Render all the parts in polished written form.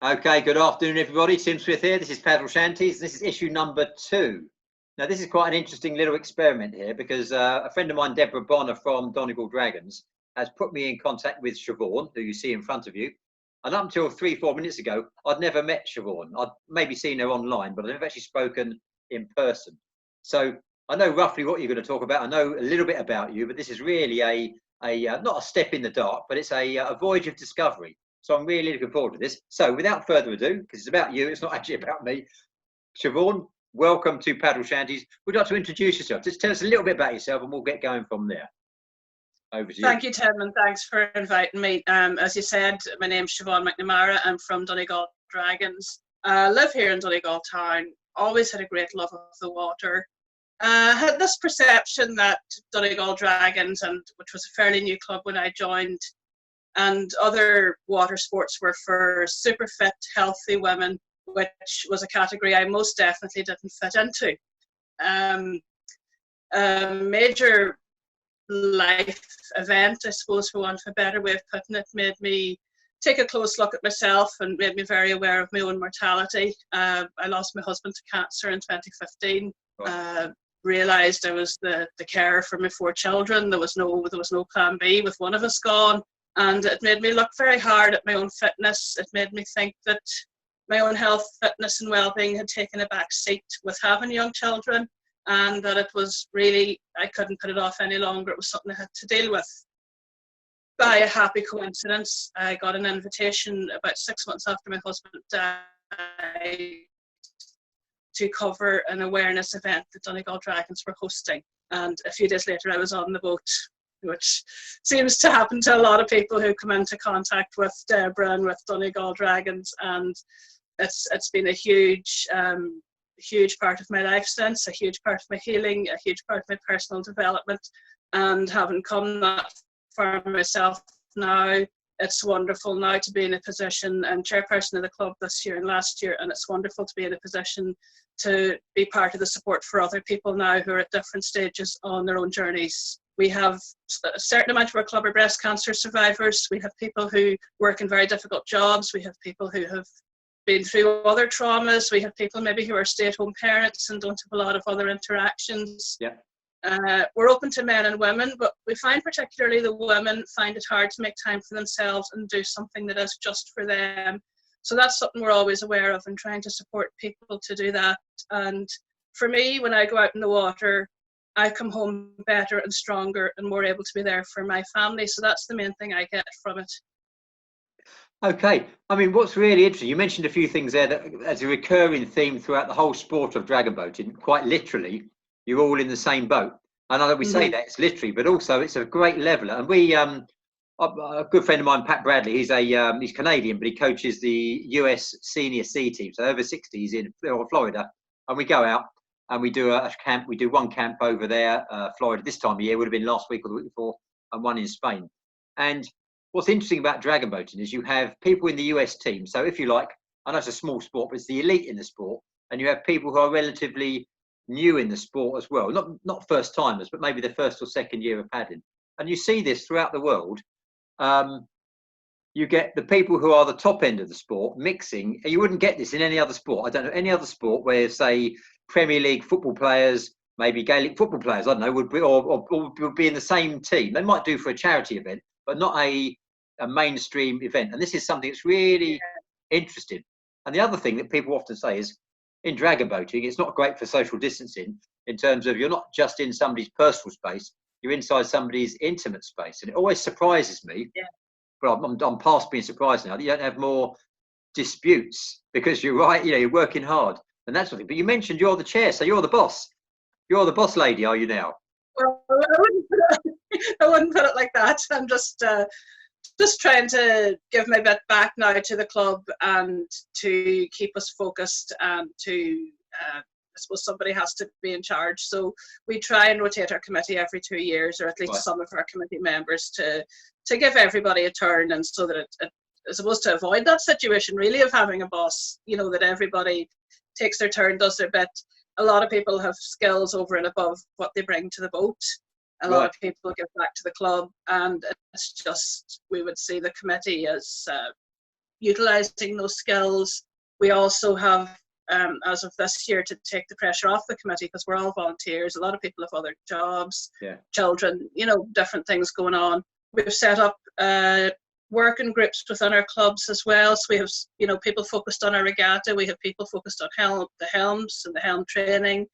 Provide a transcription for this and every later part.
Okay, good afternoon, everybody. Tim Smith here. This is Paddle Shanties. This is issue number 2. Now, this is quite an interesting little experiment here because a friend of mine, Deborah Bonner from Donegal Dragons, has put me in contact with Siobhan, who you see in front of you. And up until 3-4 minutes ago, I'd never met Siobhan. I'd maybe seen her online, but I've never actually spoken in person. So I know roughly what you're going to talk about. I know a little bit about you, but this is really not a step in the dark, but it's a voyage of discovery. So I'm really looking forward to this. So without further ado, because it's about you, it's not actually about me. Siobhan, welcome to Paddle Shanties. Would you like to introduce yourself? Just tell us a little bit about yourself and we'll get going from there. Over to you. Thank you, Tim, and thanks for inviting me. As you said, my name's Siobhan McNamara. I'm from Donegal Dragons. I live here in Donegal town. Always had a great love of the water. Had this perception that Donegal Dragons, which was a fairly new club when I joined, and other water sports were for super fit, healthy women, which was a category I most definitely didn't fit into. A major life event, I suppose, for want of a better way of putting it, made me take a close look at myself and made me very aware of my own mortality. I lost my husband to cancer in 2015. Realised I was the carer for my 4 children. There was no plan B with one of us gone. And it made me look very hard at my own fitness. It made me think that my own health, fitness and well-being had taken a back seat with having young children, and that it was really, I couldn't put it off any longer. It was something I had to deal with. By a happy coincidence, I got an invitation about 6 months after my husband died to cover an awareness event that Donegal Dragons were hosting. And a few days later, I was on the boat, which seems to happen to a lot of people who come into contact with Deborah and with Donegal Dragons. And it's been a huge part of my life since, a huge part of my healing, a huge part of my personal development. And having come that far myself now, it's wonderful now to be in a position, and chairperson of the club this year and last year, and it's wonderful to be in a position to be part of the support for other people now who are at different stages on their own journeys. We have a certain amount of our club are breast cancer survivors. We have people who work in very difficult jobs. We have people who have been through other traumas. We have people maybe who are stay-at-home parents and don't have a lot of other interactions. Yeah. We're open to men and women, but we find particularly the women find it hard to make time for themselves and do something that is just for them. So that's something we're always aware of and trying to support people to do that. And for me, when I go out in the water, I come home better and stronger and more able to be there for my family. So that's the main thing I get from it. Okay. I mean, what's really interesting, you mentioned a few things there that as a recurring theme throughout the whole sport of dragon boating, quite literally, you're all in the same boat. I know that we say that it's literally, but also it's a great leveler. And we, a good friend of mine, Pat Bradley, he's Canadian, but he coaches the US Senior C team, so over 60s in Florida. And we go out and we do a camp. We do one camp over there, Florida, this time of year. Would have been last week or the week before, and one in Spain. And what's interesting about dragon boating is you have people in the US team. So if you like, I know it's a small sport, but it's the elite in the sport. And you have people who are relatively new in the sport as well. Not first timers, but maybe the first or second year of paddling. And you see this throughout the world. You get the people who are the top end of the sport mixing. You wouldn't get this in any other sport. I don't know any other sport where, say, Premier League football players, maybe Gaelic football players, I don't know, would be or would be in the same team. They might do for a charity event, but not a mainstream event. And this is something that's really interesting. And the other thing that people often say is, in dragon boating, it's not great for social distancing in terms of you're not just in somebody's personal space, you're inside somebody's intimate space. And it always surprises me, but I'm past being surprised now, that you don't have more disputes because you're right, you know, you're working hard and that sort of thing. But you mentioned you're the chair, so you're the boss. You're the boss lady, are you now? Well, I wouldn't put it like that. I'm just trying to give my bit back now to the club and to keep us focused and to, I suppose somebody has to be in charge. So we try and rotate our committee every 2 years, or at least some of our committee members, to give everybody a turn, and so that it is supposed to avoid that situation really of having a boss, you know, that everybody takes their turn, does their bit. A lot of people have skills over and above what they bring to the boat. A lot of people give back to the club, and it's just, we would see the committee as utilising those skills. We also have, as of this year, to take the pressure off the committee, because we're all volunteers. A lot of people have other jobs, children, different things going on. We've set up working groups within our clubs as well. So we have, people focused on our regatta. We have people focused on the helms and the helm training.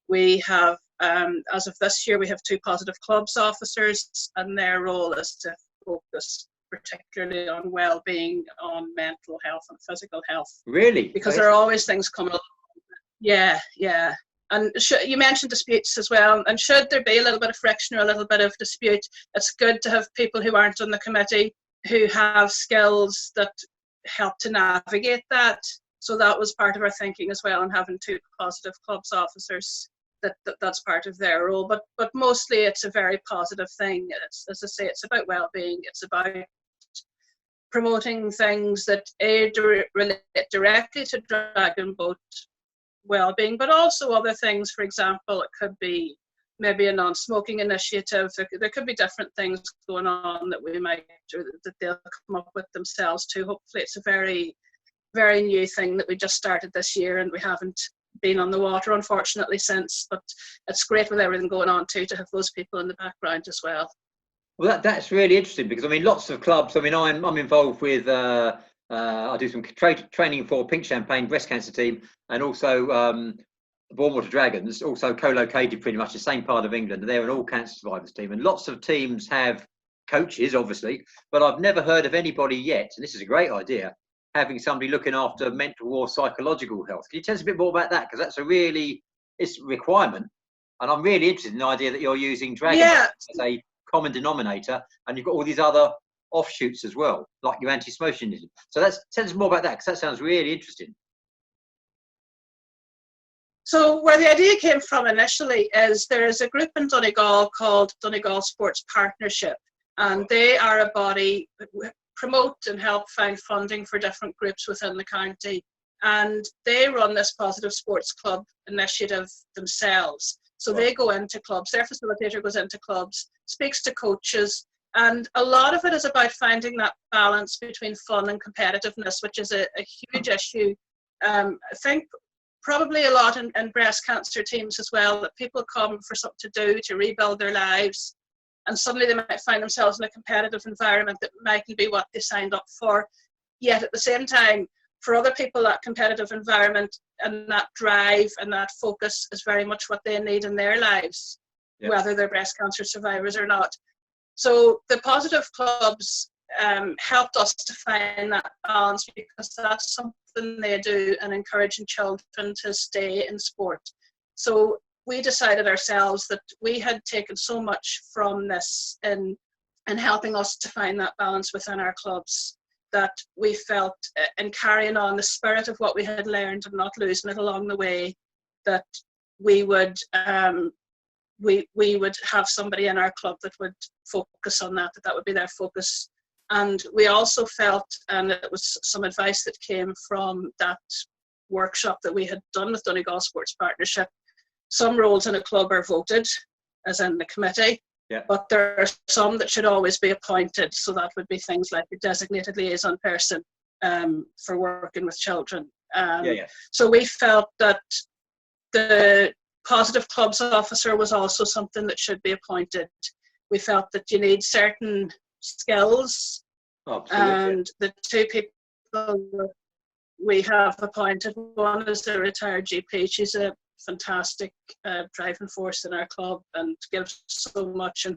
We have, as of this year, we have 2 positive clubs officers, and their role is to focus particularly on well-being, on mental health and physical health. Really? Because there are always things coming along. Yeah. And you mentioned disputes as well, and should there be a little bit of friction or a little bit of dispute, it's good to have people who aren't on the committee who have skills that help to navigate that. So that was part of our thinking as well, and having 2 positive clubs officers, that's part of their role. But mostly it's a very positive thing. It's, as I say, it's about well-being. It's about promoting things that relate directly to dragon boat well-being, but also other things. For example, it could be maybe a non-smoking initiative. There could be different things going on that we might, or that they'll come up with themselves too. Hopefully it's a very, very new thing that we just started this year, and we haven't been on the water unfortunately since, but it's great with everything going on too, to have those people in the background as well. Well, that's really interesting, because I mean, lots of clubs. I mean, I'm involved with. I do some training for Pink Champagne breast cancer team, and also the Donegal Dragons, also co-located pretty much the same part of England. They're an all cancer survivors team, and lots of teams have coaches, obviously, but I've never heard of anybody yet, and this is a great idea, having somebody looking after mental or psychological health. Can you tell us a bit more about that? Because that's it's a requirement, and I'm really interested in the idea that you're using dragon as a common denominator, and you've got all these other offshoots as well, like your anti-smoking. So tell us more about that, because that sounds really interesting. So where the idea came from initially is there is a group in Donegal called Donegal Sports Partnership, and they are a body that promote and help find funding for different groups within the county, and they run this positive sports club initiative themselves. So they go into clubs, their facilitator goes into clubs, speaks to coaches, and a lot of it is about finding that balance between fun and competitiveness, which is a huge issue. I think probably a lot in breast cancer teams as well, that people come for something to do, to rebuild their lives, and suddenly they might find themselves in a competitive environment that mightn't be what they signed up for. Yet at the same time, for other people, that competitive environment and that drive and that focus is very much what they need in their lives, whether they're breast cancer survivors or not. So the positive clubs helped us to find that balance, because that's something they do in encouraging children to stay in sport. So we decided ourselves that we had taken so much from this in helping us to find that balance within our clubs, that we felt in carrying on the spirit of what we had learned and not losing it along the way, that we would we would have somebody in our club that would focus on that would be their focus. And we also felt, and it was some advice that came from that workshop that we had done with Donegal Sports Partnership, some roles in a club are voted, as in the committee, but there are some that should always be appointed. So that would be things like a designated liaison person for working with children. So we felt that the positive clubs officer was also something that should be appointed. We felt that you need certain skills. And the 2 people we have appointed, one is a retired GP. She's a fantastic driving force in our club and gives so much, and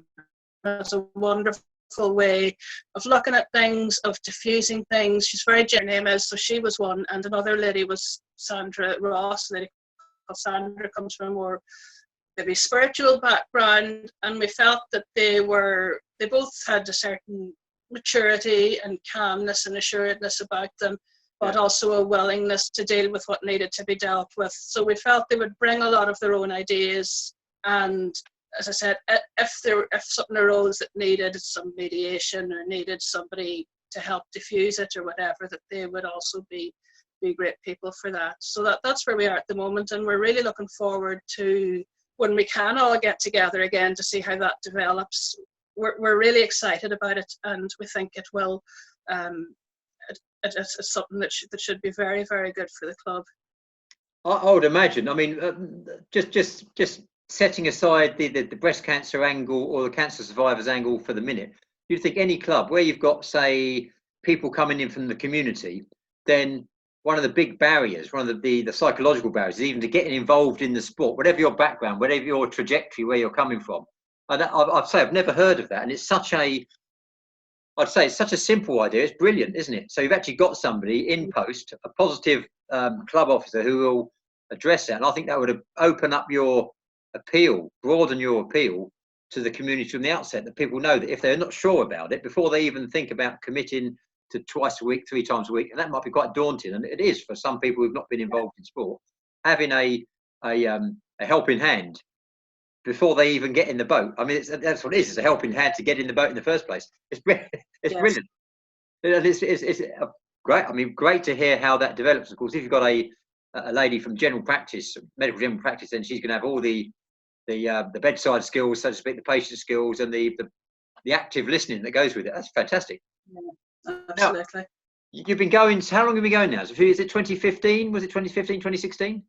has a wonderful way of looking at things, of diffusing things. She's very generous, her name is, so she was one, and another lady was Sandra Ross. A lady called Sandra comes from a more maybe spiritual background, and we felt that they both had a certain maturity and calmness and assuredness about them, but also a willingness to deal with what needed to be dealt with. So we felt they would bring a lot of their own ideas, and as I said, if something arose that needed some mediation or needed somebody to help diffuse it or whatever, that they would also be great people for that. So that's where we are at the moment, and we're really looking forward to when we can all get together again to see how that develops. We're really excited about it, and we think it will it's something that should be very, very good for the club. I would imagine. I mean, just setting aside the breast cancer angle or the cancer survivors angle for the minute, you'd think any club where you've got, say, people coming in from the community, then one of the big barriers, one of the psychological barriers, is even to getting involved in the sport, whatever your background, whatever your trajectory, where you're coming from. And I'd say I've never heard of that, and it's such a simple idea. It's brilliant, isn't it? So you've actually got somebody in post, a positive club officer who will address that, and I think that would open up your appeal, broaden your appeal to the community from the outset, that people know that if they're not sure about it, before they even think about committing to twice a week, 3 times a week, and that might be quite daunting, and it is for some people who've not been involved in sport, having a helping hand before they even get in the boat. I mean, that's what it is. It's a helping hand to get in the boat in the first place. It's brilliant. It's great. I mean, great to hear how that develops. Of course, if you've got a lady from general practice, medical general practice, then she's going to have all the bedside skills, so to speak, the patient skills, and the active listening that goes with it. That's fantastic. Yeah, absolutely. Now, you've been going. How long have you been going now? Is it 2015? Was it 2015, 2016?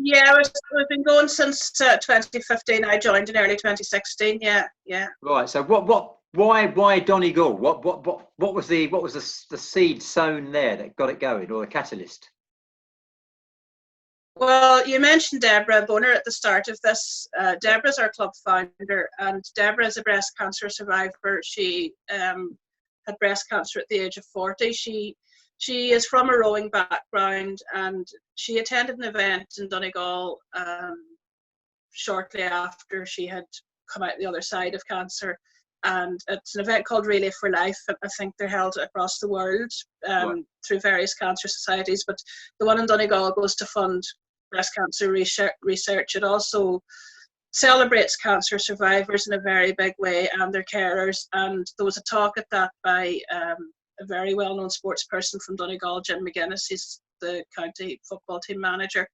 Yeah, we've been going since 2015. I joined in early 2016. Yeah. Right. So why Donegal? What was the seed sown there that got it going, or the catalyst? Well, you mentioned Deborah Bonner at the start of this. Deborah's our club founder, and Deborah is a breast cancer survivor. She had breast cancer at the age of 40. She is from a rowing background, and she attended an event in Donegal shortly after she had come out the other side of cancer. And it's an event called Relay for Life. I think they're held across the world through various cancer societies, but the one in Donegal goes to fund breast cancer research. It also celebrates cancer survivors in a very big way and their carers. And there was a talk at that by a very well-known sports person from Donegal, Jim McGuinness. He's the county football team manager,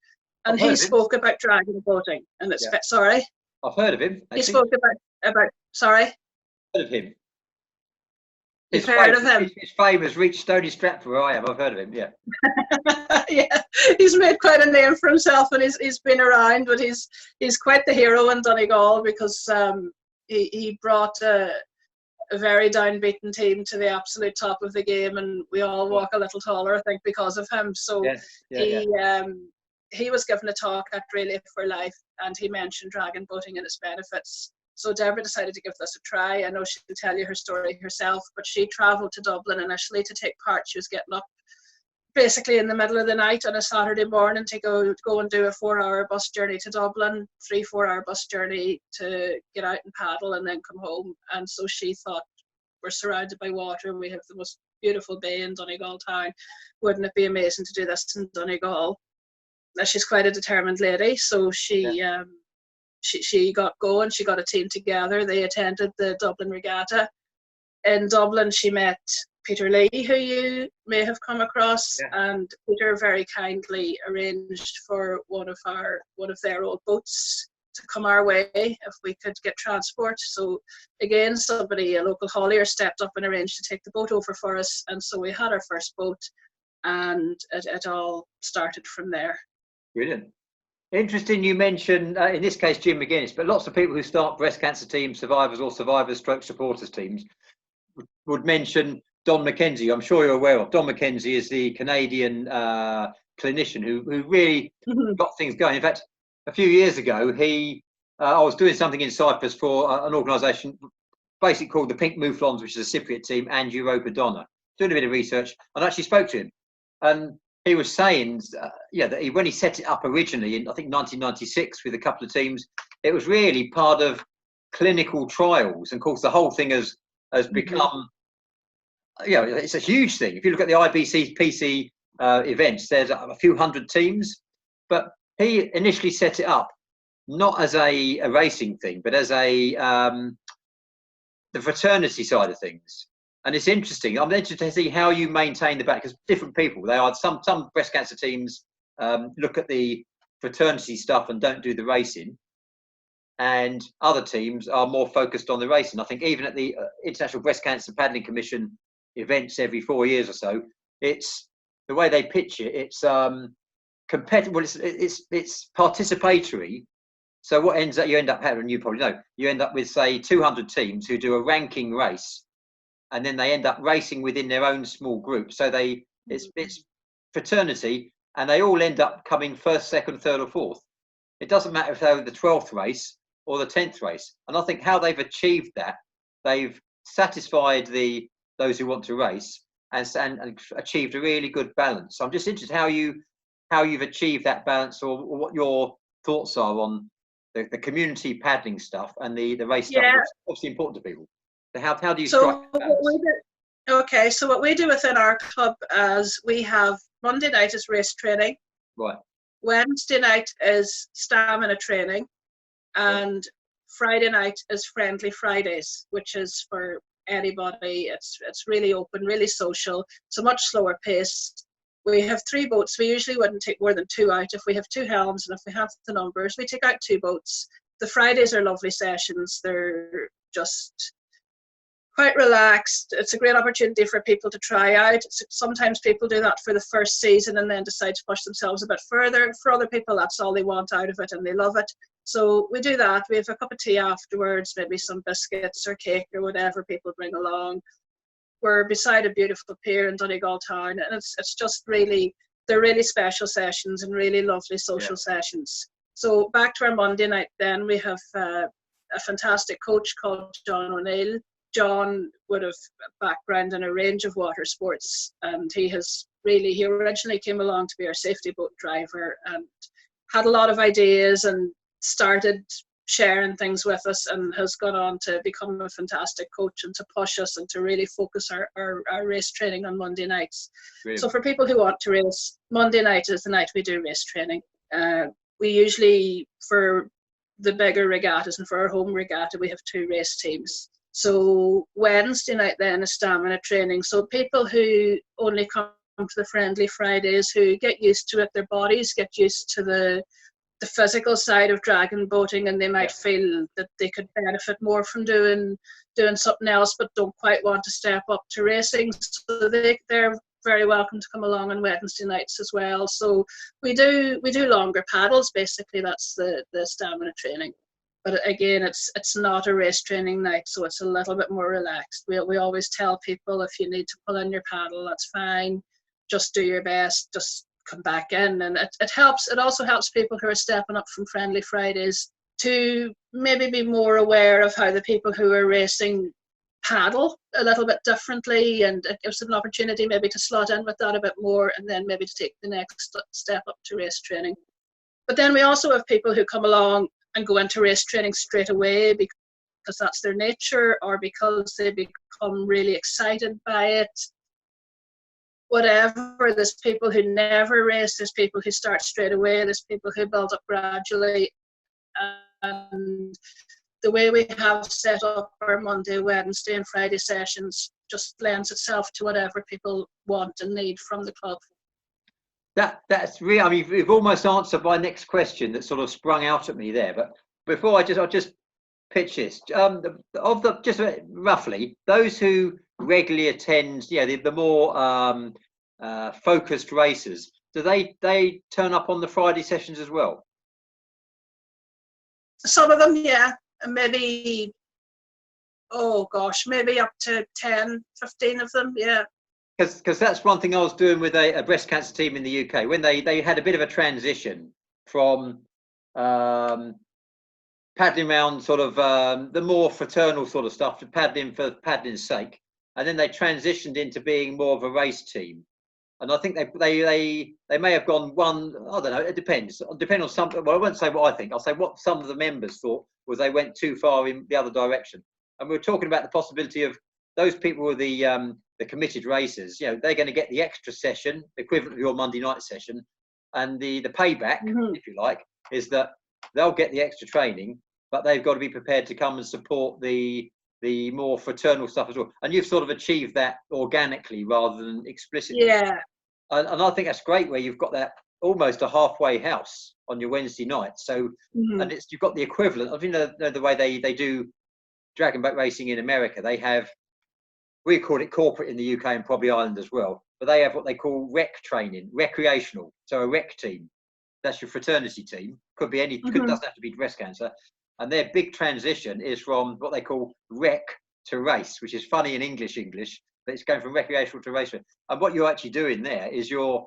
and he spoke about dragon boating. And it's sorry, I've heard of him. He spoke about sorry. Heard of him. You've heard of him? His fame has reached Stony Stratford, where I am. I've heard of him. Yeah. Yeah, he's made quite a name for himself, and he's been around, but he's quite the hero in Donegal, because he brought a very downbeaten team to the absolute top of the game, and we all walk a little taller, I think, because of him. So he was given a talk at Relay for Life, and he mentioned dragon boating and its benefits. So Deborah decided to give this a try. I know she'll tell you her story herself, but she travelled to Dublin initially to take part. She was getting up basically in the middle of the night on a Saturday morning to go and do a 4-hour bus journey to Dublin, 3-4 hour bus journey to get out and paddle and then come home. And so she thought, we're surrounded by water, we have the most beautiful bay in Donegal town, wouldn't it be amazing to do this in Donegal? Now, she's quite a determined lady, so she got going. She got a team together. They attended the Dublin Regatta. In Dublin, she met Peter Lee, who you may have come across, and Peter very kindly arranged for one of their old boats to come our way if we could get transport. So again, a local haulier, stepped up and arranged to take the boat over for us, and so we had our first boat, and it all started from there. Brilliant. Interesting you mentioned, in this case, Jim McGuinness, but lots of people who start breast cancer teams, survivors or survivors/supporters teams, would mention Don McKenzie. I'm sure you're aware of. Don McKenzie is the Canadian clinician who really got things going. In fact, a few years ago, I was doing something in Cyprus for an organisation basically called the Pink Mouflons, which is a Cypriot team, and Europa Donna, doing a bit of research, and I actually spoke to him. And he was saying, that when he set it up originally in, I think, 1996 with a couple of teams, it was really part of clinical trials. And of course, the whole thing has become, it's a huge thing. If you look at the IBC PC events, there's a few hundred teams. But he initially set it up not as a racing thing, but as the fraternity side of things. And it's interesting. I'm interested to see how you maintain the back, because different people. They are some breast cancer teams look at the fraternity stuff and don't do the racing, and other teams are more focused on the racing. I think even at the International Breast Cancer Paddling Commission events every 4 years or so, it's the way they pitch it. It's competitive. Well, it's participatory. So what ends up, you end up having, you probably know, you end up with, say, 200 teams who do a ranking race, and then they end up racing within their own small group. So it's fraternity, and they all end up coming first, second, third, or fourth. It doesn't matter if they're the 12th race or the 10th race. And I think how they've achieved that, they've satisfied those who want to race and achieved a really good balance. So I'm just interested how you've achieved that balance, or what your thoughts are on the community paddling stuff and the race stuff. It's obviously important to people. So how do you strike that balance? Okay, so what we do within our club is we have Monday night is race training. Right. Wednesday night is stamina training, and Friday night is Friendly Fridays, which is for anybody. It's really open, really social. It's a much slower pace. We have 3 boats. We usually wouldn't take more than 2 out. If we have 2 helms and if we have the numbers, we take out 2 boats. The Fridays are lovely sessions. They're just quite relaxed. It's a great opportunity for people to try out. Sometimes people do that for the first season and then decide to push themselves a bit further. For other people, that's all they want out of it and they love it. So we do that. We have a cup of tea afterwards, maybe some biscuits or cake or whatever people bring along. We're beside a beautiful pier in Donegal town, and it's just really, they're really special sessions and really lovely social sessions. So back to our Monday night then, we have a fantastic coach called John O'Neill. John would have background in a range of water sports, and he originally came along to be our safety boat driver and had a lot of ideas and started sharing things with us, and has gone on to become a fantastic coach and to push us and to really focus our race training on Monday nights. Brilliant. So for people who want to race, Monday night is the night we do race training. We usually, for the bigger regattas and for our home regatta, we have 2 race teams. So Wednesday night then is stamina training. So people who only come to the Friendly Fridays, who get used to it, their bodies get used to the physical side of dragon boating, and they might feel that they could benefit more from doing something else, but don't quite want to step up to racing. So they're very welcome to come along on Wednesday nights as well. So we do longer paddles. Basically, that's the stamina training. But again, it's not a race training night, so it's a little bit more relaxed. We always tell people, if you need to pull in your paddle, that's fine. Just do your best. Just come back in, and it helps. It also helps people who are stepping up from Friendly Fridays to maybe be more aware of how the people who are racing paddle a little bit differently, and it gives them an opportunity maybe to slot in with that a bit more, and then maybe to take the next step up to race training. But then we also have people who come along and go into race training straight away because that's their nature, or because they become really excited by it. Whatever, there's people who never race, there's people who start straight away, there's people who build up gradually. And the way we have set up our Monday, Wednesday and Friday sessions just lends itself to whatever people want and need from the club. That's really, I mean, you've almost answered my next question that sort of sprung out at me there. But before I'll just pitch this. Just roughly, those who regularly attend, the more focused races, do they turn up on the Friday sessions as well? Some of them, yeah. Maybe, maybe up to 10, 15 of them, yeah. Because that's one thing I was doing with a breast cancer team in the UK, when they had a bit of a transition from paddling around sort of the more fraternal sort of stuff to paddling for paddling's sake, and then they transitioned into being more of a race team. And I think they may have gone one, I don't know, it depends on something. Well, I won't say what I think, I'll say what some of the members thought was they went too far in the other direction. And we were talking about the possibility of those people with the committed racers, they're going to get the extra session, equivalent of your Monday night session, and the payback, if you like, is that they'll get the extra training, but they've got to be prepared to come and support the more fraternal stuff as well. And you've sort of achieved that organically rather than explicitly. Yeah. And I think that's great, where you've got that almost a halfway house on your Wednesday night. So, and you've got the equivalent of, the way they do dragon boat racing in America. They have, we call it corporate in the UK and probably Ireland as well. but they have what they call rec training, recreational. So a rec team, that's your fraternity team. Could be any, doesn't have to be breast cancer. And their big transition is from what they call rec to race, which is funny in English, but it's going from recreational to race. And what you're actually doing there is you're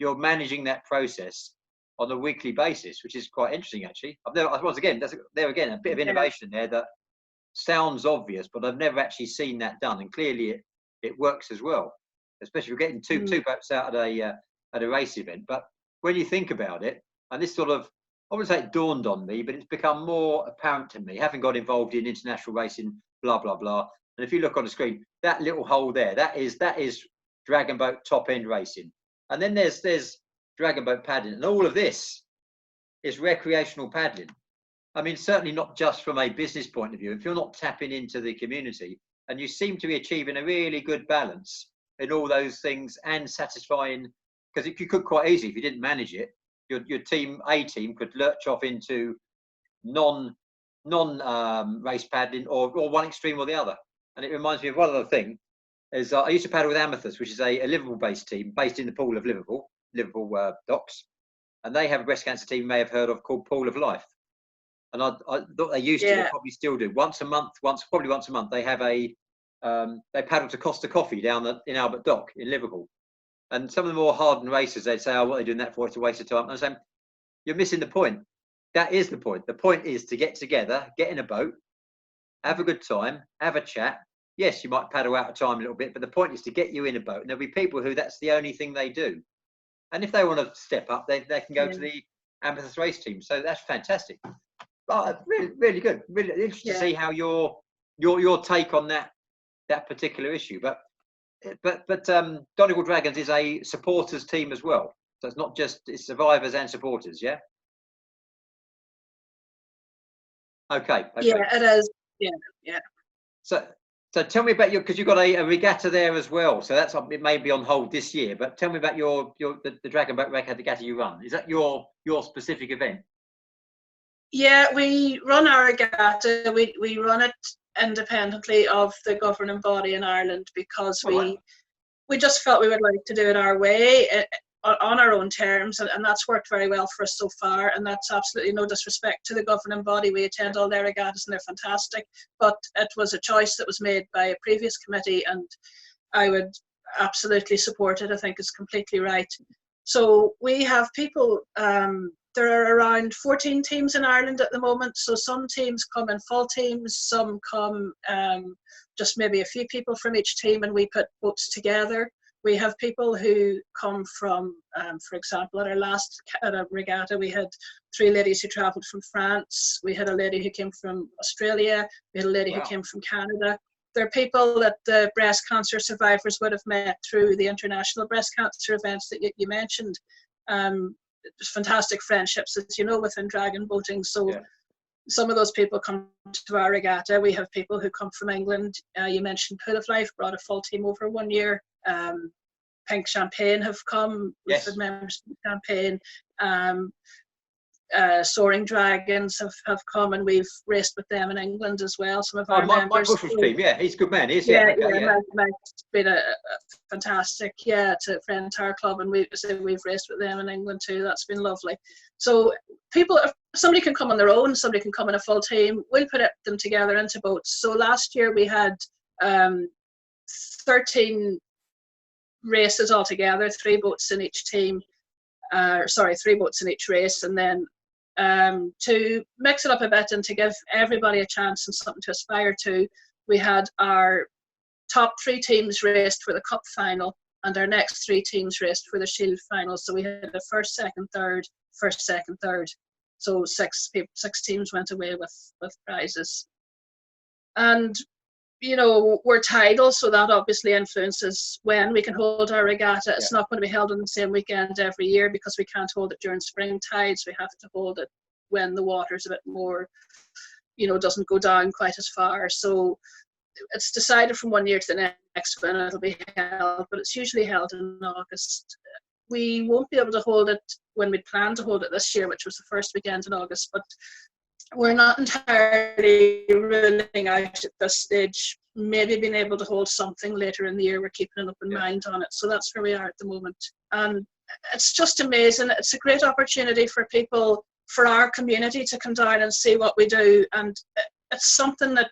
managing that process on a weekly basis, which is quite interesting, actually. Once again, there again, a bit of innovation there that sounds obvious, but I've never actually seen that done. And clearly it works as well, especially if you're getting two boats out at a race event. But when you think about it, and this sort of, I wouldn't say it dawned on me, but it's become more apparent to me, having got involved in international racing, blah, blah, blah. And if you look on the screen, that little hole there, that is dragon boat top end racing. And then there's dragon boat paddling. And all of this is recreational paddling. I mean, certainly not just from a business point of view. If you're not tapping into the community, and you seem to be achieving a really good balance in all those things and satisfying, because you could quite easily, if you didn't manage it, your team, A team, could lurch off into non race paddling or one extreme or the other. And it reminds me of one other thing. Is I used to paddle with Amethyst, which is a Liverpool-based team based in the Pool of Liverpool docks, and they have a breast cancer team you may have heard of called Pool of Life. And I thought they used to, they probably still do. Once a month, they have they paddle to Costa Coffee down in Albert Dock in Liverpool. And some of the more hardened racers, they'd say, "Oh, what are they doing that for? It's a waste of time." And I'm saying, "You're missing the point. That is the point. The point is to get together, get in a boat, have a good time, have a chat. Yes, you might paddle out of time a little bit, but the point is to get you in a boat. And there'll be people who that's the only thing they do. And if they want to step up, they can go to the Amethyst race team. So that's fantastic. Really, really good. Really interesting to see how your take on that particular issue. But Donegal Dragons is a supporters team as well. So it's not just survivors and supporters, yeah? Okay. Yeah, it is. Yeah. So tell me about because you've got a regatta there as well. So it may be on hold this year, but tell me about the Dragon Boat regatta you run. Is that your specific event? Yeah, we run our regatta. We run it independently of the governing body in Ireland because we just felt we would like to do it our way, on our own terms, and that's worked very well for us so far. And that's absolutely no disrespect to the governing body. We attend all their regattas and they're fantastic, but it was a choice that was made by a previous committee, and I would absolutely support it. I think it's completely right. So we have people, there are around 14 teams in Ireland at the moment. So some teams come in full teams, some come just maybe a few people from each team, and we put boats together. We have people who come from, for example, at a regatta, we had 3 ladies who travelled from France. We had a lady who came from Australia. We had a lady who came from Canada. There are people that the breast cancer survivors would have met through the international breast cancer events that you mentioned. There's fantastic friendships, as you know, within dragon boating. So some of those people come to our regatta. We have people who come from England. You mentioned Pool of Life, brought a full team over one year. Pink Champagne have come, with the members of the Champagne. Soaring Dragons have come, and we've raced with them in England as well. Some of our members. Mike Bushell's team, he's a good man. Mike's been a fantastic, to for the entire club, and we've raced with them in England too. That's been lovely. So somebody can come on their own, somebody can come in a full team. We'll put them together into boats. So last year we had 13 races altogether, 3 boats in each team. 3 boats in each race, and then to mix it up a bit and to give everybody a chance and something to aspire to, we had our top 3 teams raced for the cup final, and our next 3 teams raced for the shield final. So we had a first, second, third. So 6 teams went away with prizes. And we're tidal, so that obviously influences when we can hold our regatta. It's not going to be held on the same weekend every year because we can't hold it during spring tides. We have to hold it when the water's a bit more, doesn't go down quite as far. So it's decided from one year to the next when it'll be held, but it's usually held in August. We won't be able to hold it when we planned to hold it this year, which was the first weekend in August, but we're not entirely ruling out at this stage maybe being able to hold something later in the year. We're keeping an open mind on it. So that's where we are at the moment. And it's just amazing. It's a great opportunity for people, for our community, to come down and see what we do. And it's something that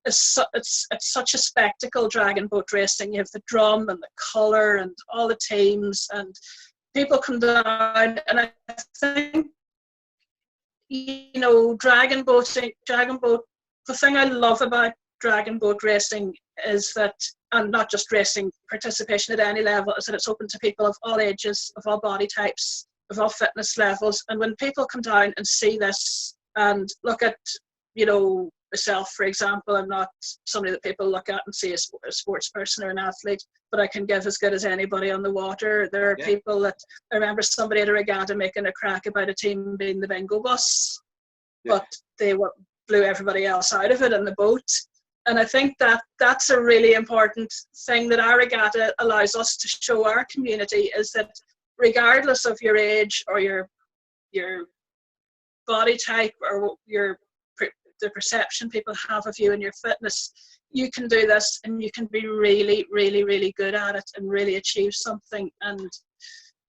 is it's such a spectacle, dragon boat racing. You have the drum and the colour and all the teams, and people come down. And I think, you know, dragon boat, the thing I love about dragon boat racing is that, and not just racing, participation at any level, is that it's open to people of all ages, of all body types, of all fitness levels. And when people come down and see this and look at, you know, myself, for example, I'm not somebody that people look at and see as a sports person or an athlete, but I can give as good as anybody on the water. There are people that, I remember somebody at a regatta making a crack about a team being the bingo bus, but they blew everybody else out of it in the boat. And I think that that's a really important thing that our regatta allows us to show our community, is that regardless of your age or your body type or the perception people have of you and your fitness, you can do this and you can be really, really, really good at it and really achieve something. And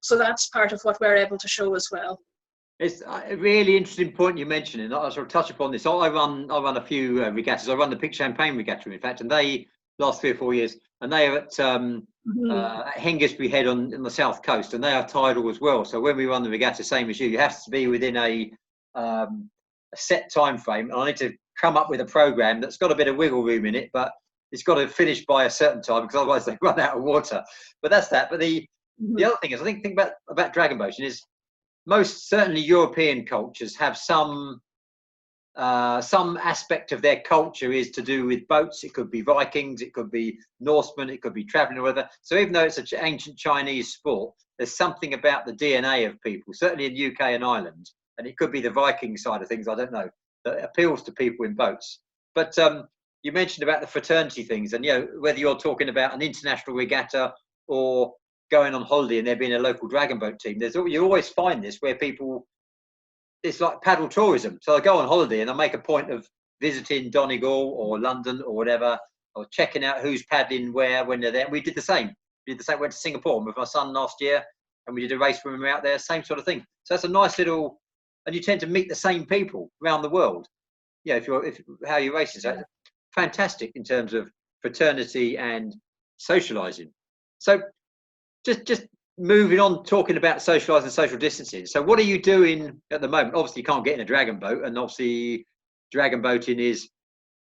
so that's part of what we're able to show as well. It's a really interesting point you mentioned, and I'll sort of touch upon this. I run a few regattas. I run the Pink Champagne Regatta, in fact, and they last 3 or 4 years, and they are at Hengistbury Head on the south coast, and they are tidal as well. So when we run the regatta, same as you have to be within a set time frame, and I need to come up with a program that's got a bit of wiggle room in it, but it's got to finish by a certain time, because otherwise they run out of water. But that's that. But the other thing is, I think about dragon boating is, most certainly European cultures have some aspect of their culture is to do with boats. It could be Vikings, it could be Norsemen, it could be traveling or whatever. So even though it's an ancient Chinese sport, there's something about the DNA of people, certainly in UK and Ireland, and it could be the Viking side of things, I don't know, that appeals to people in boats. But you mentioned about the fraternity things, and, you know, whether you're talking about an international regatta or going on holiday and there being a local dragon boat team, you always find this where people, it's like paddle tourism. So I go on holiday and I make a point of visiting Donegal or London or whatever, or checking out who's paddling where when they're there. We did the same. Went to Singapore with my son last year, and we did a race when we were out there, same sort of thing. So that's a nice little, and you tend to meet the same people around the world. Yeah, if how you race is fantastic in terms of fraternity and socialising. So just moving on, talking about socialising and social distancing. So what are you doing at the moment? Obviously, you can't get in a dragon boat, and obviously dragon boating is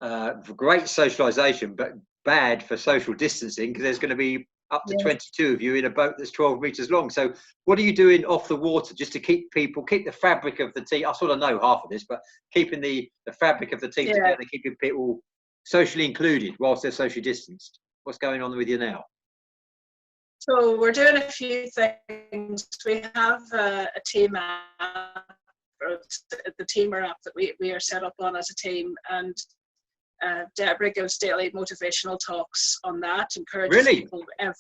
for great socialisation, but bad for social distancing, because there's going to be up to 22 of you in a boat that's 12 metres long. So what are you doing off the water just to keep the fabric of the team? I sort of know half of this, but keeping the fabric of the team together, keeping people socially included whilst they're socially distanced. What's going on with you now? So we're doing a few things. We have a team app, the teamer app that we are set up on as a team, and Deborah gives daily motivational talks on that, encourages people in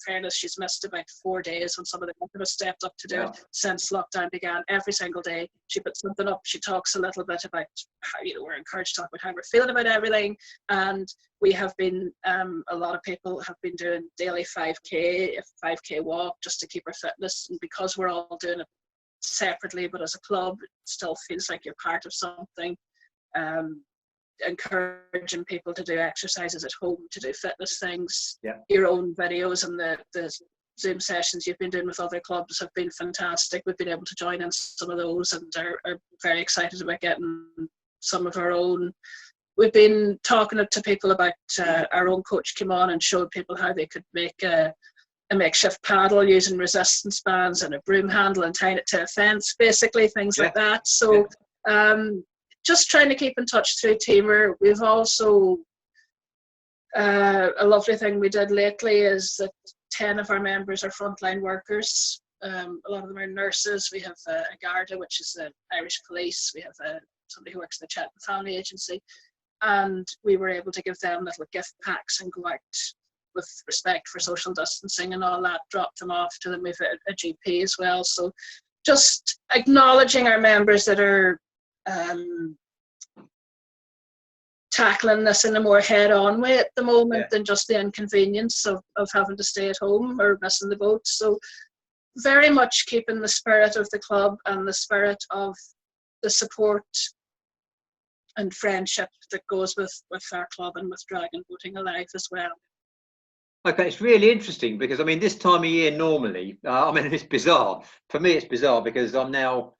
fairness, she's missed about 4 days when some of them have stepped up to do it since lockdown began. Every single day she puts something up. She talks a little bit about how, you know, we're encouraged to talk about how we're feeling about everything, and we have been a lot of people have been doing daily 5k walk just to keep our fitness, and because we're all doing it separately but as a club, it still feels like you're part of something. Encouraging people to do exercises at home, to do fitness things. Your own videos and the Zoom sessions you've been doing with other clubs have been fantastic. We've been able to join in some of those, and are very excited about getting some of our own. We've been talking to people about our own coach came on and showed people how they could make a makeshift paddle using resistance bands and a broom handle and tying it to a fence, basically, things like that. So just trying to keep in touch through Teamer. We've also, a lovely thing we did lately is that 10 of our members are frontline workers. A lot of them are nurses. We have a Garda, which is the Irish police. We have somebody who works in the Chatton Family Agency. And we were able to give them little gift packs and go out with respect for social distancing and all that, drop them off to them. We have a GP as well. So just acknowledging our members that are tackling this in a more head-on way at the moment than just the inconvenience of having to stay at home or missing the boat. So very much keeping the spirit of the club and the spirit of the support and friendship that goes with our club and with dragon boating alive as well. Okay, it's really interesting because, I mean, this time of year normally, I mean, it's bizarre. For me, it's bizarre because I'm now,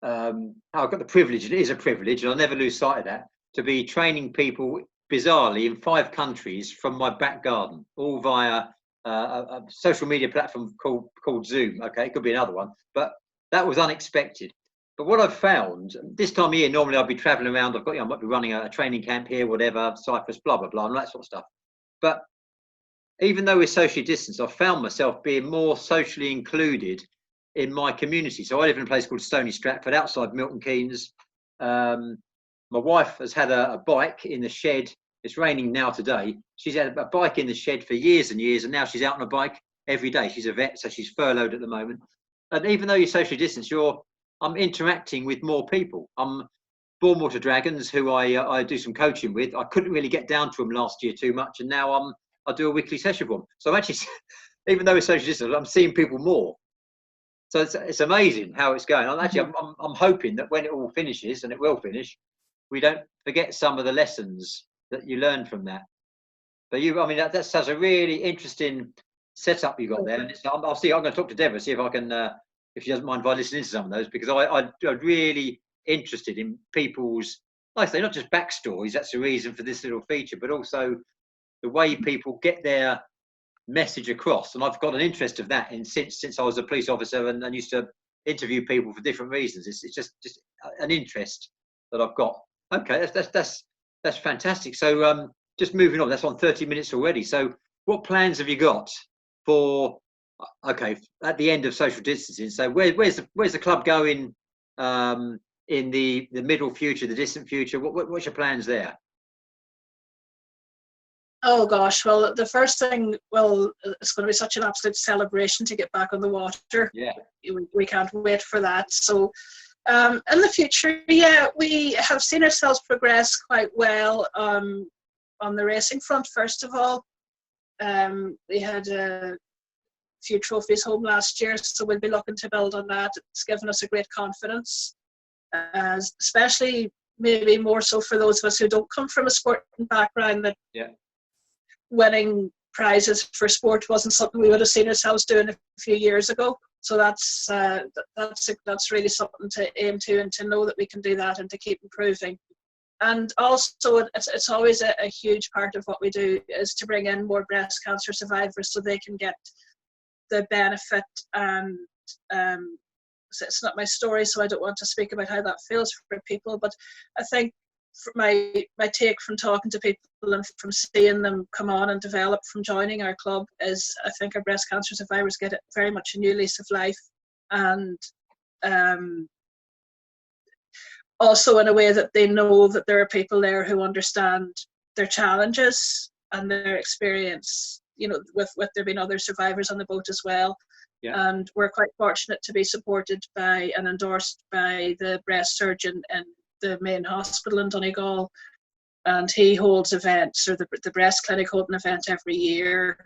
I've got the privilege, and it is a privilege, and I'll never lose sight of that, to be training people, bizarrely, in 5 countries from my back garden, all via a social media platform called Zoom. Okay, it could be another one, but that was unexpected. But what I've found, this time of year, normally I'd be traveling around, I've got, I might be running a training camp here, whatever, Cyprus, blah, blah, blah, and that sort of stuff. But even though we're socially distanced, I've found myself being more socially included in my community. So I live in a place called Stony Stratford, outside Milton Keynes. My wife has had a bike in the shed. It's raining now today. She's had a bike in the shed for years and years, and now she's out on a bike every day. She's a vet, so she's furloughed at the moment. And even though you're socially distanced, I'm interacting with more people. I'm Bournemouth Dragons, who I do some coaching with. I couldn't really get down to them last year too much, and now I do a weekly session with them. So I'm actually, even though it's social distance, I'm seeing people more. So it's amazing how it's going. I'm hoping that when it all finishes, and it will finish, we don't forget some of the lessons that you learned from that. But that's such a really interesting setup you got there. And I'm going to talk to Deborah, see if I can, if she doesn't mind if I listen into some of those, because I'm really interested in people's, like I say, not just backstories. That's the reason for this little feature, but also the way people get their message across. And I've got an interest of that since I was a police officer and used to interview people for different reasons. It's just an interest that I've got. Okay, that's fantastic. So just moving on, that's on 30 minutes already. So what plans have you got for, at the end of social distancing? So where's the club going in the middle future, the distant future? What's your plans there? Oh gosh, well, the first thing, it's going to be such an absolute celebration to get back on the water. Yeah, we can't wait for that. So in the future, we have seen ourselves progress quite well on the racing front. First of all, we had a few trophies home last year, so we'll be looking to build on that. It's given us a great confidence, especially maybe more so for those of us who don't come from a sporting background, that winning prizes for sport wasn't something we would have seen ourselves doing a few years ago. So that's really something to aim to, and to know that we can do that and to keep improving. And also, it's always a huge part of what we do is to bring in more breast cancer survivors so they can get the benefit. And it's not my story, so I don't want to speak about how that feels for people. But I think my take from talking to people and from seeing them come on and develop from joining our club is, I think our breast cancer survivors get very much a new lease of life, and also in a way that they know that there are people there who understand their challenges and their experience, with there being other survivors on the boat as well. And we're quite fortunate to be supported by and endorsed by the breast surgeon in the main hospital in Donegal, and he holds events, or the breast clinic hold an event every year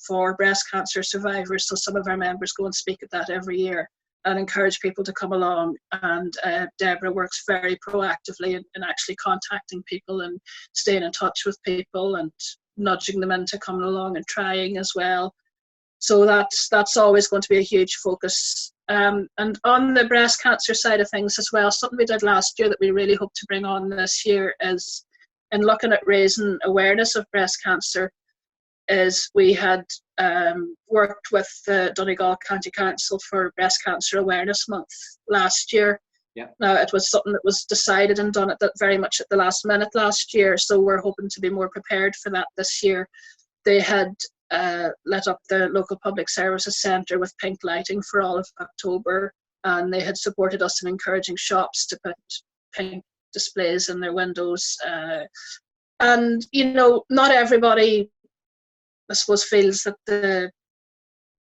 for breast cancer survivors. So some of our members go and speak at that every year and encourage people to come along. And Deborah works very proactively in actually contacting people and staying in touch with people and nudging them into coming along and trying as well. So that's always going to be a huge focus. And on the breast cancer side of things as well, something we did last year that we really hope to bring on this year is, in looking at raising awareness of breast cancer, is we had worked with the Donegal County Council for Breast Cancer Awareness Month last year. Now, it was something that was decided and done very much at the last minute last year, so we're hoping to be more prepared for that this year. They had lit up the local public services centre with pink lighting for all of October, and they had supported us in encouraging shops to put pink displays in their windows. And not everybody, I suppose, feels that the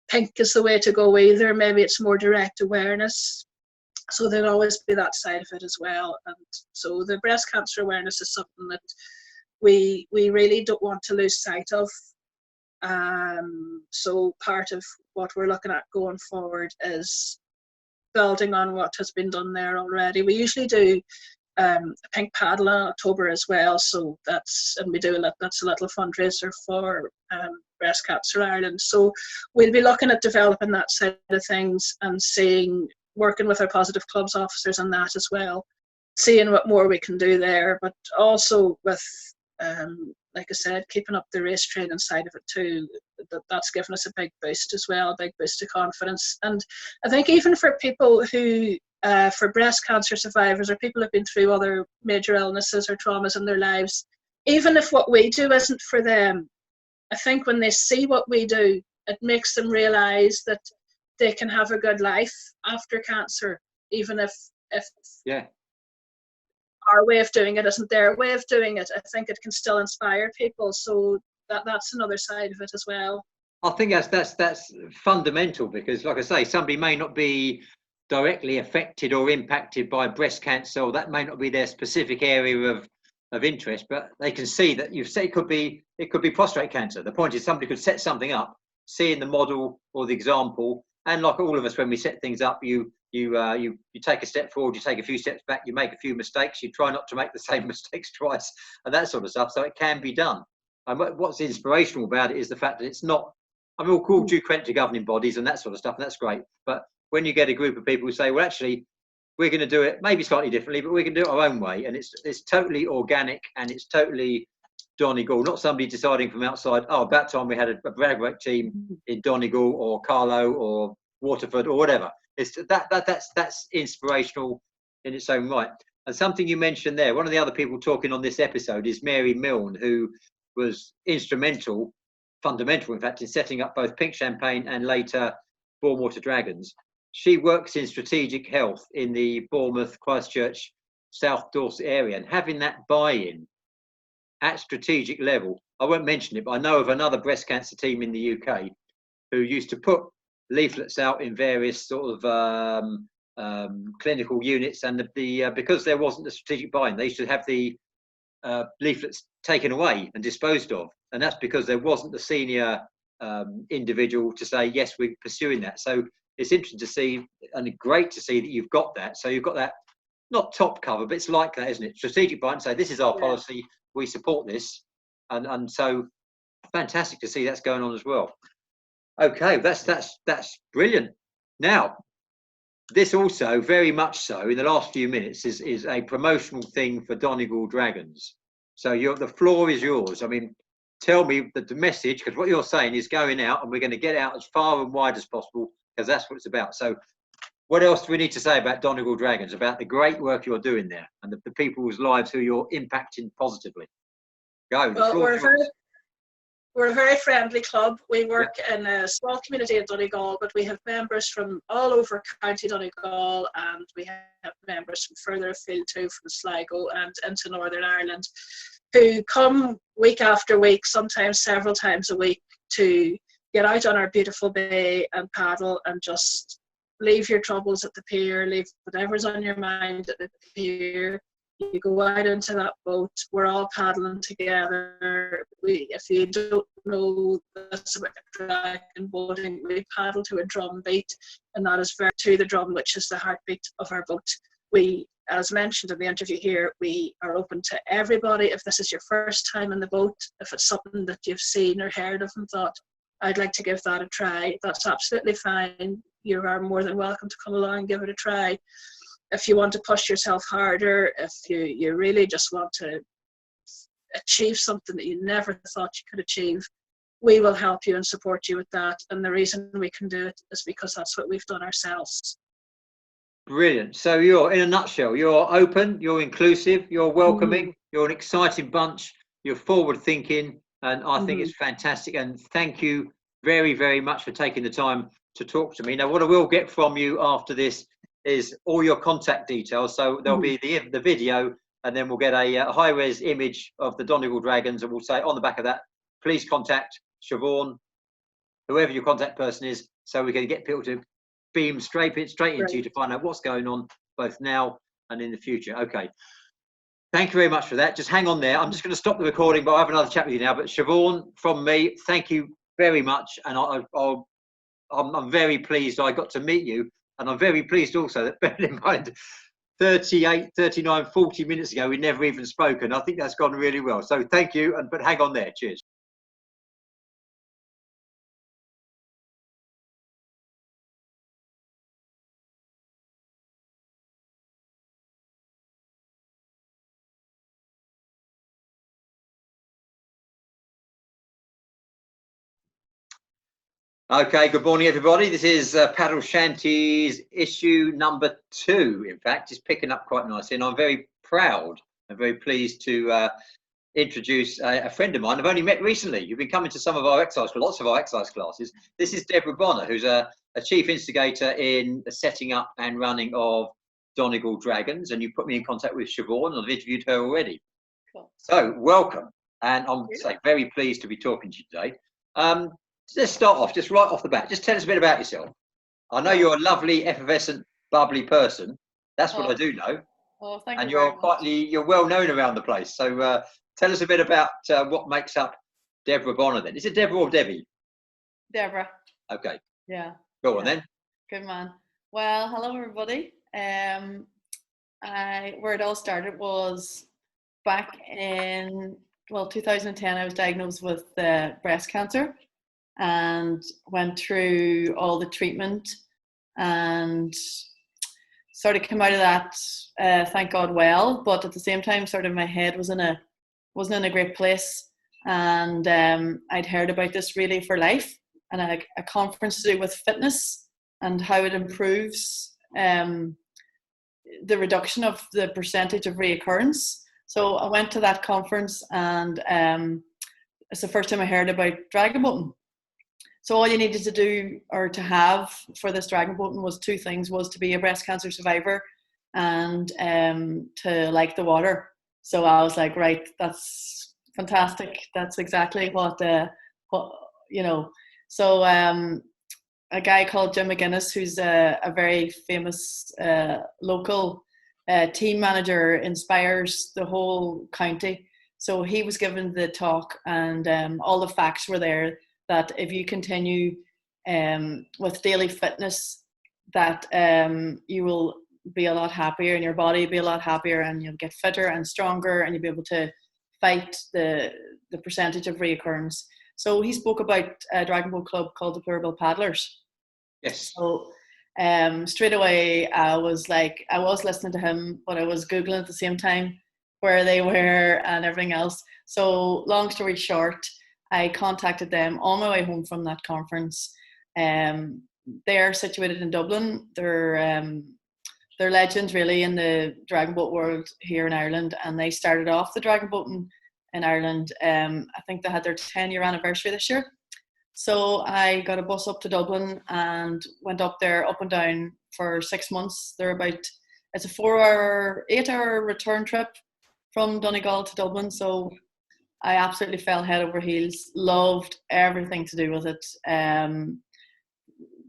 pink is the way to go either. Maybe it's more direct awareness. So there'll always be that side of it as well. And so the breast cancer awareness is something that we really don't want to lose sight of. So part of what we're looking at going forward is building on what has been done there already. We usually do a pink paddle in October as well, so that's a little fundraiser for Breast Cancer Ireland. So we'll be looking at developing that side of things and working with our Positive Clubs officers on that as well, seeing what more we can do there, but also with like I said, keeping up the race training side of it too. That's given us a big boost as well, a big boost of confidence. And I think even for people who, for breast cancer survivors or people who've been through other major illnesses or traumas in their lives, even if what we do isn't for them, I think when they see what we do, it makes them realise that they can have a good life after cancer, even if our way of doing it isn't their way of doing it. I think it can still inspire people. So that's another side of it as well. I think that's fundamental, because, like I say, somebody may not be directly affected or impacted by breast cancer, or that may not be their specific area of interest, but they can see that you've said it could be prostate cancer. The point is, somebody could set something up, seeing the model or the example, and like all of us, when we set things up, you take a step forward, you take a few steps back, you make a few mistakes, you try not to make the same mistakes twice, and that sort of stuff. So it can be done. And what's inspirational about it is the fact that it's not, I mean, we'll call due credit to governing bodies and that sort of stuff, and that's great. But when you get a group of people who say, well, actually, we're going to do it maybe slightly differently, but we can do it our own way, and it's totally organic and it's totally Donegal, not somebody deciding from outside, oh, about time we had a rugby team in Donegal or Carlow or Waterford or whatever. It's that's inspirational in its own right. And something you mentioned there, one of the other people talking on this episode is Mary Milne, who was fundamental, in fact, in setting up both Pink Champagne and later Bournemouth Dragons. She works in strategic health in the Bournemouth, Christchurch, South Dorset area, and having that buy-in at strategic level. I won't mention it, but I know of another breast cancer team in the UK who used to put leaflets out in various sort of clinical units, and because there wasn't the strategic buy-in, they used to have the leaflets taken away and disposed of, and that's because there wasn't the senior individual to say, yes, we're pursuing that. So it's interesting to see, and great to see that you've got that. So you've got that, not top cover, but it's like that, isn't it? Strategic buy-in, say this is our policy, we support this, and so fantastic to see that's going on as well. Okay, that's brilliant. Now, this also very much so in the last few minutes is a promotional thing for Donegal Dragons. So the floor is yours. I mean, tell me the message, because what you're saying is going out, and we're going to get out as far and wide as possible, because that's what it's about. So what else do we need to say about Donegal Dragons, about the great work you're doing there and the people's lives who you're impacting positively? Go. Well, we're a very friendly club. We work in a small community in Donegal, but we have members from all over County Donegal, and we have members from further afield too, from Sligo and into Northern Ireland, who come week after week, sometimes several times a week, to get out on our beautiful bay and paddle and just leave your troubles at the pier, leave whatever's on your mind at the pier. You go out into that boat, we're all paddling together. If you don't know this about dragon boating, we paddle to a drum beat, and that is very to the drum, which is the heartbeat of our boat. We, as mentioned in the interview here, we are open to everybody. If this is your first time in the boat, if it's something that you've seen or heard of and thought, I'd like to give that a try, that's absolutely fine. You are more than welcome to come along and give it a try. If you want to push yourself harder, if you really just want to achieve something that you never thought you could achieve, we will help you and support you with that. And the reason we can do it is because that's what we've done ourselves. Brilliant. So you're, in a nutshell, you're open, you're inclusive, you're welcoming, you're an exciting bunch, you're forward thinking, and I think it's fantastic. And thank you very, very much for taking the time to talk to me. Now, what I will get from you after this is all your contact details. So there'll be the video, and then we'll get a high-res image of the Donegal Dragons, and we'll say on the back of that, please contact Siobhan, whoever your contact person is, so we can get people to beam straight into you to find out what's going on both now and in the future. Okay. Thank you very much for that. Just hang on there. I'm just going to stop the recording, but I'll have another chat with you now. But Siobhan, from me, thank you very much. And I'm very pleased I got to meet you. And I'm very pleased also that, bear in mind, 38, 39, 40 minutes ago, we never even spoken. I think that's gone really well. So thank you. But hang on there. Cheers. Okay, good morning, everybody. This is Paddle Shanties issue number 2. In fact, it's picking up quite nicely, and I'm very proud and very pleased to introduce a friend of mine I've only met recently. You've been coming to some of our exercise, lots of our exercise classes. This is Deborah Bonner, who's a chief instigator in the setting up and running of Donegal Dragons, and you put me in contact with Siobhan, and I've interviewed her already. Cool. So, welcome, and I'm very pleased to be talking to you today. Let's start off, just right off the bat. Just tell us a bit about yourself. I know you're a lovely, effervescent, bubbly person. That's what I do know. Oh, thank and you. And you're well known around the place. So tell us a bit about what makes up Deborah Bonner then. Is it Deborah or Debbie? Deborah. Okay. Yeah. Go on then. Good man. Well, hello everybody. Where it all started was back in 2010. I was diagnosed with breast cancer and went through all the treatment and sort of came out of that, thank God, well. But at the same time, sort of my head wasn't in a great place, and I'd heard about this Really for Life and a conference to do with fitness and how it improves the reduction of the percentage of reoccurrence. So I went to that conference, and it's the first time I heard about dragon boating. So all you needed to do or to have for this dragon boating was 2 things: was to be a breast cancer survivor and to like the water. So I was like, right, that's fantastic. That's exactly what you know. So a guy called Jim McGuinness, who's a very famous local team manager, inspires the whole county. So he was given the talk, and all the facts were there, that if you continue with daily fitness, that you will be a lot happier, and your body will be a lot happier, and you'll get fitter and stronger, and you'll be able to fight the percentage of reoccurrence. So he spoke about a dragon boat club called the Pluribus Paddlers. Yes. So straight away I was listening to him, but I was Googling at the same time where they were and everything else. So long story short, I contacted them on my way home from that conference. They're situated in Dublin. They're legends really in the dragon boat world here in Ireland, and they started off the dragon boating in Ireland. I think they had their 10-year anniversary this year. So I got a bus up to Dublin and went up there, up and down for 6 months. It's a 8-hour return trip from Donegal to Dublin. So I absolutely fell head over heels, loved everything to do with it,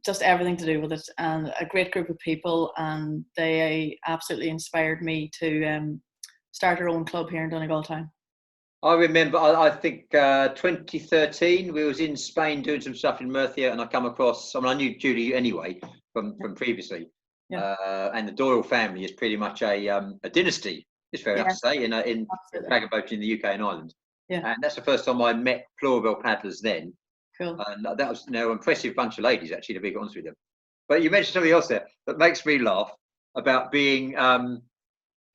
just everything to do with it, and a great group of people, and they absolutely inspired me to start our own club here in Donegal town. I remember, I think 2013, we was in Spain doing some stuff in Murcia, and I come across, I knew Judy anyway from previously, and the Doyle family is pretty much a dynasty, it's fair enough to say, in dragon boating in the UK and Ireland. Yeah. And that's the first time I met Pluribus Paddlers then. Cool. And that was an impressive bunch of ladies, actually, to be honest with them. But you mentioned something else there that makes me laugh about being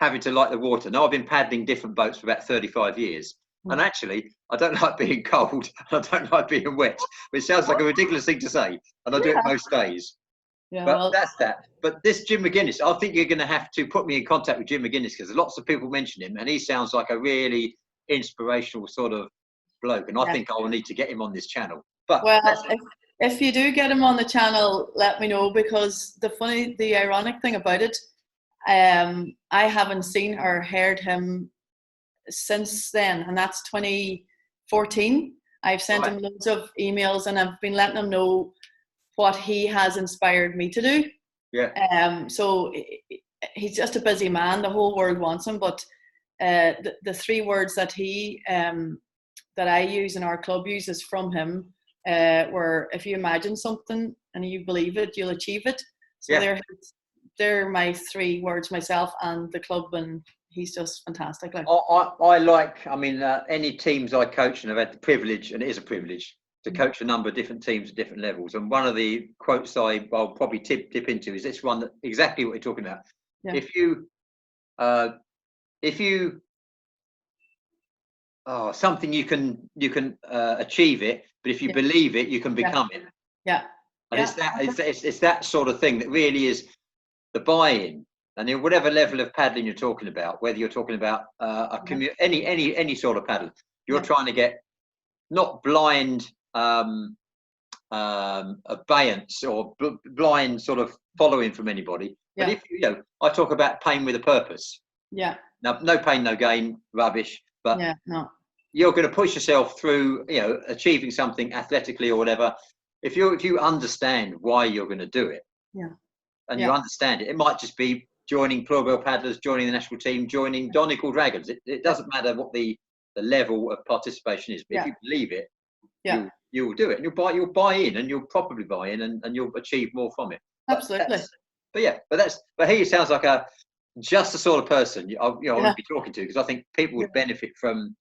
having to like the water. Now, I've been paddling different boats for about 35 years. And actually, I don't like being cold. I don't like being wet. Which sounds like a ridiculous thing to say. And I do it most days. Yeah, but that's that. But this Jim McGuinness, I think you're going to have to put me in contact with Jim McGuinness, because lots of people mention him. And he sounds like a really inspirational sort of bloke. And I think I will need to get him on this channel. But if you do get him on the channel, let me know, because the ironic thing about it, I haven't seen or heard him since then, and that's 2014. I've sent him loads of emails, and I've been letting him know what he has inspired me to do. Yeah. So he's just a busy man. The whole world wants him, but the three words that he that I use and our club uses from him were, if you imagine something and you believe it, you'll achieve it. So they're my three words, myself and the club, and he's just fantastic. Like, I mean, any teams I coach, and I've had the privilege, and it is a privilege, to coach a number of different teams at different levels. And one of the quotes I'll probably dip into is this one, that exactly what you're talking about. Yeah. If you something you can achieve it, but if you believe it, you can become it. Yeah. And it's that sort of thing that really is the buy-in. And in whatever level of paddling you're talking about, whether you're talking about any sort of paddle, you're trying to get not blind abeyance or blind sort of following from anybody. But if I talk about pain with a purpose. Yeah. Now, no pain, no gain, rubbish. But you're going to push yourself through, achieving something athletically or whatever. If you understand why you're going to do it, and you understand it, it might just be joining Pluribel Paddlers, joining the national team, joining Donegal Dragons. It doesn't matter what the level of participation is, but if you believe it, you'll do it, and you'll buy in, and you'll probably buy in, and you'll achieve more from it. Absolutely. But he sounds like just the sort of person I want to be talking to, because I think people would benefit from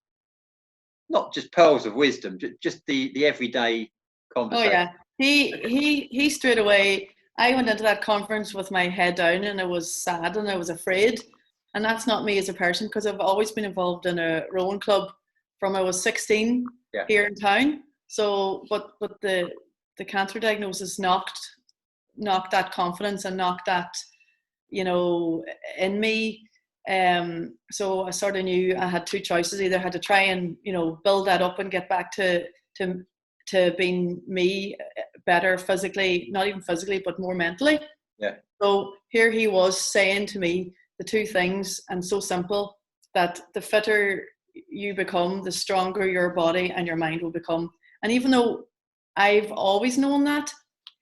not just pearls of wisdom, just the everyday conversation. Oh yeah, he straight away. I went into that conference with my head down, and I was sad and I was afraid. And that's not me as a person, because I've always been involved in a rowing club from I was 16 here in town. So, but the cancer diagnosis knocked that confidence and knocked that, in me. So I sort of knew I had two choices. Either I had to try and, build that up and get back to being me, better physically, not even physically, but more mentally. Yeah. So here he was saying to me the two things, and so simple, that the fitter you become, the stronger your body and your mind will become. And even though I've always known that,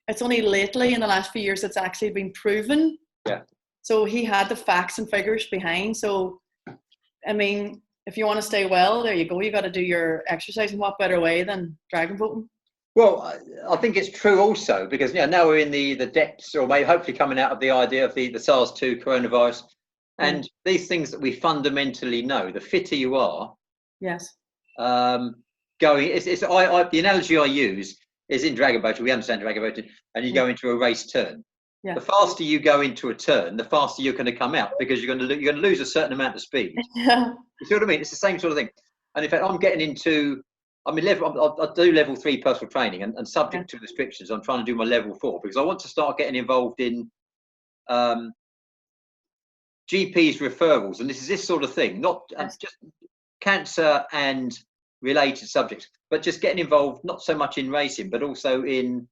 it's only lately in the last few years it's actually been proven. Yeah. So he had the facts and figures behind. So, I mean, if you want to stay well, there you go. You got to do your exercise. And what better way than dragon boating? Well, I think it's true also, because now we're in the depths, or maybe hopefully coming out of the idea of the SARS-2 coronavirus, and these things that we fundamentally know. The fitter you are, the analogy I use is in dragon boating. We understand dragon boating, and you go into a race turn. Yeah. The faster you go into a turn, the faster you're going to come out, because you're going to lose a certain amount of speed. Yeah. You see what I mean? It's the same sort of thing. And in fact, I'm getting into. I do level 3 personal training, and subject to restrictions, I'm trying to do my level 4, because I want to start getting involved in GPs referrals, and this sort of thing, not just cancer and related subjects, but just getting involved not so much in racing, but also in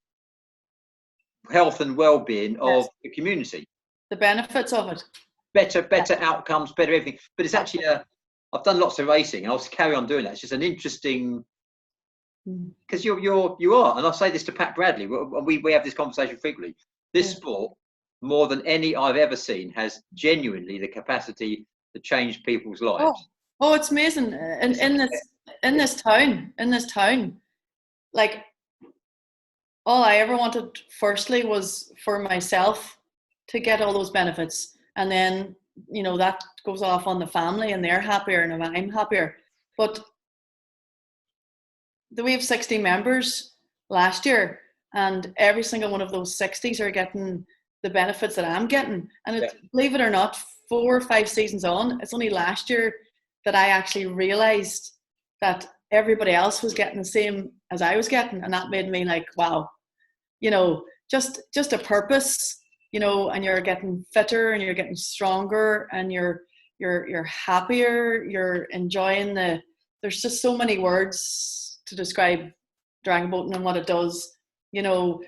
health and well-being of the community. The benefits of it. Better outcomes, better everything. But it's actually I've done lots of racing, and I'll carry on doing that. It's just an interesting. Because you are, and I say this to Pat Bradley. We have this conversation frequently. This sport, more than any I've ever seen, has genuinely the capacity to change people's lives. Oh, it's amazing! In this town, like, all I ever wanted firstly was for myself to get all those benefits, and then that goes off on the family, and they're happier, and I'm happier. But we have 60 members last year, and every single one of those 60s are getting the benefits that I'm getting. And believe it or not, 4 or 5 seasons on, it's only last year that I actually realized that everybody else was getting the same as I was getting, and that made me like, wow, just a purpose, and you're getting fitter, and you're getting stronger, and you're happier, you're enjoying there's just so many words to describe dragon boating and what it does. It's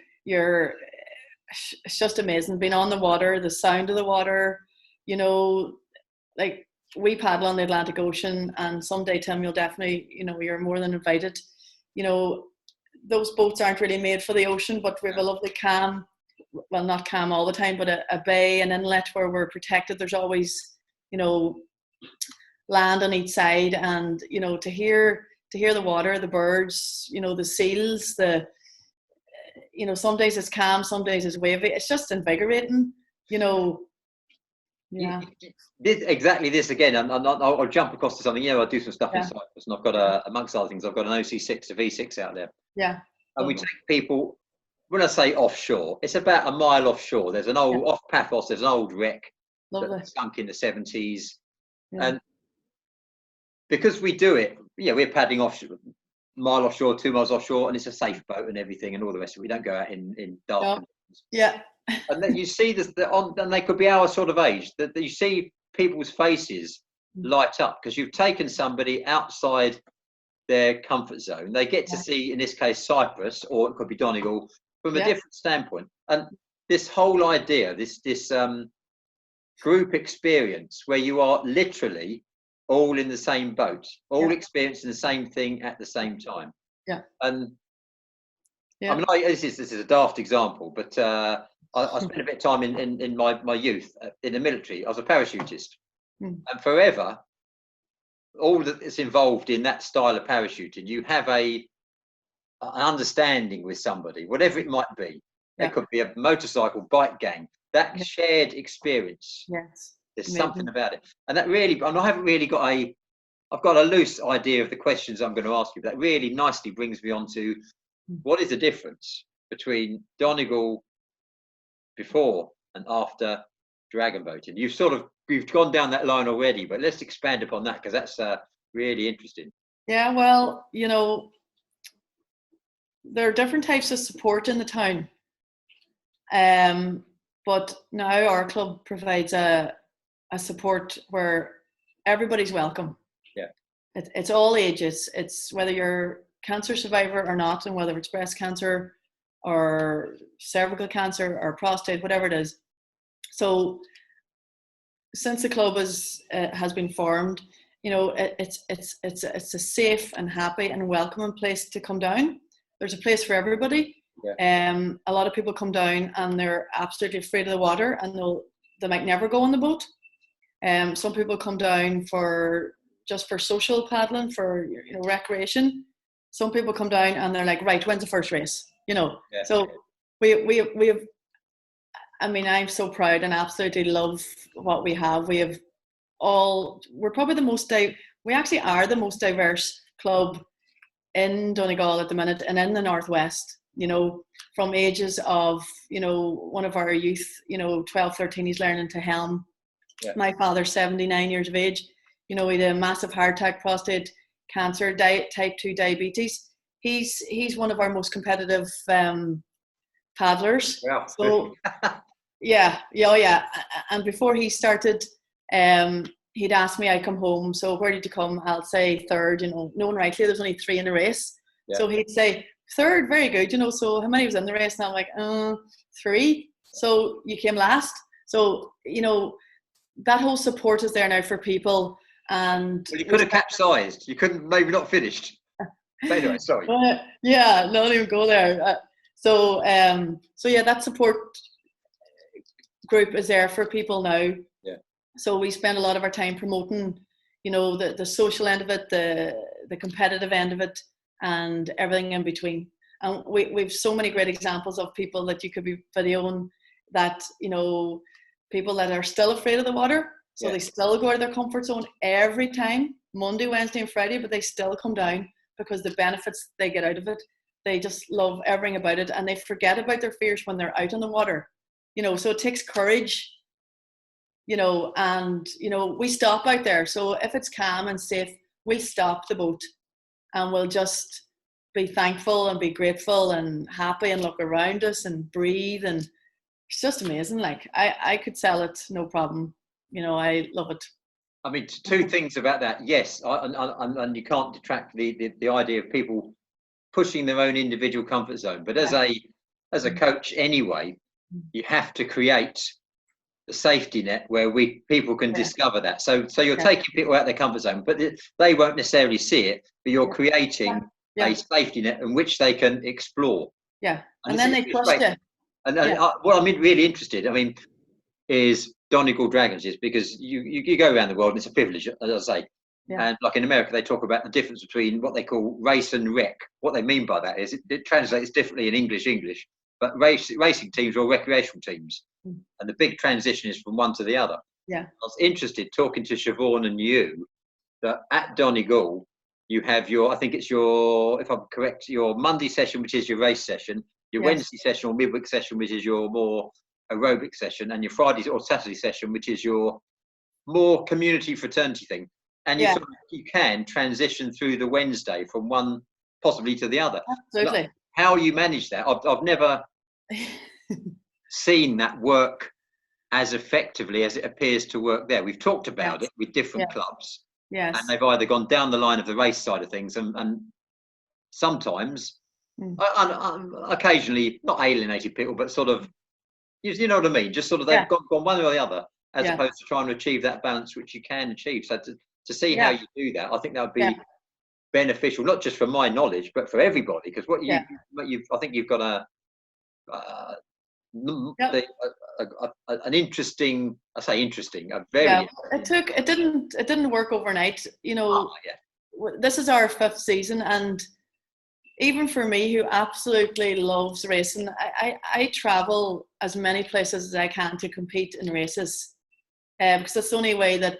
just amazing being on the water, the sound of the water. Like, we paddle on the Atlantic Ocean, and someday, Tim, you'll definitely, you're more than invited. Those boats aren't really made for the ocean, but we have a lovely calm, well, not calm all the time, but a bay, an inlet where we're protected. There's always, land on each side, and to hear the water, the birds, the seals, some days it's calm, some days it's wavy. It's just invigorating, Yeah. Exactly this again, and I'll jump across to something. I do some stuff in Yeah. Cyprus, and I've got amongst other things, I've got an OC6 to V6 out there. Yeah. And we take people, when I say offshore, it's about a mile offshore. There's an old, off Paphos, there's an old wreck that sunk in the 70s. Yeah. And because we do it, we're paddling offshore, mile offshore, 2 miles offshore, and it's a safe boat and everything and all the rest of it. We don't go out in dark conditions. Yeah. And then you see this, and they could be our sort of age, that you see people's faces light up because you've taken somebody outside their comfort zone. They get to see, in this case, Cyprus, or it could be Donegal, from a different standpoint. And this whole idea, this group experience where you are literally all in the same boat, all experiencing the same thing at the same time. Yeah. And I mean, this is a daft example, but I spent a bit of time in my youth in the military. I was a parachutist, and forever, all that's involved in that style of parachuting, you have an understanding with somebody, whatever it might be. It could be a motorcycle, bike gang. That shared experience. Yes. There's something about it, and that really, and I haven't really got I've got a loose idea of the questions I'm going to ask you. But that really nicely brings me on to what is the difference between Donegal before and after dragon boating. You've gone down that line already, but let's expand upon that because that's really interesting. Yeah, well, there are different types of support in the town, but now our club provides a support where everybody's welcome. Yeah, it's all ages. It's whether you're cancer survivor or not, and whether it's breast cancer or cervical cancer or prostate, whatever it is. So since the club has been formed, it's a safe and happy and welcoming place to come down. There's a place for everybody. Yeah. A lot of people come down and they're absolutely afraid of the water, and they might never go on the boat. Some people come down just for social paddling, for recreation. Some people come down and they're like, right, when's the first race? Yeah. So we have, I mean, I'm so proud and absolutely love what we have. We're probably we actually are the most diverse club in Donegal at the minute and in the Northwest, from ages of, one of our youth, 12, 13, he's learning to helm. Yeah. My father's 79 years of age. He had a massive heart attack, prostate cancer, type 2 diabetes. He's one of our most competitive paddlers. Wow. So yeah. And before he started, he'd ask me, I come home, so where did you come? I'll say third, knowing rightly there's only 3 in the race. Yeah. So he'd say, third, very good, so how many was in the race? And I'm like, 3. So you came last. So, that whole support is there now for people. And well, you could have capsized. You couldn't, maybe not finished. But anyway, sorry. Yeah, don't even go there. So that support group is there for people now. Yeah. So we spend a lot of our time promoting, the social end of it, the competitive end of it, and everything in between. And we've so many great examples of people that you could be videoing that, people that are still afraid of the water. So they still go out of their comfort zone every time, Monday, Wednesday, and Friday, but they still come down because the benefits they get out of it, they just love everything about it, and they forget about their fears when they're out on the water. So it takes courage, and, we stop out there. So if it's calm and safe, we'll stop the boat and we'll just be thankful and be grateful and happy and look around us and breathe. And it's just amazing. Like I could sell it, no problem. I love it. I mean, 2 things about that. Yes, and you can't detract the idea of people pushing their own individual comfort zone. But as a coach anyway, you have to create the safety net where people can discover that. So you're taking people out of their comfort zone, but they won't necessarily see it. But you're creating a safety net in which they can explore. Yeah, and then they trust it. And what I'm really interested, is Donegal Dragons is, because you go around the world and it's a privilege, as I say. Yeah. And like in America, they talk about the difference between what they call race and rec. What they mean by that is it translates differently in English, but racing teams or recreational teams. Mm. And the big transition is from one to the other. Yeah. I was interested talking to Siobhan and you that at Donegal, you have I think it's your, if I'm correct, your Monday session, which is your race session, your Yes. Wednesday session or midweek session, which is your more aerobic session, and your Friday or Saturday session, which is your more community fraternity thing. And you, Yeah. sort of, you can transition through the Wednesday from one possibly to the other. Absolutely. Like, how you manage that, I've never seen that work as effectively as it appears to work there. We've talked about it with different clubs, Yes. and they've either gone down the line of the race side of things, and sometimes, occasionally, not alienated people, but sort of, you know what I mean? Just sort of they've gone one or the other, as opposed to trying to achieve that balance which you can achieve. So to see how you do that, I think that would be beneficial, not just for my knowledge, but for everybody. Because what I think you've got an interesting, I say interesting, a very. It didn't work overnight. You know, this is our 5th season, and even for me, who absolutely loves racing, I travel as many places as I can to compete in races, because that's the only way that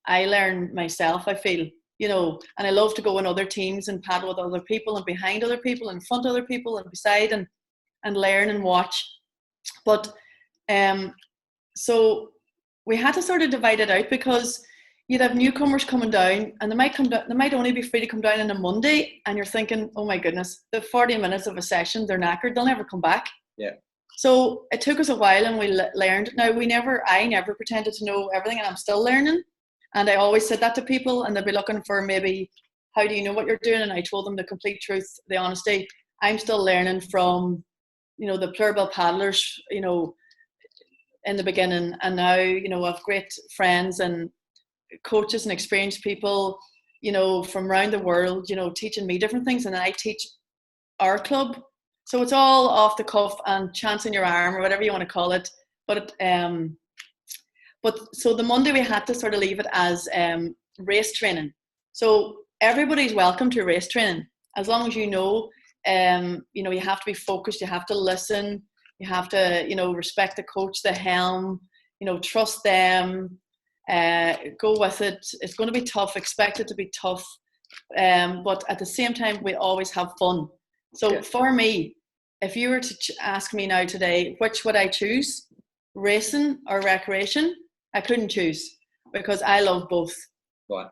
I learn myself, I feel, you know. And I love to go in other teams and paddle with other people and behind other people and in front of other people and beside and learn and watch. But so we had to sort of divide it out, because you'd have newcomers coming down, and they might only be free to come down on a Monday, and you're thinking, oh my goodness, the 40 minutes of a session, they're knackered, they'll never come back. Yeah. So it took us a while, and we learned. Now I never pretended to know everything, and I'm still learning. And I always said that to people, and they'd be looking for maybe, how do you know what you're doing? And I told them the complete truth, the honesty. I'm still learning from, you know, the plural paddlers, you know, in the beginning, and now, you know, I've great friends and coaches and experienced people, you know, from around the world, you know, teaching me different things, and I teach our club. So it's all off the cuff and chance in your arm, or whatever you want to call it. But so the Monday we had to sort of leave it as race training. So everybody's welcome to race training, as long as you know, you have to be focused, you have to listen, you have to, you know, respect the coach, the helm, you know, trust them, go with it. It's going to be tough, expect it to be tough, but at the same time, we always have fun. So for me, if you were to ask me now today, which would I choose, racing or recreation? I couldn't choose, because I love both. Right.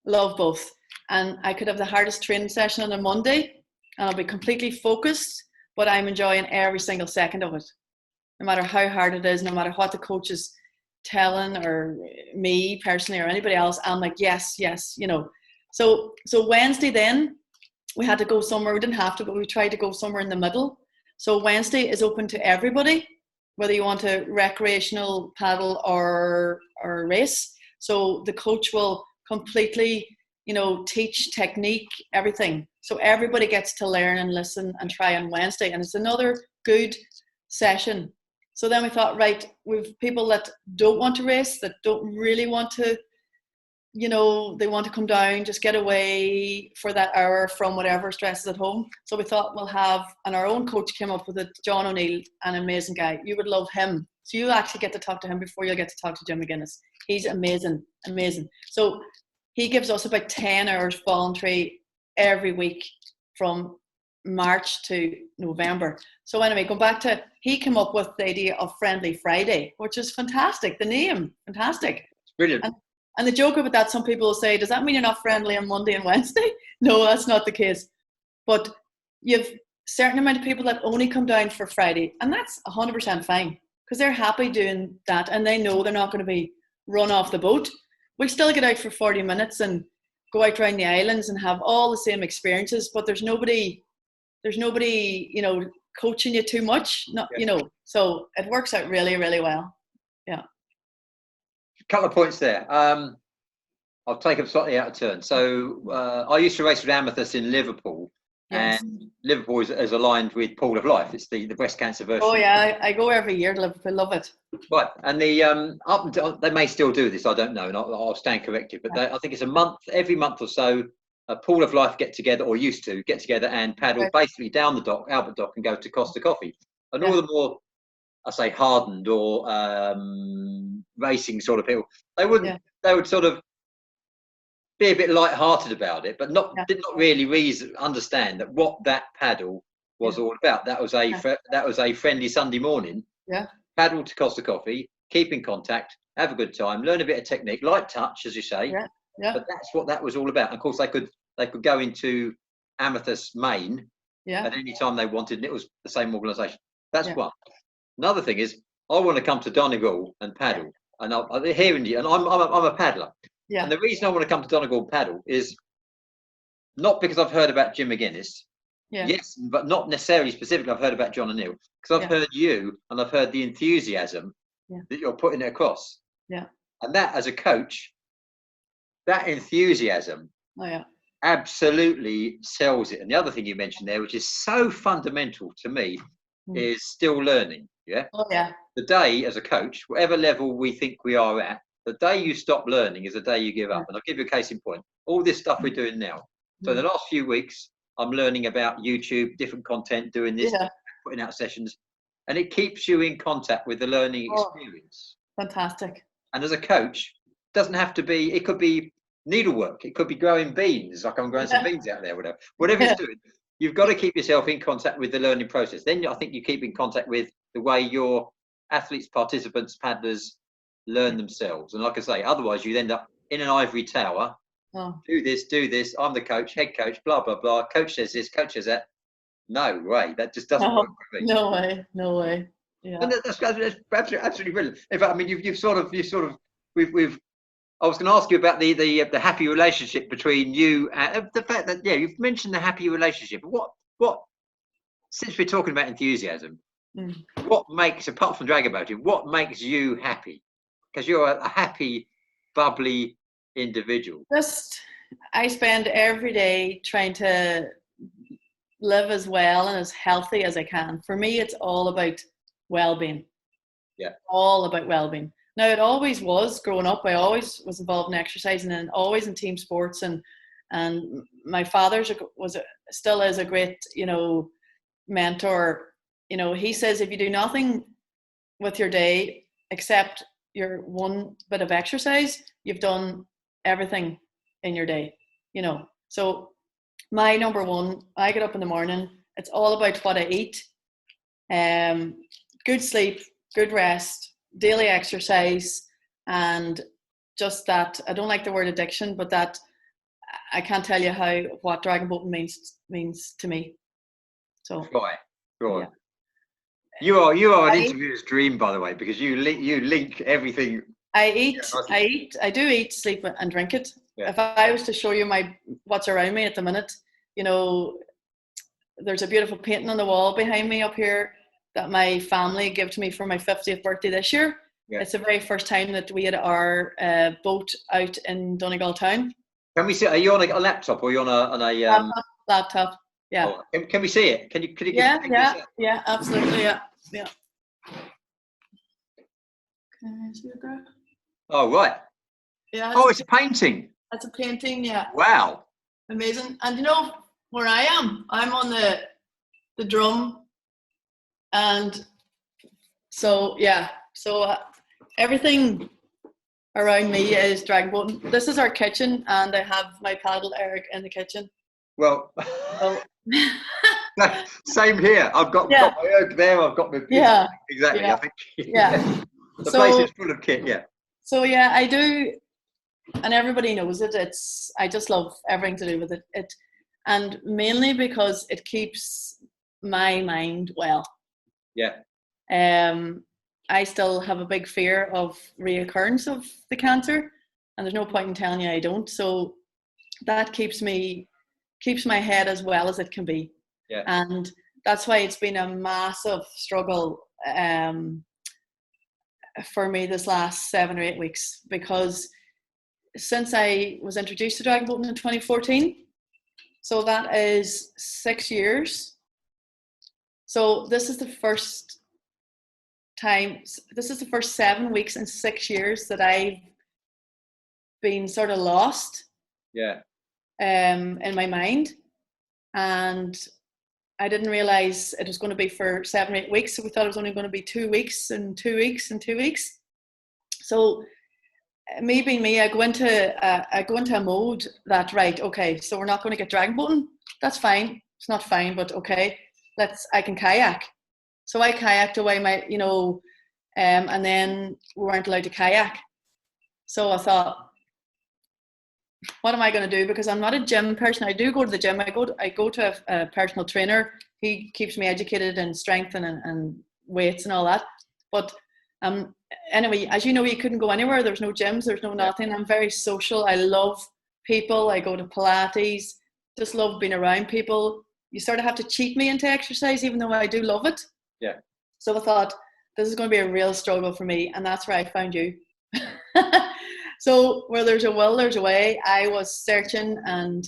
Love both. And I could have the hardest training session on a Monday, and I'll be completely focused, but I'm enjoying every single second of it. No matter how hard it is, no matter what the coach is telling, or me personally or anybody else, I'm like, yes, you know. So Wednesday then, we had to go somewhere. We didn't have to, but we tried to go somewhere in the middle. So Wednesday is open to everybody, whether you want to recreational paddle or race. So the coach will completely, you know, teach technique, everything. So everybody gets to learn and listen and try on Wednesday. And it's another good session. So then we thought, right, we've people that don't want to race, that don't really want to, you know, they want to come down, just get away for that hour from whatever stress is at home. So we thought we'll have, and our own coach came up with it, John O'Neill, an amazing guy. You would love him. So you actually get to talk to him before you'll get to talk to Jim McGuinness. He's amazing. So he gives us about 10 hours voluntary every week from March to November. So anyway, going back to, he came up with the idea of Friendly Friday, which is fantastic. The name, fantastic. It's brilliant. And the joke about that, some people will say, does that mean you're not friendly on Monday and Wednesday? No, that's not the case. But you've a certain amount of people that only come down for Friday, and that's 100% fine, because they're happy doing that, and they know they're not going to be run off the boat. We still get out for 40 minutes and go out around the islands and have all the same experiences, but there's nobody, you know, coaching you too much, you know, so it works out really, really well. Yeah. Couple of points there. I'll take them slightly out of turn. So I used to race with Amethyst in Liverpool, Yes. And Liverpool is aligned with Pool of Life. It's the breast cancer version. Oh yeah, I go every year to Liverpool. Love it. Right, and the up until, they may still do this. I don't know, and I'll stand corrected. But I think it's a month, every month or so, a Pool of Life get together, or used to get together and paddle basically down the dock, Albert Dock, and go to Costa Coffee. And all the more, I say, hardened or racing sort of people, they wouldn't. They would sort of be a bit light-hearted about it, but did not really understand that what that paddle was all about. That was a friendly Sunday morning. Yeah. Paddle to Costa Coffee, keep in contact, have a good time, learn a bit of technique, light touch, as you say. Yeah. Yeah. But that's what that was all about. And of course, they could go into Amethyst Main at any time they wanted, and it was the same organisation. That's one. Another thing is, I want to come to Donegal and paddle, and I'm hearing you, and I'm a paddler. Yeah. And the reason I want to come to Donegal and paddle is not because I've heard about Jim McGuinness. Yeah. Yes, but not necessarily specifically. I've heard about John and Neil because I've heard you, and I've heard the enthusiasm that you're putting across. Yeah. And that, as a coach, that enthusiasm absolutely sells it. And the other thing you mentioned there, which is so fundamental to me, is still learning. Yeah. Oh yeah. The day, as a coach, whatever level we think we are at, the day you stop learning is the day you give up. And I'll give you a case in point. All this stuff we're doing now. So in the last few weeks, I'm learning about YouTube, different content, doing this, putting out sessions, and it keeps you in contact with the learning experience. Fantastic. And as a coach, it doesn't have to be, it could be needlework, it could be growing beans, like I'm growing some beans out there, whatever it's doing. You've got to keep yourself in contact with the learning process. Then I think you keep in contact with the way your athletes, participants, paddlers learn themselves. And like I say, otherwise you end up in an ivory tower. Do this. I'm the coach, head coach, blah, blah, blah. Coach says this, coach says that. No way. That just doesn't work for me. No way. Yeah. And that's absolutely brilliant. In fact, I mean, you've sort of, we've. I was going to ask you about the happy relationship between you and the fact that you've mentioned the happy relationship. What since we're talking about enthusiasm, what makes, apart from dragon boating, what makes you happy? Because you're a happy, bubbly individual. I spend every day trying to live as well and as healthy as I can. For me, it's all about well-being. Yeah. All about well-being. Now, it always was growing up. I always was involved in exercising and always in team sports. And my father still is a great, mentor. He says if you do nothing with your day except your one bit of exercise, you've done everything in your day. So my number one, I get up in the morning. It's all about what I eat. Good sleep, good rest, daily exercise, and just that. I don't like the word addiction, but that I can't tell you what dragon boating means to me. So right. Yeah. You are an interviewer's dream, by the way, because you link everything. I do eat, sleep, and drink it. Yeah. If I was to show you what's around me at the minute, there's a beautiful painting on the wall behind me up here that my family gave to me for my 50th birthday this year. Yeah. It's the very first time that we had our boat out in Donegal town. Can we see? Are you on a laptop or are you on a laptop? Yeah. Oh, can we see it? Can you? Yeah, absolutely. Yeah. Can I see it, Greg? Oh right. Yeah. It's a painting. That's a painting. Yeah. Wow. Amazing. And where I am? I'm on the drum. And so everything around me is dragon boating. This is our kitchen, and I have my paddle Eric in the kitchen. Well, same here. I've got my Eric there. I've got my exactly. Yeah. I think the place is full of kit. Yeah. So I do, and everybody knows it. I just love everything to do with it. And mainly because it keeps my mind well. Yeah. I still have a big fear of reoccurrence of the cancer, and there's no point in telling you I don't. So that keeps my head as well as it can be. Yeah. And that's why it's been a massive struggle for me this last 7 or 8 weeks, because since I was introduced to dragon boating in 2014, So that is 6 years. So this is the first 7 weeks in 6 years that I've been sort of lost. Yeah. In my mind. And I didn't realize it was going to be for 7 or 8 weeks. So we thought it was only going to be 2 weeks and 2 weeks and 2 weeks. So me being me, I go into a mode that, right, okay, so we're not going to get dragon boating. That's fine. It's not fine, but okay, I can kayak. So I kayaked away and then we weren't allowed to kayak. So I thought, what am I going to do? Because I'm not a gym person. I do go to the gym. I go to a personal trainer. He keeps me educated in strength and weights and all that. But anyway, as you know, you couldn't go anywhere. There's no gyms. There's no nothing. I'm very social. I love people. I go to Pilates. Just love being around people. You sort of have to cheat me into exercise, even though I do love it. Yeah. So I thought, this is going to be a real struggle for me. And that's where I found you. So where there's a will, there's a way. I was searching and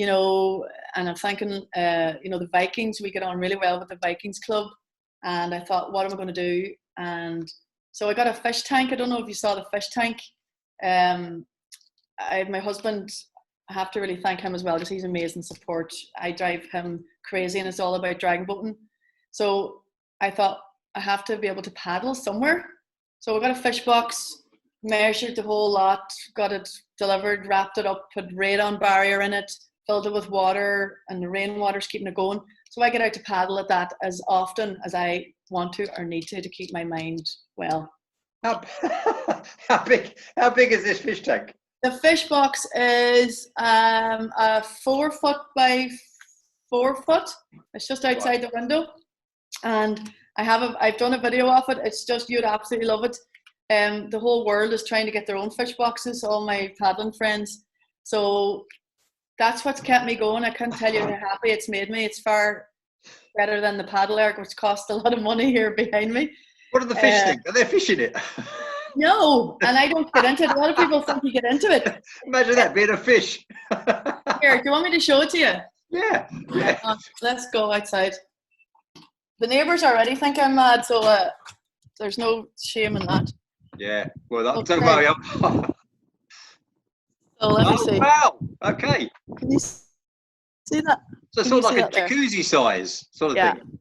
I'm thinking, the Vikings, we get on really well with the Vikings club. And I thought, what am I going to do? And so I got a fish tank. I don't know if you saw the fish tank. My husband, I have to really thank him as well, because he's amazing support. I drive him crazy and it's all about dragon boating. So I thought, I have to be able to paddle somewhere. So I got a fish box, measured the whole lot, got it delivered, wrapped it up, put radon barrier in it, filled it with water, and the rainwater's keeping it going. So I get out to paddle at that as often as I want to or need to keep my mind well. How big is this fish tank? The fish box is a 4 foot by 4 foot. It's just outside the window, and I've done a video of it. It's just, you'd absolutely love it. The whole world is trying to get their own fish boxes, all my paddling friends. So that's what's kept me going. I can't tell you how happy it's made me. It's far better than the paddle erg, which cost a lot of money here behind me. What do the fish think? Are they fishing it? No, and I don't get into it. A lot of people think you get into it. Imagine that, being a fish. Here, do you want me to show it to you? Yeah. Let's go outside. The neighbours already think I'm mad, so there's no shame in that. Yeah, well, Okay. don't worry. So let me see. Wow, okay. Can you see that? So it's sort of like a jacuzzi size sort of thing.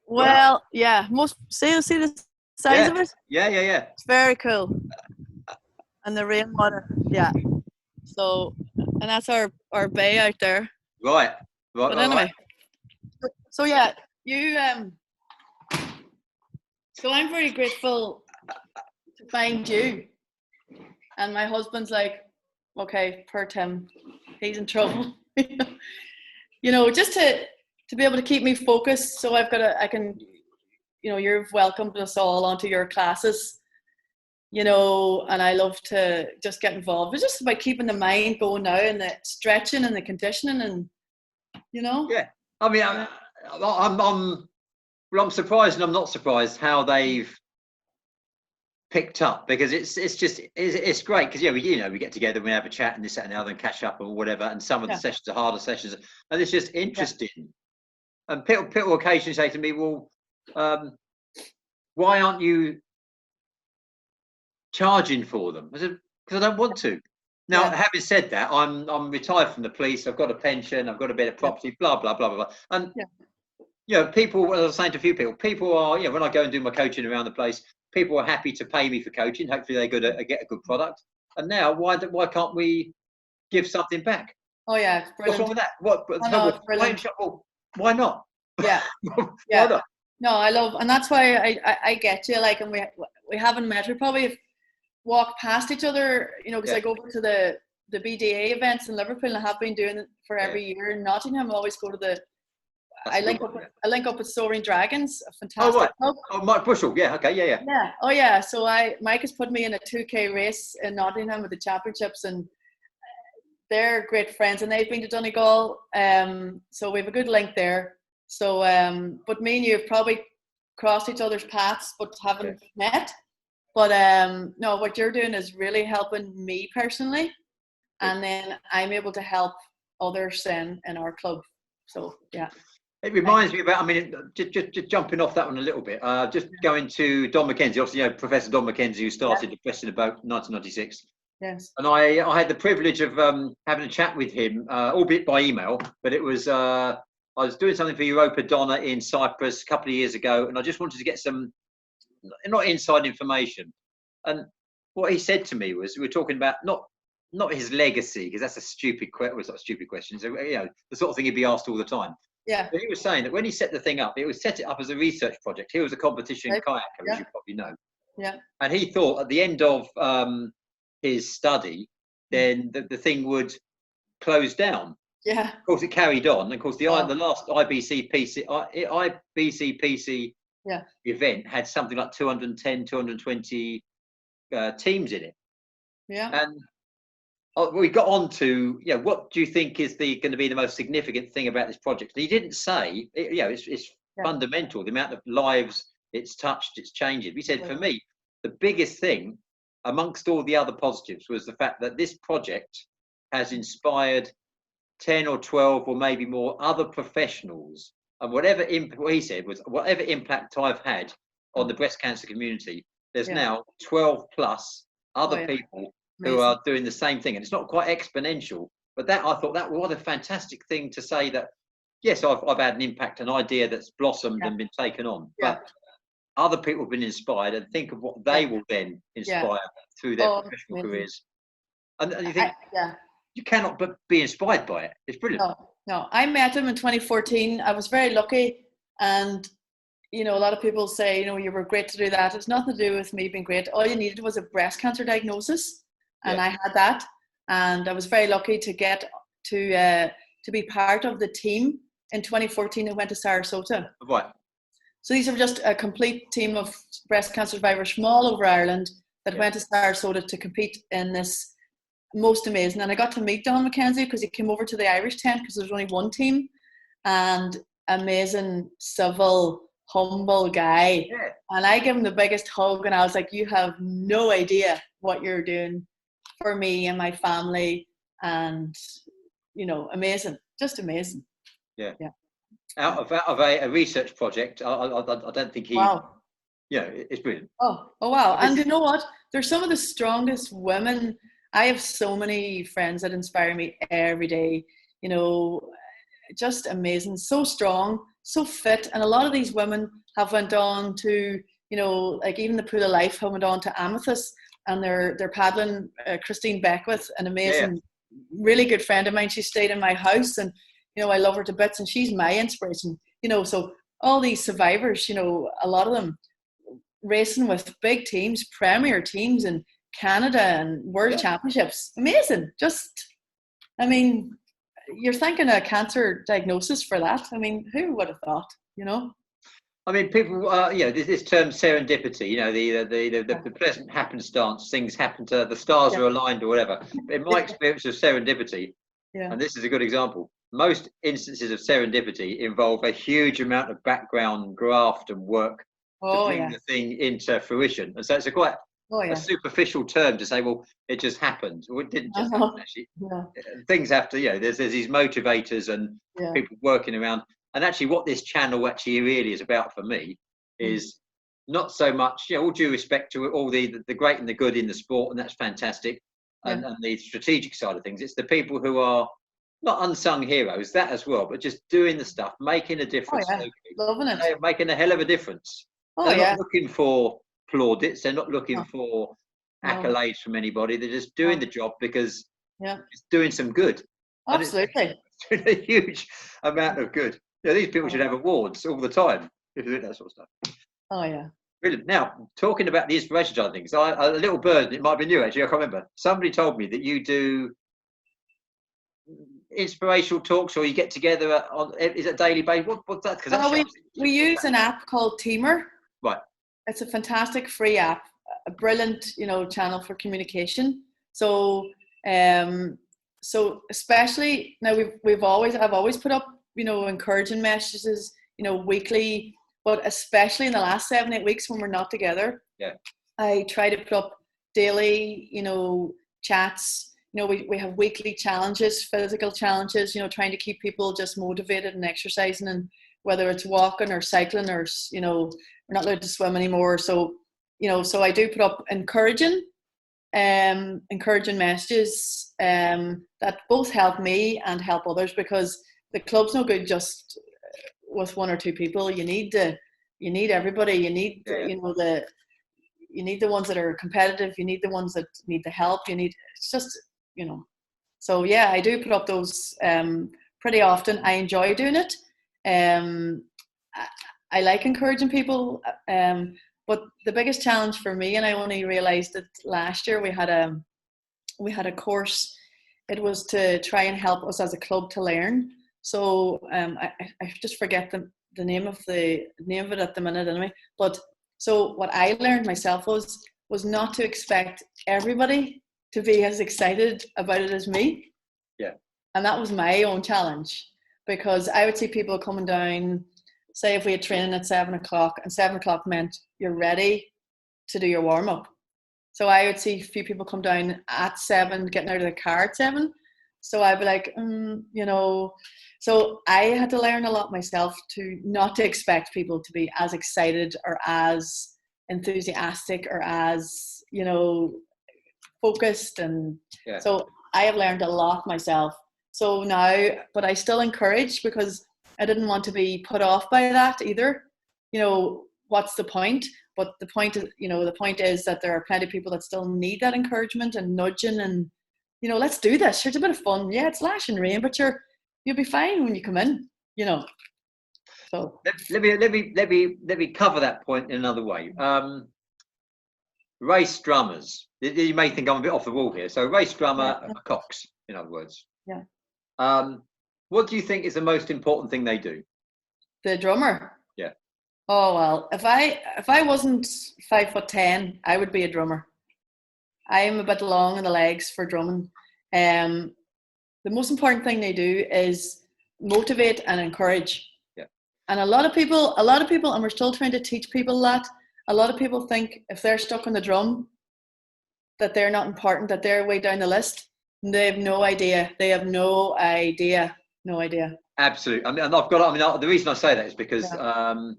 Well, yeah. See the size of it? Yeah. It's very cool. And the rainwater, yeah. So, and that's our bay out there. Right. But anyway, so yeah, you so I'm very grateful to find you. And my husband's like, okay, per Tim, he's in trouble. Just to be able to keep me focused. So you've welcomed us all onto your classes, and I love to just get involved. It's just about keeping the mind going now, and the stretching and the conditioning, and Yeah, I mean, I'm surprised, and I'm not surprised how they've picked up, because it's great, because we get together and we have a chat and this, that, and the other, and catch up or whatever, and some of the sessions are harder sessions, and it's just interesting. And people occasionally say to me, well, why aren't you charging for them? I said, because I don't want to. Now, having said that, I'm retired from the police. I've got a pension. I've got a bit of property. Blah blah blah blah blah. And people. As I was saying to a few people are. When I go and do my coaching around the place, people are happy to pay me for coaching. Hopefully, they get a good product. And now, why can't we give something back? Oh yeah, what's wrong with that? Why not? Yeah, Why not? No, I love, and that's why I get you. Like, and we haven't met. We probably have walked past each other, because I go over to the BDA events in Liverpool, and I have been doing it for every year. In Nottingham, I always go to I link up with Soaring Dragons, a fantastic club. Oh, Mike Bushell, yeah, okay, yeah. Yeah, oh yeah. So Mike has put me in a 2K race in Nottingham with the championships, and they're great friends, and they've been to Donegal. So we have a good link there. So, but me and you have probably crossed each other's paths, but haven't met. But no, what you're doing is really helping me personally, and then I'm able to help others then in our club. So yeah. It reminds me about, I mean, just jumping off that one a little bit, just going to Don Mackenzie, obviously, Professor Don Mackenzie, who started the Press in the Boat in 1996. Yes. And I had the privilege of having a chat with him, albeit by email, but it was, I was doing something for Europa Donna in Cyprus a couple of years ago, and I just wanted to get some, not inside information. And what he said to me was, we were talking about not his legacy, because that's a stupid question. Well, it's not a stupid question. So, the sort of thing he'd be asked all the time. Yeah. But he was saying that when he set the thing up, it was set it up as a research project. He was a competition kayaker, as you probably know. Yeah. And he thought at the end of his study, then the thing would close down. Yeah. Of course, it carried on. And of course, the last IBCPC event had something like 210, 220 teams in it. Yeah. And we got on to, what do you think is going to be the most significant thing about this project? And he didn't say, it's fundamental, the amount of lives it's touched, it's changing. He said, for me, the biggest thing amongst all the other positives was the fact that this project has inspired 10 or 12 or maybe more other professionals. And what he said was, whatever impact I've had on the breast cancer community, there's now 12 plus other people who are doing the same thing. And it's not quite exponential, but I thought that was a fantastic thing to say, that, yes, I've had an impact, an idea that's blossomed and been taken on. But other people have been inspired, and think of what they will then inspire through their professional careers. And you think, you cannot but be inspired by it. It's brilliant. No, I met him in 2014. I was very lucky. And, a lot of people say, you were great to do that. It's nothing to do with me being great. All you needed was a breast cancer diagnosis. And I had that. And I was very lucky to get to be part of the team in 2014. I went to Sarasota. Right. So these are just a complete team of breast cancer survivors from all over Ireland that went to Sarasota to compete in this most amazing. And I got to meet Don Mackenzie because he came over to the Irish tent because there was only one team, and amazing, civil, humble guy. Yeah. And I gave him the biggest hug, and I was like, you have no idea what you're doing for me and my family. And, amazing, just amazing. Yeah. Out of a research project, I don't think he. Wow. It's brilliant. Oh wow! And you know what? They're some of the strongest women. I have so many friends that inspire me every day. Just amazing, so strong, so fit, and a lot of these women have went on to, like even the Pool of Life have went on to Amethyst, and they're paddling. Christine Beckwith, an amazing, really good friend of mine. She stayed in my house, and I love her to bits, and she's my inspiration. So all these survivors, a lot of them racing with big teams, premier teams in Canada and world championships. Amazing. You're thinking a cancer diagnosis for that. Who would have thought, people, this term serendipity, the pleasant happenstance, things happen to, the stars are aligned or whatever. In my experience of serendipity, and this is a good example, most instances of serendipity involve a huge amount of background graft and work to bring the thing into fruition. And so it's a superficial term to say, well, it just happened. Well, it didn't just happen, actually. Things have to, there's these motivators and people working around. And actually what this channel actually really is about for me is not so much, all due respect to all the great and the good in the sport, and that's fantastic, and the strategic side of things. It's the people who are not unsung heroes, that as well, but just doing the stuff, making a difference. Loving it. They're making a hell of a difference. They're not looking for plaudits. They're not looking for accolades from anybody. They're just doing the job because it's doing some good. Absolutely. It's doing a huge amount of good. These people should have awards all the time if they're doing that sort of stuff. Oh, yeah. Brilliant. Now, talking about the inspiration side of things, a little bird, it might be new actually, I can't remember. Somebody told me that you do inspirational talks, or you get together is it daily basis? What's that? Because we use an app called Teamer. Right. It's a fantastic free app, a brilliant channel for communication. So especially now I've always put up encouraging messages weekly, but especially in the last 7-8 weeks when we're not together, I try to put up daily chats, we have weekly challenges, physical challenges, trying to keep people just motivated and exercising, and whether it's walking or cycling or, we're not allowed to swim anymore. So, so I do put up encouraging messages that both help me and help others, because the club's no good just with one or two people. You need everybody. You need you need the ones that are competitive. You need the ones that need the help. It's just, so yeah, I do put up those pretty often. I enjoy doing it. I like encouraging people, but the biggest challenge for me, and I only realized that last year, we had a course. It was to try and help us as a club to learn. So I just forget the name of it at the minute anyway. But so what I learned myself was not to expect everybody to be as excited about it as me. Yeah. And that was my own challenge, because I would see people coming down, say if we had training at 7:00, and 7:00 meant you're ready to do your warm up. So I would see a few people come down at 7, getting out of the car at 7. So I'd be like, so I had to learn a lot myself to not to expect people to be as excited or as enthusiastic or as, focused. And so I have learned a lot myself. So now, but I still encourage, because I didn't want to be put off by that either. What's the point? But the point is that there are plenty of people that still need that encouragement and nudging and, let's do this. It's a bit of fun. Yeah, it's lashing rain, but you'll be fine when you come in, So let me cover that point in another way. Race drummers. You may think I'm a bit off the wall here. So race drummer, a cox, in other words. Yeah. What do you think is the most important thing they do? The drummer. Yeah. Oh well, if I wasn't 5'10", I would be a drummer. I am a bit long in the legs for drumming. The most important thing they do is motivate and encourage. Yeah. And a lot of people, and we're still trying to teach people that. A lot of people think if they're stuck on the drum, that they're not important, that they're way down the list. And they have no idea. No idea. Absolutely. And the reason I say that is because I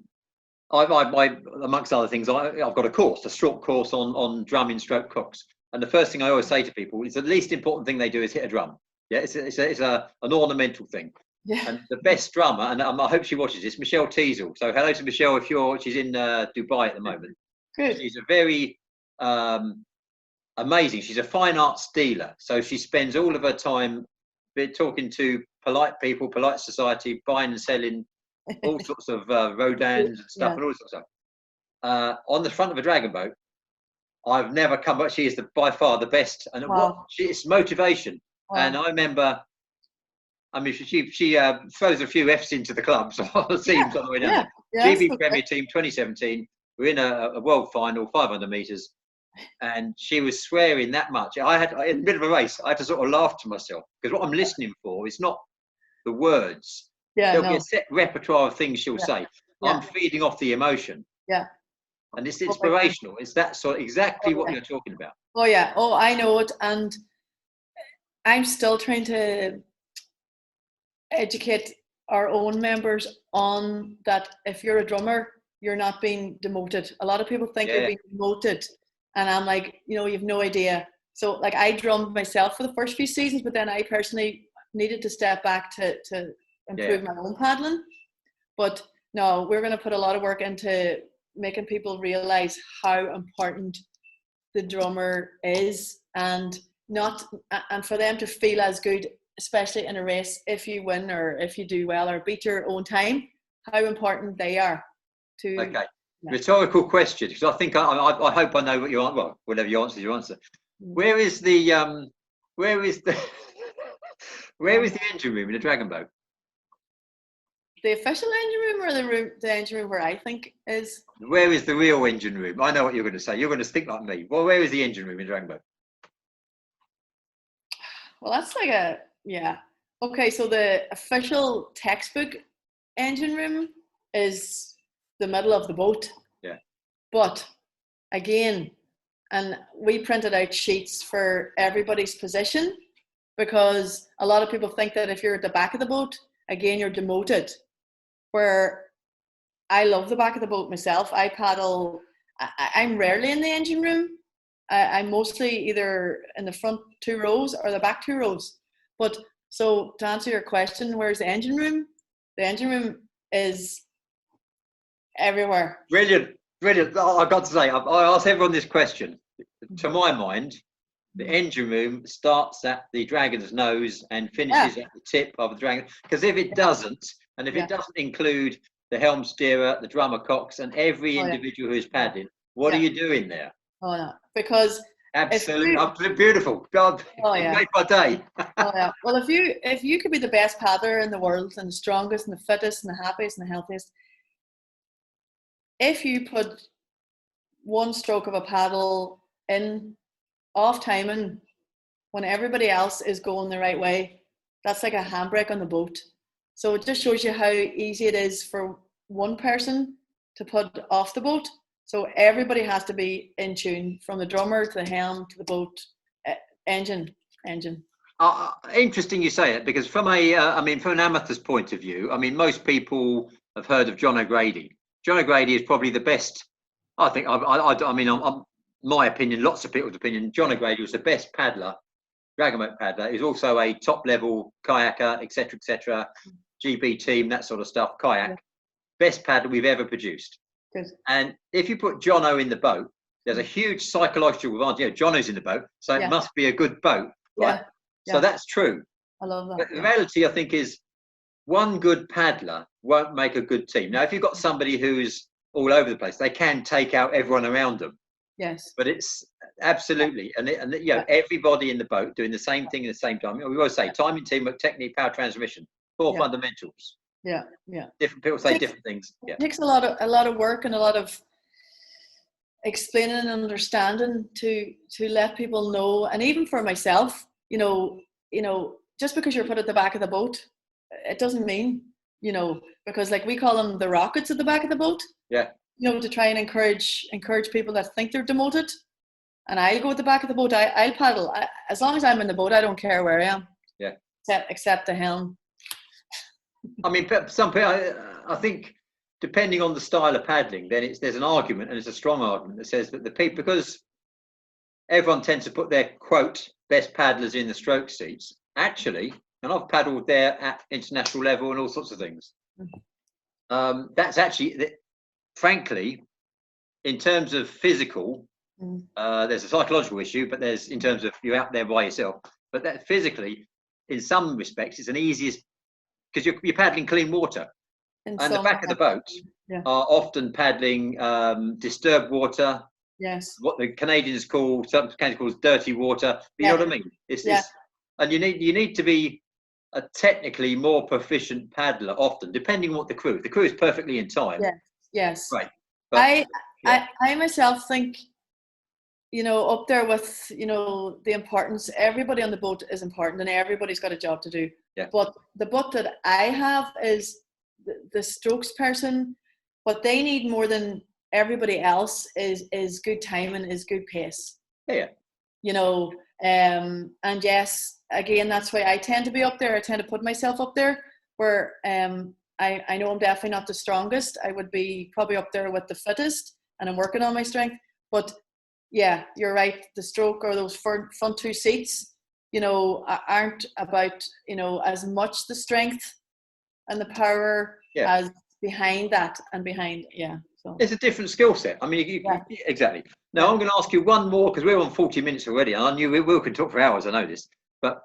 amongst other things, I've got a short course on drumming stroke cox. And the first thing I always say to people is the least important thing they do is hit a drum. Yeah, it's an ornamental thing. Yeah. And the best drummer, and I hope she watches this, Michelle Teasel. So hello to Michelle she's in Dubai at the moment. Good. She's a very amazing. She's a fine arts dealer. So she spends all of her time talking to polite people, polite society, buying and selling all sorts of Rodins and stuff and all sorts of stuff. On the front of a dragon boat, I've never come, but she is by far the best. And it's motivation. Wow. And I remember, she throws a few F's into the club, so it seems on the way down there. GB Premier Team 2017, we're in a world final, 500 metres, and she was swearing that much. In a bit of a race, I had to sort of laugh to myself, because what I'm listening for is not the words. There'll be a set repertoire of things she'll say. Yeah. I'm feeding off the emotion. Yeah. And it's inspirational. It's that sort exactly what you're talking about. Oh yeah. Oh, I know it. And I'm still trying to educate our own members on that. If you're a drummer, you're not being demoted. A lot of people think you're being demoted. And I'm like, you've no idea. So like I drummed myself for the first few seasons, but then I personally needed to step back to improve my own paddling. But no, we're going to put a lot of work into making people realize how important the drummer is, and for them to feel as good, especially in a race, if you win or if you do well or beat your own time, how important they are to. Okay. Rhetorical question, because I think I hope I know what you answer. Well, whatever you answer. Where is the engine room in a dragon boat? The official engine room, or the engine room where I think is? Where is the real engine room? I know what you're going to say. You're going to think like me. Well, where is the engine room in a dragon boat? Well, that's like okay, so the official textbook engine room is the middle of the boat. Yeah. But again, and we printed out sheets for everybody's position, because a lot of people think that if you're at the back of the boat, again, you're demoted. Where I love the back of the boat myself. I paddle, I'm rarely in the engine room. I'm mostly either in the front 2 rows or the back 2 rows. But so to answer your question, where's the engine room? The engine room is everywhere. Brilliant. I've got to say, I ask everyone this question. To my mind, the engine room starts at the dragon's nose and finishes at the tip of the dragon. Because if it doesn't, and if it doesn't include the helm steerer, the drummer cocks, and every individual who's paddling, what are you doing there? Oh no, because absolutely beautiful. God, it made my day. Well, if you could be the best paddler in the world and the strongest and the fittest and the happiest and the healthiest, if you put one stroke of a paddle in off timing when everybody else is going the right way, that's like a handbrake on the boat. So it just shows you how easy it is for one person to put off the boat. So everybody has to be in tune, from the drummer to the helm to the boat, engine. Interesting you say it, because from from an amateur's point of view, I mean, most people have heard of John O'Grady. John O'Grady is probably the best. I think. My opinion, lots of people's opinion. John O'Grady was the best paddler, dragon boat paddler. He's also a top-level kayaker, etc., GB team, that sort of stuff. Kayak, best paddler we've ever produced. Good. And if you put Jono in the boat, there's a huge psychological advantage. Jono's in the boat, so it must be a good boat, right? So that's true. I love that. But the reality, I think, is one good paddler won't make a good team. Now, if you've got somebody who's all over the place, they can take out everyone around them. Yes. But it's absolutely, and everybody in the boat doing the same thing at the same time. We always say timing, teamwork, technique, power transmission, 4 fundamentals. Yeah. Different people say different things. Yeah. It takes a lot of work and a lot of explaining and understanding to let people know, and even for myself, you know, just because you're put at the back of the boat, it doesn't mean, because like we call them the rockets at the back of the boat. Yeah. To try and encourage people that think they're demoted. And I'll go at the back of the boat. I'll paddle. As long as I'm in the boat, I don't care where I am. Yeah. Except the helm. I mean, some people, I think, depending on the style of paddling, then there's an argument, and it's a strong argument, that says that the people, because everyone tends to put their quote best paddlers in the stroke seats. Actually, and I've paddled there at international level and all sorts of things. That's actually, frankly, in terms of physical, there's a psychological issue, but there's in terms of you're out there by yourself. But that physically, in some respects, it's an easiest, because you're paddling clean water. And the back of the boat are often paddling disturbed water. Yes. What the Canadians call, some Canadians call dirty water. But you know what I mean? It's and you need to be a technically more proficient paddler often, depending on what the crew. The crew is perfectly in time. Yes. Right. But, I myself think, up there with, the importance, everybody on the boat is important and everybody's got a job to do. Yeah. But the boat that I have is the strokes person. What they need more than everybody else is good timing, is good pace. Yeah. And yes, again, that's why I tend to be up there. I tend to put myself up there where I know I'm definitely not the strongest. I would be probably up there with the fittest, and I'm working on my strength. But yeah, you're right. The stroke or those front 2 seats, aren't about, as much the strength and the power as behind that and behind. Yeah. So it's a different skill set. I mean, exactly. Now I'm going to ask you one more, because we're on 40 minutes already. And I knew we could talk for hours. I know this, but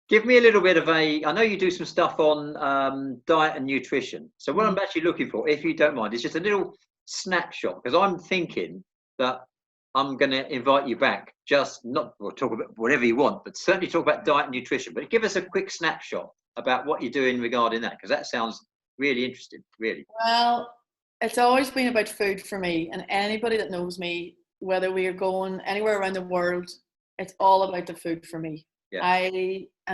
give me a little bit of I know you do some stuff on diet and nutrition. So what I'm actually looking for, if you don't mind, is just a little snapshot, because I'm thinking that I'm going to invite you back, talk about whatever you want, but certainly talk about diet and nutrition. But give us a quick snapshot about what you're doing regarding that, because that sounds really interesting, really. Well, it's always been about food for me, and anybody that knows me, whether we are going anywhere around the world, it's all about the food for me. Yeah. And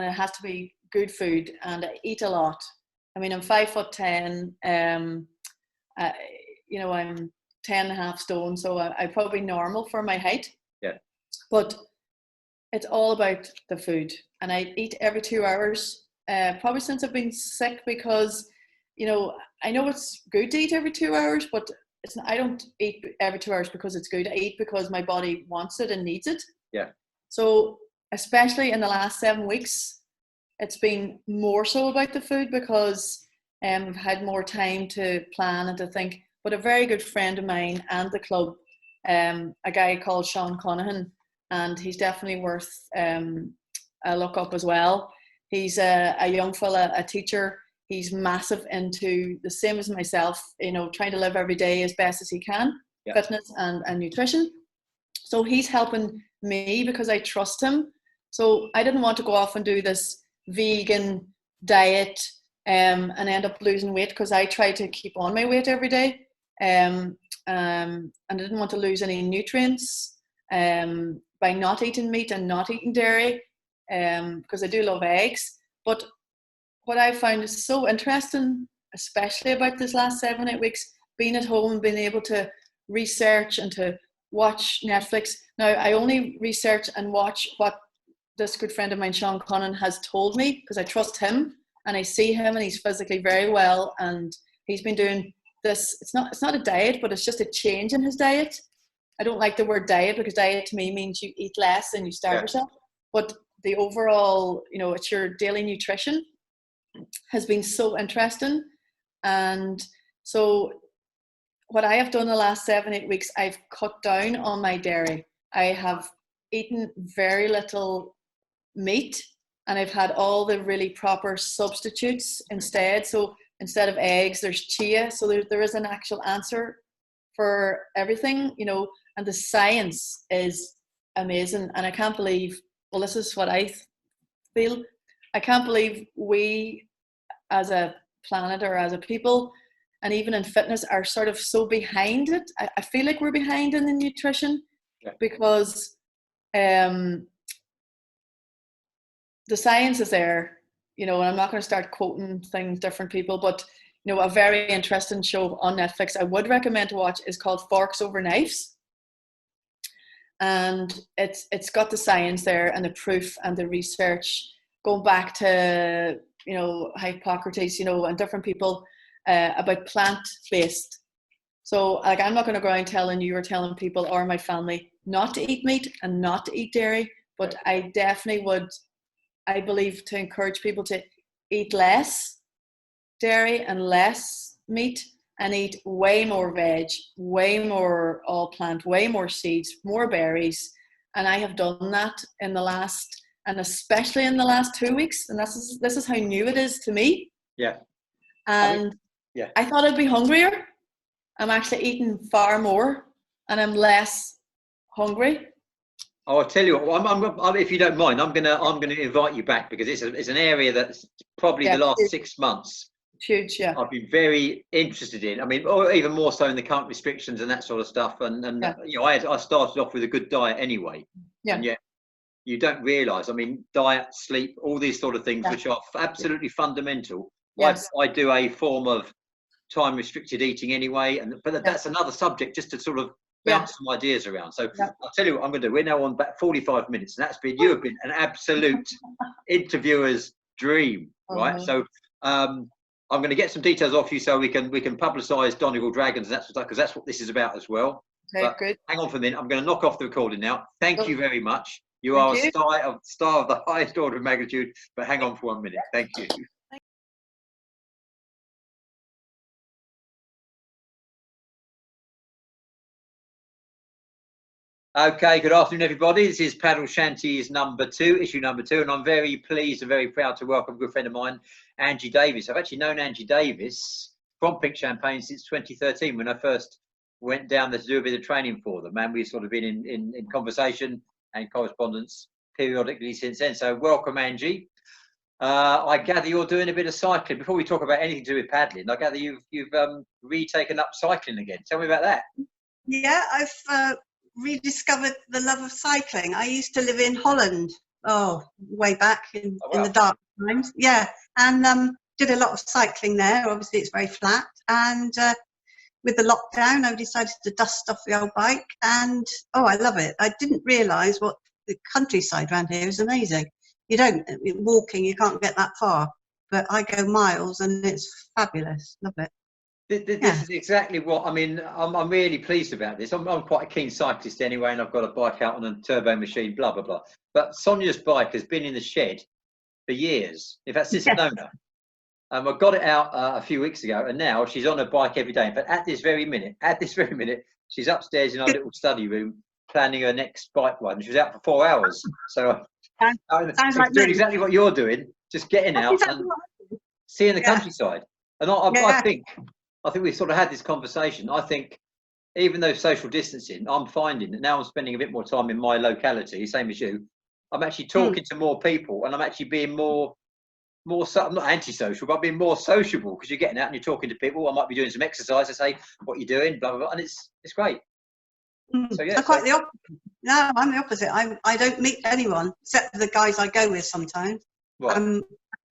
it has to be good food, and I eat a lot. I mean, I'm 5'10", I'm 10.5 stone, so I'm probably normal for my height. Yeah. But it's all about the food, and I eat every 2 hours, probably since I've been sick, because, you know, I know it's good to eat every 2 hours, but I don't eat every 2 hours because it's good. I eat because my body wants it and needs it. Yeah. So especially in the last 7 weeks, it's been more so about the food, because I've had more time to plan and to think. But a very good friend of mine and the club, a guy called Sean Conahan, and he's definitely worth a look up as well. He's a young fella, a teacher. He's massive into the same as myself, you know, trying to live every day as best as he can, fitness and nutrition. So he's helping me because I trust him. So I didn't want to go off and do this vegan diet and end up losing weight, because I try to keep on my weight every day. And I didn't want to lose any nutrients by not eating meat and not eating dairy, because I do love eggs. But what I found is so interesting, especially about this last 7-8 weeks, being at home and being able to research and to watch Netflix. Now, I only research and watch what this good friend of mine, Sean Conan, has told me, because I trust him and I see him, and he's physically very well, and he's been doing this. It's not a diet, but it's just a change in his diet. I don't like the word diet, because diet to me means you eat less and you starve yourself. But the overall, you know, it's your daily nutrition has been so interesting. And so what I have done the last 7-8 weeks, I've cut down on my dairy. I have eaten very little meat, and I've had all the really proper substitutes instead. So instead of eggs, there's chia. So there is an actual answer for everything, you know, and the science is amazing. And I can't believe, well, this is what I feel. I can't believe we as a planet or as a people, and even in fitness, are sort of so behind it. I feel like we're behind in the nutrition because the science is there, you know, and I'm not going to start quoting things, different people, but, you know, a very interesting show on Netflix I would recommend to watch is called Forks Over Knives. And it's got the science there and the proof and the research going back to, you know, Hippocrates, you know, and different people about plant-based. So, like, I'm not going to go around telling you or telling people or my family not to eat meat and not to eat dairy, but I definitely would, I believe, to encourage people to eat less dairy and less meat and eat way more veg, way more all plant, way more seeds, more berries. And I have done that in the last, and especially in the last 2 weeks. And this is how new it is to me. Yeah. And I thought I'd be hungrier. I'm actually eating far more and I'm less hungry. Oh, I'll tell you what. I'm, if you don't mind, I'm gonna invite you back, because it's an area that's probably the last 6 months. Huge, yeah. I've been very interested in. I mean, or even more so in the current restrictions and that sort of stuff. And you know, I started off with a good diet anyway. Yeah. And yet, you don't realise. I mean, diet, sleep, all these sort of things, which are absolutely fundamental. Yes. I do a form of time restricted eating anyway, but that's another subject, just to sort of bounce some ideas around. So I'll tell you what I'm going to do. We're now on about 45 minutes, and you have been an absolute interviewer's dream, right? So I'm going to get some details off you so we can publicise Donegal Dragons and that sort of stuff, because that's what this is about as well. Okay, but good. Hang on for a minute. I'm going to knock off the recording now. Thank you very much. You are a star of the highest order of magnitude. But hang on for 1 minute. Thank you. Okay, good afternoon, everybody. This is Paddle Shanties issue number two, and I'm very pleased and very proud to welcome a good friend of mine, Angie Davis. I've actually known Angie Davis from Pink Champagne since 2013, when I first went down there to do a bit of training for them, and we've sort of been in conversation and correspondence periodically since then. So welcome, Angie. I gather you're doing a bit of cycling. Before we talk about anything to do with paddling, I gather you've retaken up cycling again. Tell me about that. Yeah, I've rediscovered the love of cycling. I used to live in Holland, way back in the dark times. Yeah, and did a lot of cycling there. Obviously, it's very flat, and with the lockdown, I decided to dust off the old bike, and I love it. I didn't realise what the countryside around here is amazing. You don't walking, you can't get that far, but I go miles, and it's fabulous. Love it. This is exactly what I mean. I'm really pleased about this. I'm quite a keen cyclist anyway, and I've got a bike out on a turbo machine, blah blah blah. But Sonia's bike has been in the shed for years. In fact, since I've known her. I got it out a few weeks ago, and now she's on her bike every day. But at this very minute, she's upstairs in our little study room planning her next bike run. She was out for 4 hours. So she's like doing me. exactly what you're doing, just getting out and seeing the countryside. And I think we sort of had this conversation. I think even though social distancing, I'm finding that now I'm spending a bit more time in my locality, same as you. I'm actually talking to more people, and I'm actually being more I'm not antisocial, but being more sociable, because you're getting out and you're talking to people. I might be doing some exercise. I say, what you're doing, blah blah blah, and it's great. So yeah, I'm quite the opposite. No, I'm the opposite. I don't meet anyone except the guys I go with sometimes. Right. I'm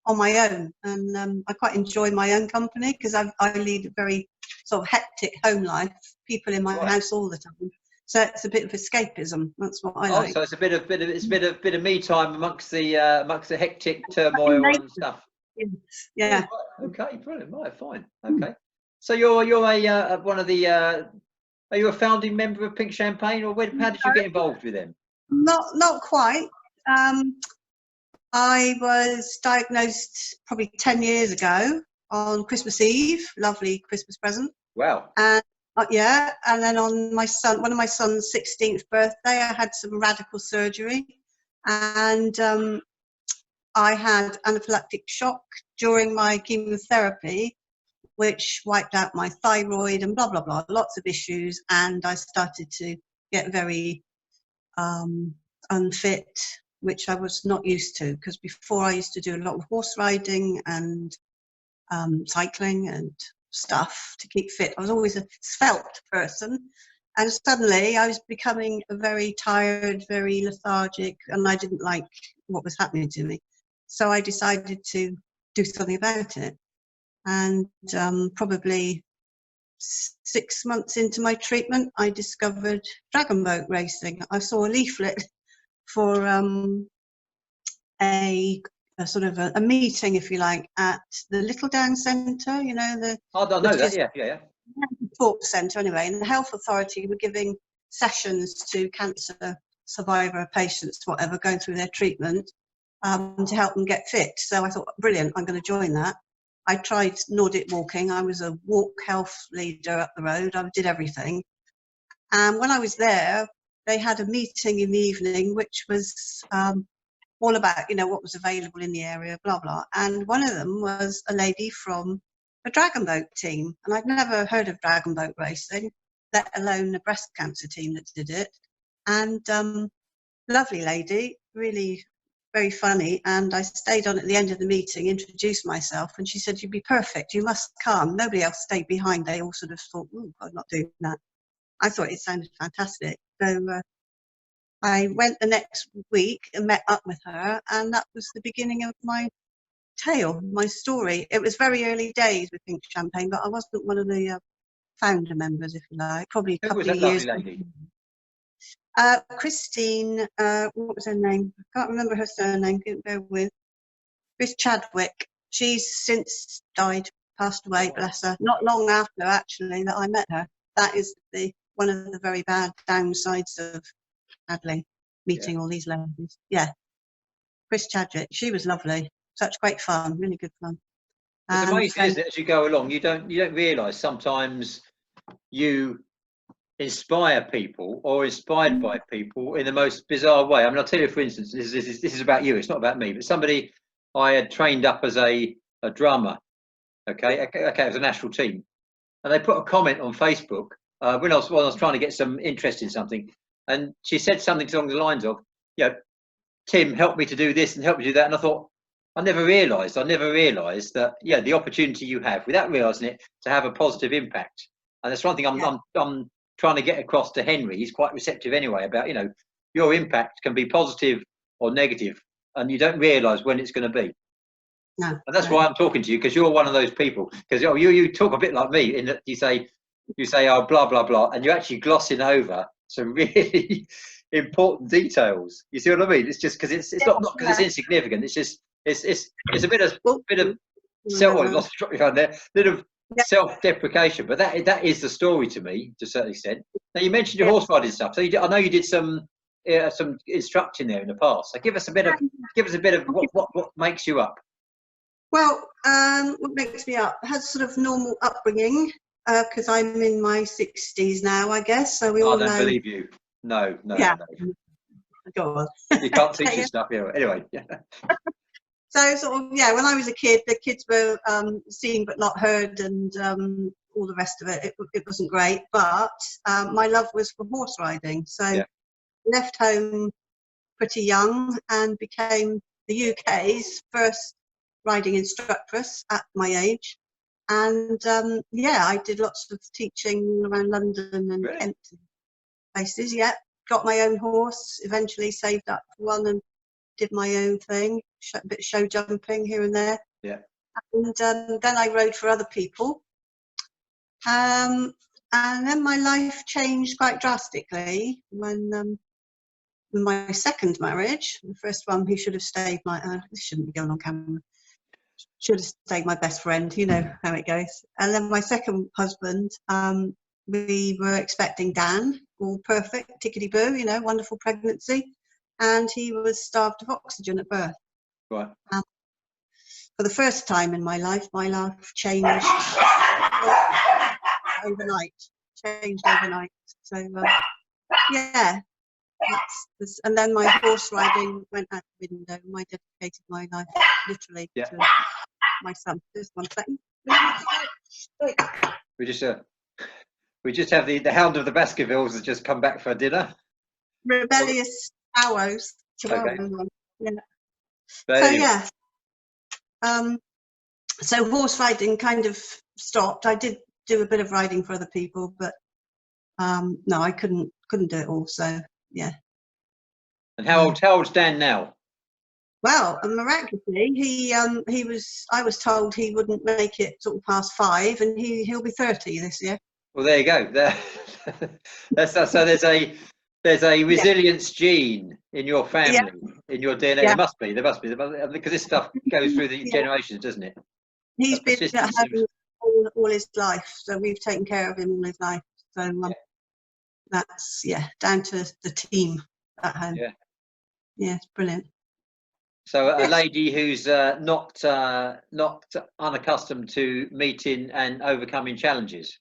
on my own, and I quite enjoy my own company, because I lead a very sort of hectic home life. People in my house all the time, so it's a bit of escapism. That's what I like. So it's a bit of me time amongst the hectic turmoil and stuff. Yeah. Okay, brilliant. Right, fine. Okay. So you're a one of the. Are you a founding member of Pink Champagne, or how did you get involved with them? Not quite. I was diagnosed probably 10 years ago on Christmas Eve. Lovely Christmas present. Wow. And and then on one of my son's 16th birthday, I had some radical surgery, and I had anaphylactic shock during my chemotherapy, which wiped out my thyroid and blah blah blah, lots of issues, and I started to get very unfit, which I was not used to, because before I used to do a lot of horse riding and cycling and stuff to keep fit. I was always a svelte person, and suddenly I was becoming a very tired, very lethargic, and I didn't like what was happening to me. So I decided to do something about it, and probably 6 months into my treatment, I discovered dragon boat racing. I saw a leaflet for a sort of a meeting, if you like, at the Little Down Centre, you know, I don't know that, yeah. Sports centre anyway, and the health authority were giving sessions to cancer survivor patients, whatever, going through their treatment, to help them get fit. So I thought, brilliant, I'm going to join that. I tried Nordic walking. I was a walk health leader up the road. I did everything. And when I was there, they had a meeting in the evening, which was all about, you know, what was available in the area, blah, blah. And one of them was a lady from a dragon boat team. And I'd never heard of dragon boat racing, let alone a breast cancer team that did it. And lovely lady, really very funny. And I stayed on at the end of the meeting, introduced myself, and she said, you'd be perfect, you must come. Nobody else stayed behind. They all sort of thought, oh, I'm not doing that. I thought it sounded fantastic. So I went the next week and met up with her, and that was the beginning of my tale, my story. It was very early days with Pink Champagne, but I wasn't one of the founder members, if you like. Probably a couple of years. Lady? Christine, what was her name? I can't remember her surname. Bear with. Chris Chadwick. She's since died, passed away, bless her. Not long after, actually, that I met her. That is one of the very bad downsides of travelling, meeting all these ladies. Yeah, Chris Chadwick. She was lovely. Such great fun. Really good fun. It's amazing, isn't it? As you go along, you don't realise sometimes you inspire people or inspired by people in the most bizarre way. I mean, I'll tell you, for instance, this is about you. It's not about me, but somebody I had trained up as a drummer. Okay, it was a national team, and they put a comment on Facebook when I was trying to get some interest in something, and she said something along the lines of, you know, Tim, help me to do this and help me do that. And I thought, I never realised that, yeah, the opportunity you have without realising it to have a positive impact. And that's one thing I'm trying to get across to Henry. He's quite receptive anyway about, you know, your impact can be positive or negative, and you don't realise when it's going to be. No, and that's why I'm talking to you, because you're one of those people. Because you talk a bit like me in that you say you say, oh, blah, blah, blah, and you're actually glossing over some really important details. You see what I mean? It's just because it's not because it's insignificant. It's just it's a bit of lost there, bit of self-deprecation, but that is the story to me to a certain extent. Now you mentioned your horse riding stuff, so I know you did some instructing there in the past. So give us a bit of what makes you up. Well, what makes me up has sort of normal upbringing, because I'm in my 60s now, I guess. So we all know. I don't believe you. No. Go on. You can't teach us stuff here. Anyway. So sort of, when I was a kid, the kids were seen but not heard, and all the rest of it. It wasn't great, but my love was for horse riding. So left home pretty young and became the UK's first riding instructress at my age. And I did lots of teaching around London and Kent places. Got my own horse, eventually saved up for one and did my own thing, a bit of show jumping here and there. And then I rode for other people. And then my life changed quite drastically when my second marriage, the first one, he should have stayed this shouldn't be going on camera. Should have stayed my best friend, you know how it goes. And then my second husband, we were expecting Dan, all perfect, tickety-boo, wonderful pregnancy. And he was starved of oxygen at birth. Right. For the first time in my life changed overnight. So, and then my horse riding went out the window. I dedicated my life literally to my son. Just 1 second. We just have the hound of the Baskervilles has just come back for dinner. Rebellious hours. Okay. So horse riding kind of stopped. I did do a bit of riding for other people, but no, I couldn't do it all. So And how old's Dan now? Well, miraculously, I was told he wouldn't make it sort of past 5, and he'll be 30 this year. Well, there you go. So there's a resilience gene in your family, in your DNA. There must be, because this stuff goes through the generations, doesn't it? He's been at home all his life, so we've taken care of him all his life. So that's down to the team at home. Yeah, it's brilliant. So a lady who's not unaccustomed to meeting and overcoming challenges.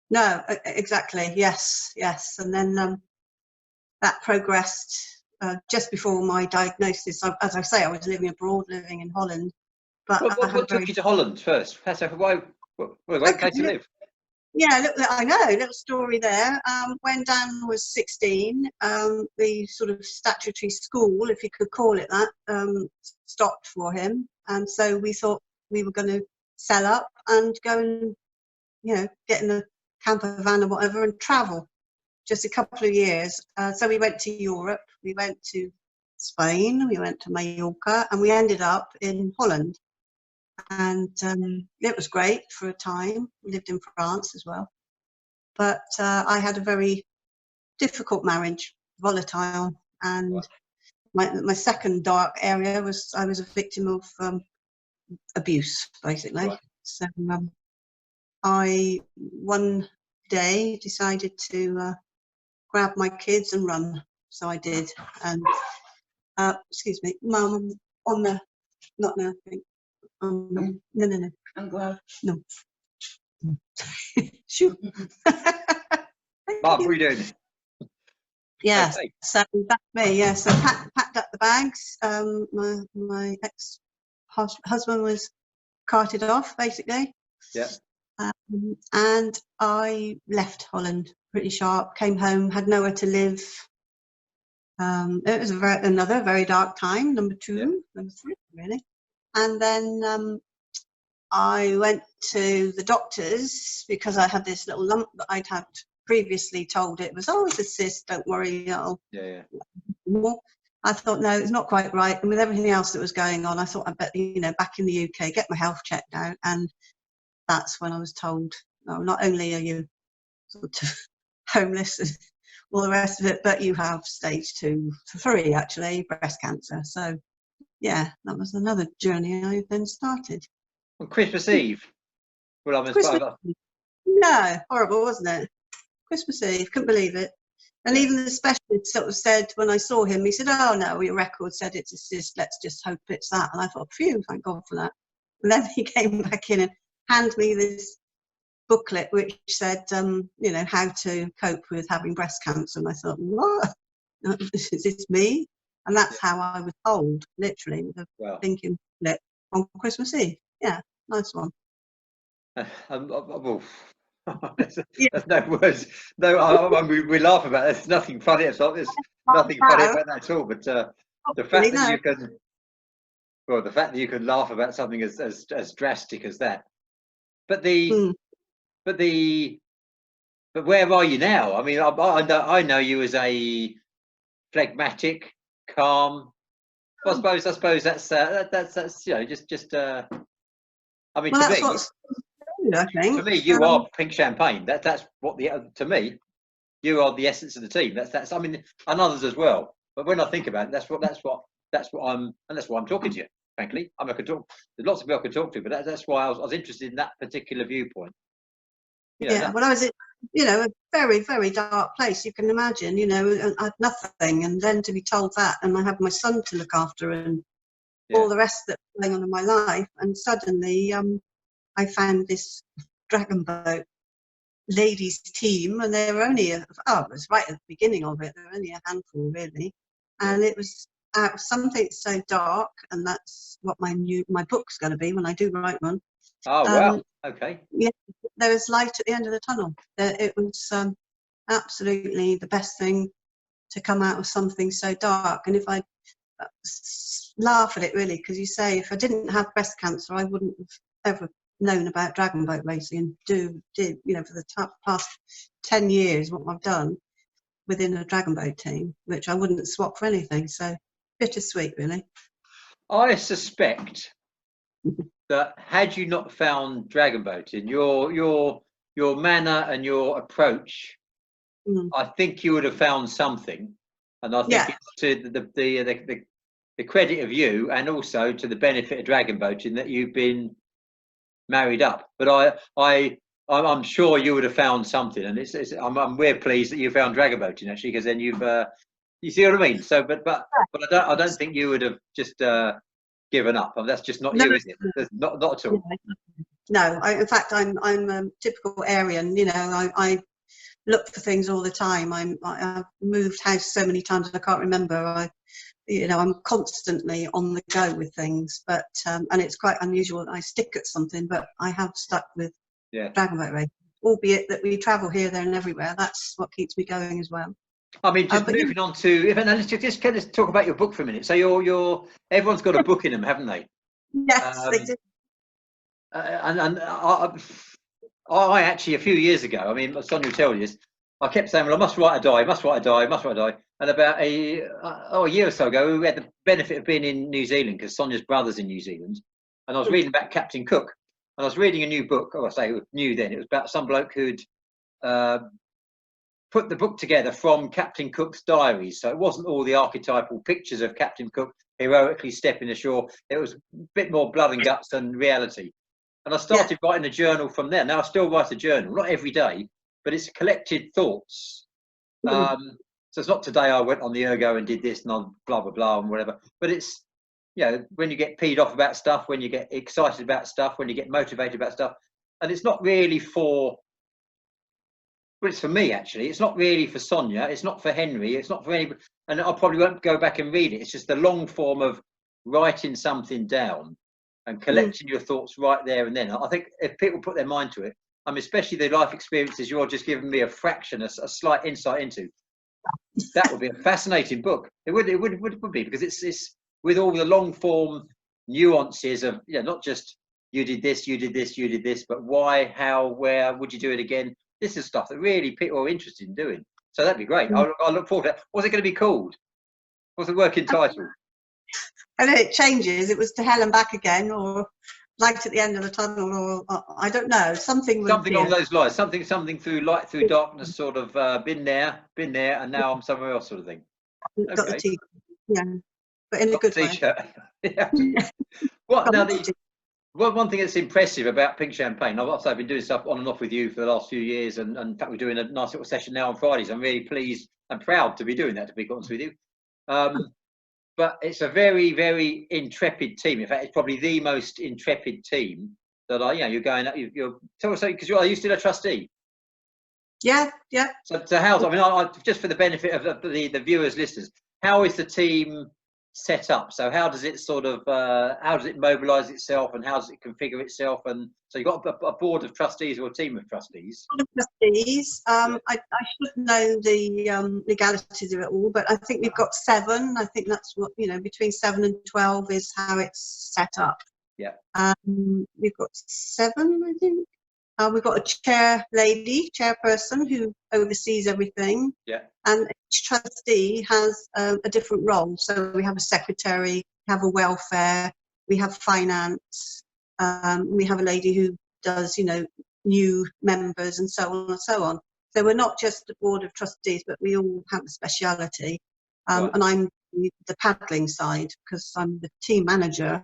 No, exactly. Yes. And then that progressed just before my diagnosis. As I say, I was living abroad, living in Holland. But what took you to Holland first? Why? Great place to live. Yeah, look, I know, a little story there. When Dan was 16, the sort of statutory school, if you could call it that, stopped for him. And so we thought we were going to sell up and go and, get in a camper van or whatever and travel. Just a couple of years. So we went to Europe, we went to Spain, we went to Mallorca, and we ended up in Holland. And it was great for a time. We lived in France as well. But I had a very difficult marriage, volatile. And my second dark area was I was a victim of abuse, basically. Right. So I, one day, decided to grab my kids and run. So I did. And, excuse me, Mum, on the, not now, I think. No. I'm glad. No. Sure. Bob, what are you doing? Yes, okay. So that's me. Yeah, so packed up the bags. My ex-husband was carted off, basically. Yeah. And I left Holland pretty sharp. Came home, had nowhere to live. It was another very dark time. Number 3, really. And then I went to the doctors because I had this little lump that I'd had previously told it was, it's a cyst, don't worry. I thought, no, it's not quite right. And with everything else that was going on, I thought, I bet, back in the UK, get my health checked out. And that's when I was told no, not only are you sort of homeless and all the rest of it, but you have stage 2 to 3, actually, breast cancer. So, yeah, that was another journey I then started. On Christmas Eve. Well, I'm Christmas Eve. No, horrible, wasn't it? Christmas Eve, couldn't believe it. And even the specialist sort of said, when I saw him, he said, "Oh no, your record said it's a cyst, let's just hope it's that." And I thought, phew, thank God for that. And then he came back in and handed me this booklet which said, you know, how to cope with having breast cancer. And I thought, what? Is this me? And that's how I was told, literally, with a thinking booklet on Christmas Eve. Yeah, nice one. There's no words. No, we laugh about it. There's nothing funny. It's not. There's nothing funny about that at all. But the fact that you can, well, the fact that you can laugh about something as drastic as that. But but where are you now? I mean, I know you as a phlegmatic, calm. I suppose that's you know just. I mean, well, to me, you are pink champagne. That's what to me, you are the essence of the team. That's. I mean, and others as well. But when I think about it, that's what I'm, and that's why I'm talking to you. Frankly, I could talk. There's lots of people I could talk to, but that's why I was interested in that particular viewpoint. You know, yeah, well, I was in, you know, a very, very dark place. You can imagine, you know, and I had nothing, and then to be told that, and I have my son to look after, and all the rest that's going on in my life, and suddenly, I found this dragon boat ladies team, and they were only it was right at the beginning of it. There were only a handful, really, and it was out of something so dark, and that's what my book's going to be when I do write one. Oh wow! Okay. Yeah, there was light at the end of the tunnel. It was absolutely the best thing to come out of something so dark. And if I laugh at it, really, because you say if I didn't have breast cancer, I wouldn't have ever known about dragon boat racing and did you know, for the past 10 years what I've done within a dragon boat team, which I wouldn't swap for anything. So bittersweet, really. I suspect that had you not found dragon boating, your manner and your approach, I think you would have found something. And I think it's to the credit of you, and also to the benefit of dragon boating, that you've been married up. But I'm sure you would have found something, and we're pleased that you found dragon boating, actually, because then you've you see what I mean. So, but I don't think you would have just given up. I mean, that's just not you, is it? Not at all. No, in fact, I'm a typical Aryan. You know, I look for things all the time. I've moved house so many times I can't remember. I'm constantly on the go with things, but and it's quite unusual that I stick at something, but I have stuck with dragon boat racing, albeit that we travel here, there, and everywhere. That's what keeps me going as well. I mean, just moving on to, let's talk about your book for a minute. So everyone's got a book in them, haven't they? Yes, they do. And I actually, a few years ago, I mean, Sonia will tell you this, I kept saying, well, I must write a diary, must write a diary, must write a diary. And about a year or so ago, we had the benefit of being in New Zealand, because Sonia's brother's in New Zealand. And I was reading about Captain Cook. And I was reading a new book. I say new then. It was about some bloke who'd put the book together from Captain Cook's diaries. So it wasn't all the archetypal pictures of Captain Cook heroically stepping ashore. It was a bit more blood and guts than reality. And I started writing a journal from there. Now I still write a journal, not every day, but it's collected thoughts. So it's not today I went on the ergo and did this and blah, blah, blah and whatever. But it's, you know, when you get peed off about stuff, when you get excited about stuff, when you get motivated about stuff. And it's not really but it's for me, actually. It's not really for Sonia. It's not for Henry. It's not for anybody. And I probably won't go back and read it. It's just the long form of writing something down and collecting your thoughts right there and then. I think if people put their mind to it, I mean, especially the life experiences you're just giving me a fraction, a slight insight into, that would be a fascinating book. It would be, because it's with all the long form nuances of, you know, not just you did this, you did this, you did this, but why, how, where, would you do it again? This is stuff that really people are interested in doing. So that'd be great. I'll look forward to that. What's it going to be called? What's the working title? I know it changes. It was To Hell and Back Again, or light at the end of the tunnel, or I don't know, something will Something appear. along those lines. Something through light through darkness. Sort of been there, and now I'm somewhere else, sort of thing. Got the Okay. T, yeah, but in a Got the good way. T-shirt. Yeah. What now? One thing that's impressive about Pink Champagne, I've been doing stuff on and off with you for the last few years, and in fact we're doing a nice little session now on Fridays. I'm really pleased and proud to be doing that, to be honest with you. But it's a very, very intrepid team. In fact, it's probably the most intrepid team that you're going up. You're tell us, because are you still a trustee? Yeah. So how? I mean, I just for the benefit of the viewers, listeners, how is the team set up? So how does it sort of how does it mobilise itself, and how does it configure itself? And so you've got a board of trustees or a team of trustees. Board of trustees. I should know the legalities of it all, but I think we've got 7. I think that's what, between 7 and 12 is how it's set up. Yeah. We've got 7, I think. We've got a chairperson who oversees everything. Yeah. And each trustee has a different role. So we have a secretary, we have a welfare, we have finance, we have a lady who does, new members and so on and so on. So we're not just a board of trustees, but we all have a speciality. Right. And I'm the paddling side because I'm the team manager,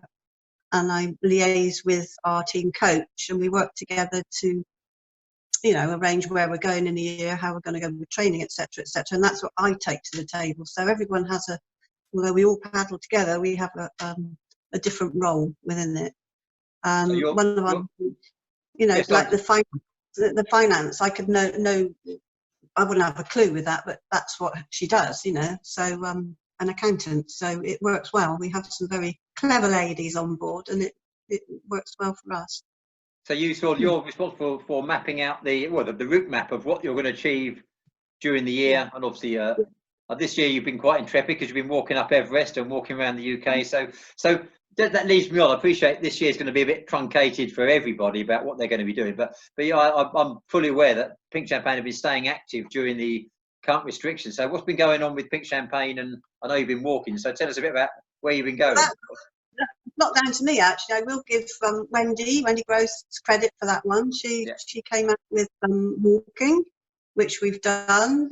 and I liaise with our team coach, and we work together to, arrange where we're going in the year, how we're going to go with training, etc., etc. And that's what I take to the table. So everyone has although we all paddle together, we have a different role within it. So one of our, yes, like the finance, I could know, I wouldn't have a clue with that, but that's what she does, So an accountant, so it works well. We have some very clever ladies on board, and it works well for us. So you're responsible for mapping out the route map of what you're going to achieve during the year, and obviously this year you've been quite intrepid because you've been walking up Everest and walking around the UK. So that leads me on. I appreciate this year is going to be a bit truncated for everybody about what they're going to be doing, but I'm fully aware that Pink Champagne have been staying active during the current restrictions. So what's been going on with Pink Champagne? And I know you've been walking, so tell us a bit about where you've been going. Not down to me, actually. I will give Wendy Gross credit for that one. She came up with walking, which we've done.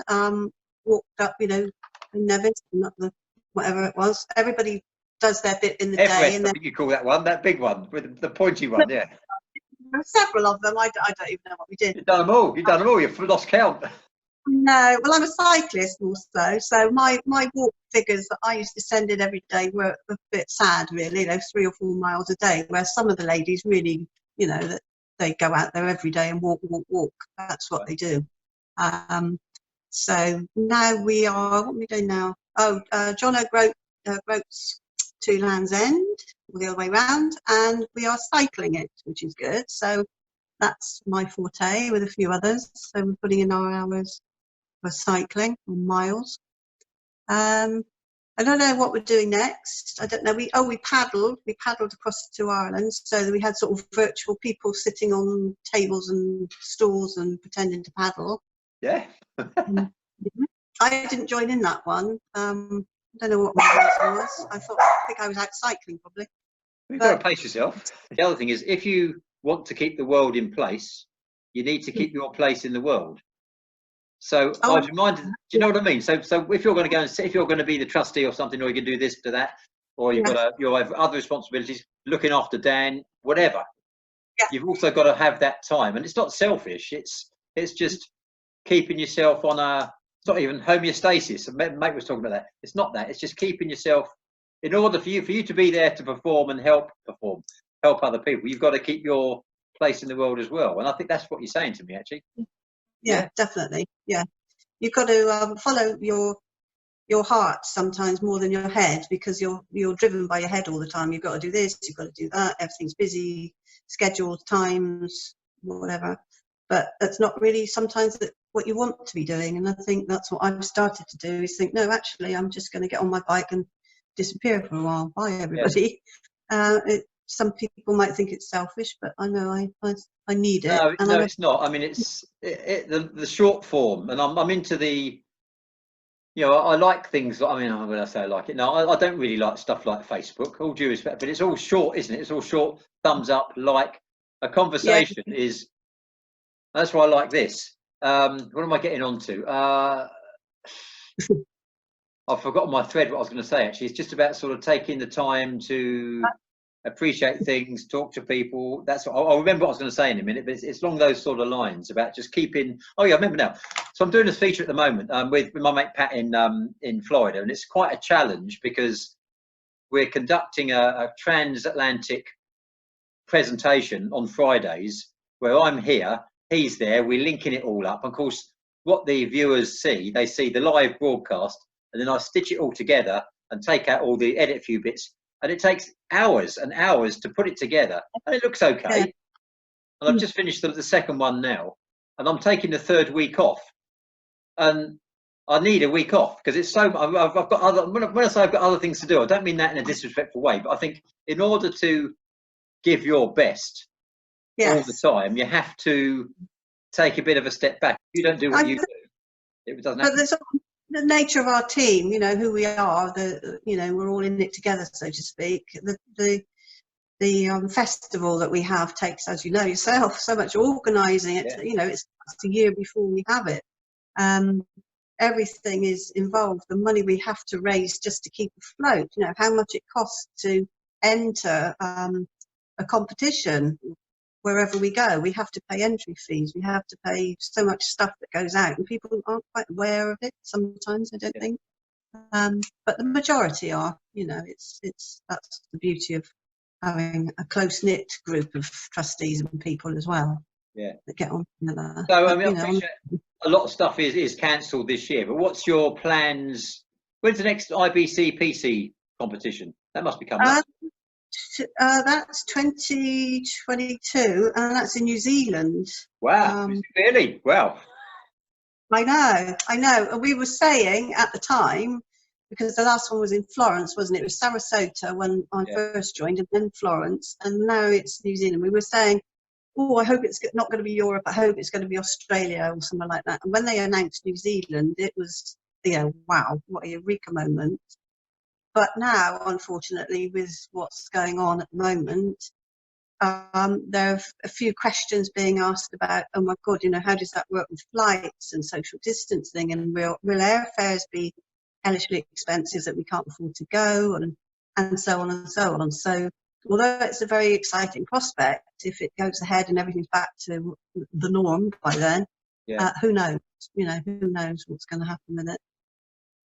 Walked up, in Nevis, not whatever it was. Everybody does their bit in the Everest, day. And I think you call that one, that big one with the pointy one, yeah. There were several of them. I don't even know what we did. You've done them all. You've lost count. No, well, I'm a cyclist also, so my walk figures that I used to send in every day were a bit sad, really. 3 or 4 miles a day, where some of the ladies really, that they go out there every day and walk. That's what they do. So now we are, what are we doing now? John O'Groats to Land's End, the other way round, and we are cycling it, which is good. So that's my forte with a few others. So we're putting in our hours for cycling on miles. I don't know what we're doing next. I don't know. We paddled across to Ireland, so that we had sort of virtual people sitting on tables and stools and pretending to paddle. Yeah. I didn't join in that one. I don't know what my reason was. I think I was out cycling probably. You've got to pace yourself. The other thing is, if you want to keep the world in place, you need to keep your place in the world. So I was reminded, do you know what I mean? So if you're going to go and if you're going to be the trustee or something, or you can do this to that, or you've got you have other responsibilities, looking after Dan, whatever. Yeah. You've also got to have that time, and it's not selfish. It's just keeping yourself on it's not even homeostasis. Mate was talking about that. It's not that. It's just keeping yourself in order for you to be there to perform and help other people. You've got to keep your place in the world as well. And I think that's what you're saying to me, actually. Yeah, definitely. Yeah, you've got to follow your heart sometimes more than your head, because you're driven by your head all the time. You've got to do this, you've got to do that. Everything's busy, schedules, times, whatever. But that's not really sometimes what you want to be doing. And I think that's what I've started to do, is think, no, actually, I'm just going to get on my bike and disappear for a while. Bye, everybody. Yes. Some people might think it's selfish, but I know I need it. No, it's not. I mean, it's the short form, and I'm into the you know, I like things. I mean, when I say I like it, no, I don't really like stuff like Facebook. All due respect, but it's all short, isn't it? It's all short. Thumbs up, like. A conversation is. That's why I like this. What am I getting on to? I've forgotten my thread. What I was going to say actually, it's just about sort of taking the time to appreciate things, talk to people. That's what I'll remember what I was going to say in a minute. But it's along those sort of lines about just keeping. Oh yeah, I remember now. So I'm doing this feature at the moment with my mate Pat in Florida, and it's quite a challenge because we're conducting a transatlantic presentation on Fridays where I'm here, he's there, we're linking it all up. Of course, what the viewers see, they see the live broadcast, and then I stitch it all together and take out all the edit few bits, and it takes hours and hours to put it together, and it looks okay. Yeah. And I've just finished the second one now, and I'm taking the third week off, and I need a week off because it's so. I've got other. When I say I've got other things to do, I don't mean that in a disrespectful way, but I think in order to give your best all the time, you have to take a bit of a step back. You don't do what you do. It doesn't happen. But the nature of our team, you know, who we are, you know, we're all in it together, so to speak. The festival that we have takes, as you know yourself, so much organising it. Yeah. You know, it's a year before we have it. Everything is involved. The money we have to raise just to keep afloat. You know, how much it costs to enter a competition wherever we go. We have to pay entry fees. We have to pay so much stuff that goes out, and people aren't quite aware of it sometimes, I don't think. But the majority are. You know, that's the beauty of having a close-knit group of trustees and people as well. Yeah. That get on together. So I mean, I appreciate a lot of stuff is cancelled this year, but what's your plans? When's the next IBC PC competition? That must be coming up. That's 2022, and that's in New Zealand. Wow, really? Wow. I know. And we were saying at the time, because the last one was in Florence, wasn't it? It was Sarasota when I first joined, and then Florence, and now it's New Zealand. We were saying, oh, I hope it's not going to be Europe. I hope it's going to be Australia or somewhere like that. And when they announced New Zealand, it was, you know, wow, what a eureka moment. But now, unfortunately, with what's going on at the moment, there are a few questions being asked about, oh my God, you know, how does that work with flights and social distancing, and will airfares be helishly expensive that we can't afford to go, and so on and so on. So although it's a very exciting prospect, if it goes ahead and everything's back to the norm by then, who knows? You know, who knows what's going to happen with it.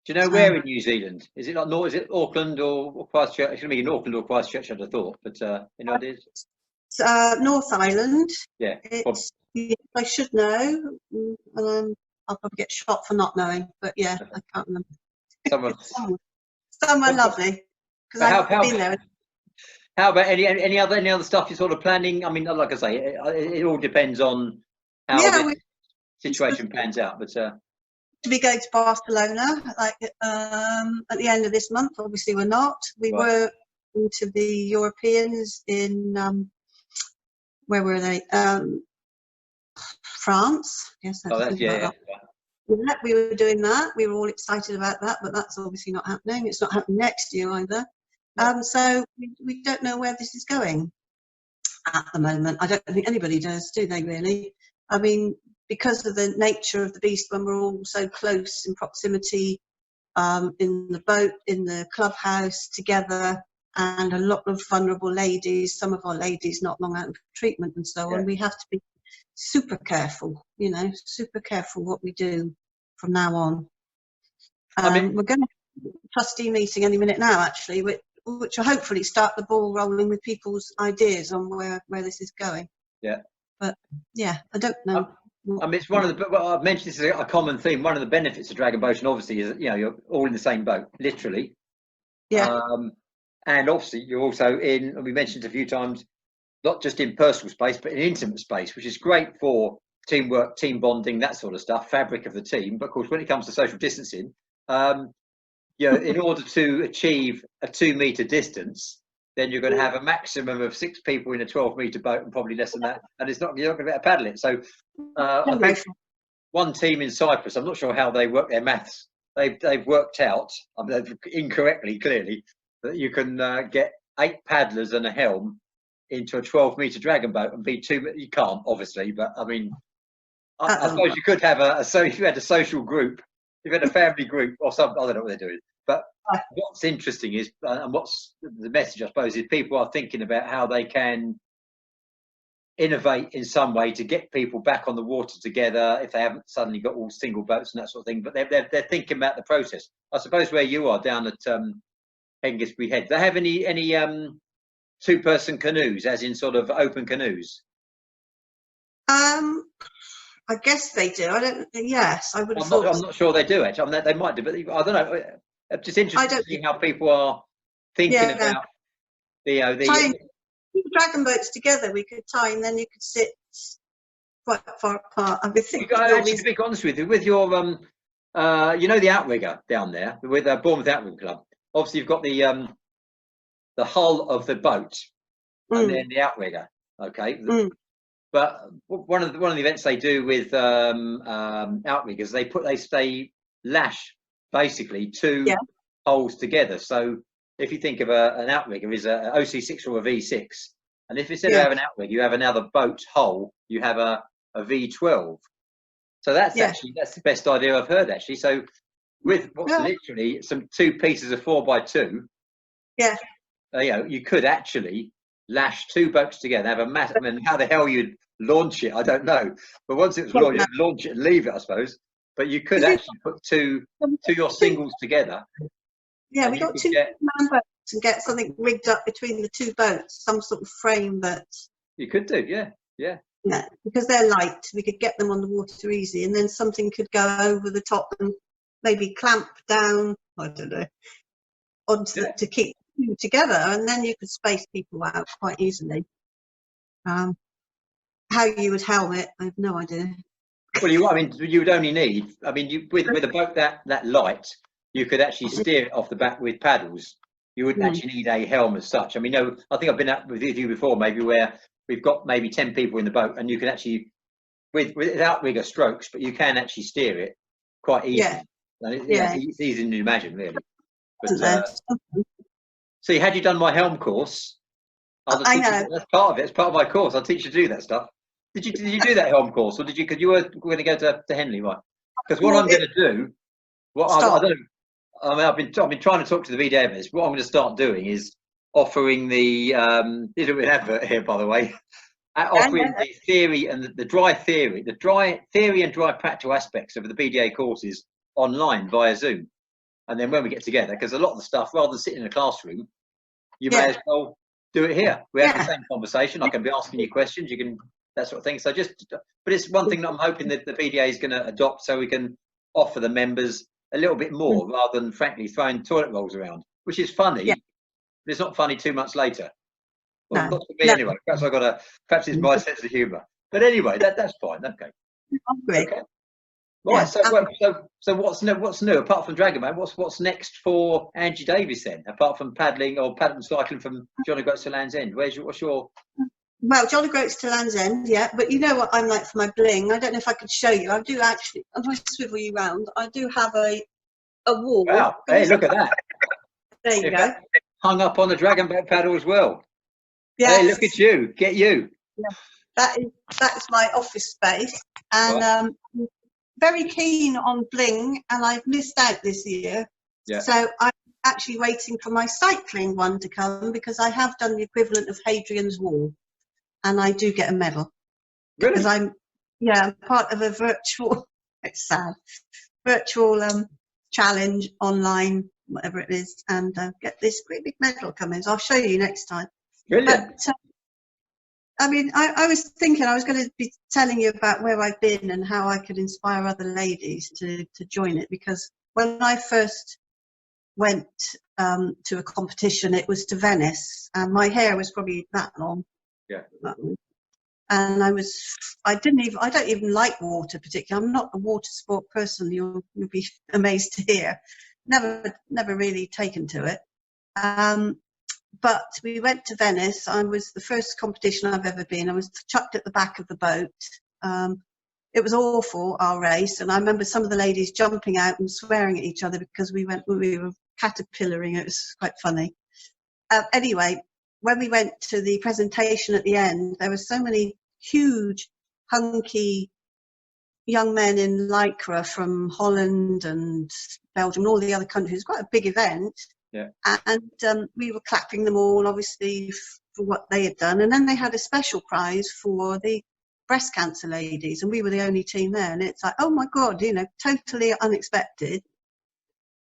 Do you know where in New Zealand? Is it not? Is it Auckland or Christchurch? It's going to be in Auckland or Christchurch, I'd have thought. But any ideas? It's North Island. Yeah. I should know. I'll probably get shot for not knowing. But yeah, I can't remember. Somewhere lovely. Because I've been there. How about any other stuff you're sort of planning? I mean, like I say, it all depends on how the situation pans out. But to be going to Barcelona, like at the end of this month. Obviously, we're not. We were into the Europeans in where were they? France. Yes. We were doing that. We were all excited about that, but that's obviously not happening. It's not happening next year either. So we don't know where this is going at the moment. I don't think anybody does, do they really? I mean, because of the nature of the beast, when we're all so close in proximity, in the boat, in the clubhouse together, and a lot of vulnerable ladies, some of our ladies not long out of treatment and so on, we have to be super careful, you know, super careful what we do from now on. We're going to have a trustee meeting any minute now, actually, which will hopefully start the ball rolling with people's ideas on where this is going. Yeah. But yeah, I don't know. I mean, it's one of the. Well, I've mentioned this is a common theme. One of the benefits of dragon boating, obviously, is that, you know, you're all in the same boat, literally. Yeah. And obviously, you're also in. And we mentioned a few times, not just in personal space, but in intimate space, which is great for teamwork, team bonding, that sort of stuff, fabric of the team. But of course, when it comes to social distancing, you know, in order to achieve a 2-meter distance, then you're going to have a maximum of 6 people in a 12-meter boat, and probably less than that. And you're not going to be able to paddle it. So I think one team in Cyprus, I'm not sure how they work their maths they've worked out, incorrectly clearly, that you can get 8 paddlers and a helm into a 12-metre dragon boat and be 2. You can't, obviously, but I mean, I suppose you could have so if you had a social group, if you had a family group or something, I don't know what they're doing. But what's interesting is, and what's the message, I suppose, is people are thinking about how they can innovate in some way to get people back on the water together if they haven't suddenly got all single boats and that sort of thing. But they're thinking about the process. I suppose where you are down at Hengistbury Head, do they have any 2-person canoes, as in sort of open canoes? I guess they do. I don't. Yes, I would have I'm not sure they do, actually. I mean, they might do, but I don't know. I'm just interested to see how people are thinking about the tying dragon boats together. We could tie, and then you could sit quite far apart. I would think. Actually, to be honest with you, with your the outrigger down there with Bournemouth Outrigger Club. Obviously, you've got the hull of the boat and then the outrigger. Okay. But one of the events they do with outriggers, they lash basically 2 hulls together. So if you think of an outrigger is a OC6 or a V6, and if instead of having an outrigger, you have another boat hull, you have a V12. So that's the best idea I've heard, actually. So with what's literally some 2 pieces of 4x2, you could actually lash 2 boats together, have a massive. I mean, how the hell you'd launch it, I don't know. But once it's launched, you'd launch it and leave it, I suppose. But you could actually put two your singles together. Yeah, we got 2 man boats and get something rigged up between the 2 boats, some sort of frame that you could do. Yeah, because they're light, we could get them on the water easy, and then something could go over the top and maybe clamp down. I don't know, onto to keep you together, and then you could space people out quite easily. How you would helm it, I have no idea. Well, you would only need. I mean, with a boat that light, you could actually steer it off the back with paddles. You wouldn't actually need a helm as such. I mean, no, I think I've been out with you before, maybe where we've got maybe 10 people in the boat, and you can actually without rigger strokes, but you can actually steer it quite easily. It's easy to imagine, really. But see, had you done my helm course, I know that's part of it. It's part of my course. I'll teach you to do that stuff. Did you do that helm course, or did you? Because you were going to go to Henley, right? Because what I'm going to do, I don't know. I mean, I've been trying to talk to the VDMs. What I'm going to start doing is offering the there's an advert here, by the way. Offering the theory and the dry theory and dry practical aspects of the BDA courses online via Zoom. And then when we get together, because a lot of the stuff, rather than sitting in a classroom, you may as well do it here. We have the same conversation. I can be asking you questions. You can, that sort of thing. So but it's one thing that I'm hoping that the BDA is going to adopt, so we can offer the members a little bit more rather than, frankly, throwing toilet rolls around, which is funny, but it's not funny 2 months later. Well, not for me anyway. Perhaps it's my sense of humour. But anyway, that's fine. Okay. Great. Okay. Right. So what's new apart from Dragon Man? What's next for Angie Davis then? Apart from paddling or paddle cycling from John O'Groats to Land's End, what's your? Well, John O'Groats to Land's End, but you know what I'm like for my bling. I don't know if I could show you. I do actually. I'm going to swivel you round. I do have a wall. Wow! Hey, look at that. There you go. Hung up on the dragon boat paddle as well. Yes. Hey, look at you. Get you. Yeah. That's my office space, and very keen on bling, and I've missed out this year. Yeah. So I'm actually waiting for my cycling one to come, because I have done the equivalent of Hadrian's Wall, and I do get a medal. Really? Because I'm part of a virtual. It's sad. Virtual challenge online, whatever it is, and get this great big medal coming. So I'll show you next time. Brilliant. But, I mean, I was thinking I was going to be telling you about where I've been and how I could inspire other ladies to join it, because when I first went to a competition, it was to Venice, and my hair was probably that long. Yeah. And I don't even like water particularly. I'm not a water sport person. You'll be amazed to hear. Never really taken to it. But we went to Venice. I was the first competition I've ever been. I was chucked at the back of the boat. it was awful, our race. And I remember some of the ladies jumping out and swearing at each other because we were caterpillaring. It was quite funny. Anyway, when we went to the presentation at the end, there were so many huge, hunky young men in lycra from Holland and Belgium and all the other countries. Quite a big event. Yeah. And we were clapping them all, obviously, for what they had done. And then they had a special prize for the breast cancer ladies, and we were the only team there. And it's like, oh my God, you know, totally unexpected.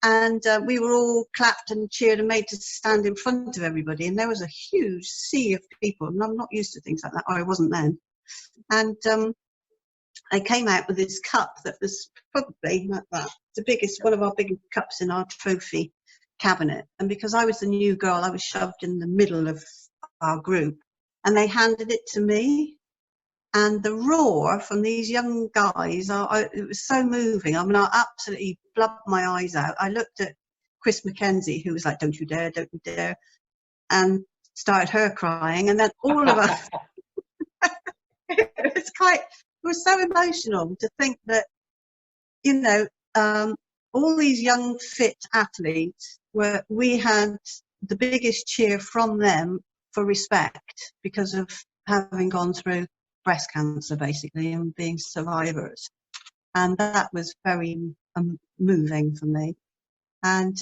And we were all clapped and cheered and made to stand in front of everybody. And there was a huge sea of people. And I'm not used to things like that, or I wasn't then. And I came out with this cup that was probably like that, the biggest, one of our biggest cups in our trophy cabinet. And because I was the new girl, I was shoved in the middle of our group, and they handed it to me. And the roar from these young guys, it was so moving. I mean, I absolutely blubbed my eyes out. I looked at Chris Mackenzie, who was like, don't you dare, and started her crying. And then all of us, it was so emotional to think that, you know, all these young, fit athletes, we had the biggest cheer from them for respect because of having gone through breast cancer, basically, and being survivors. And that was very moving for me. And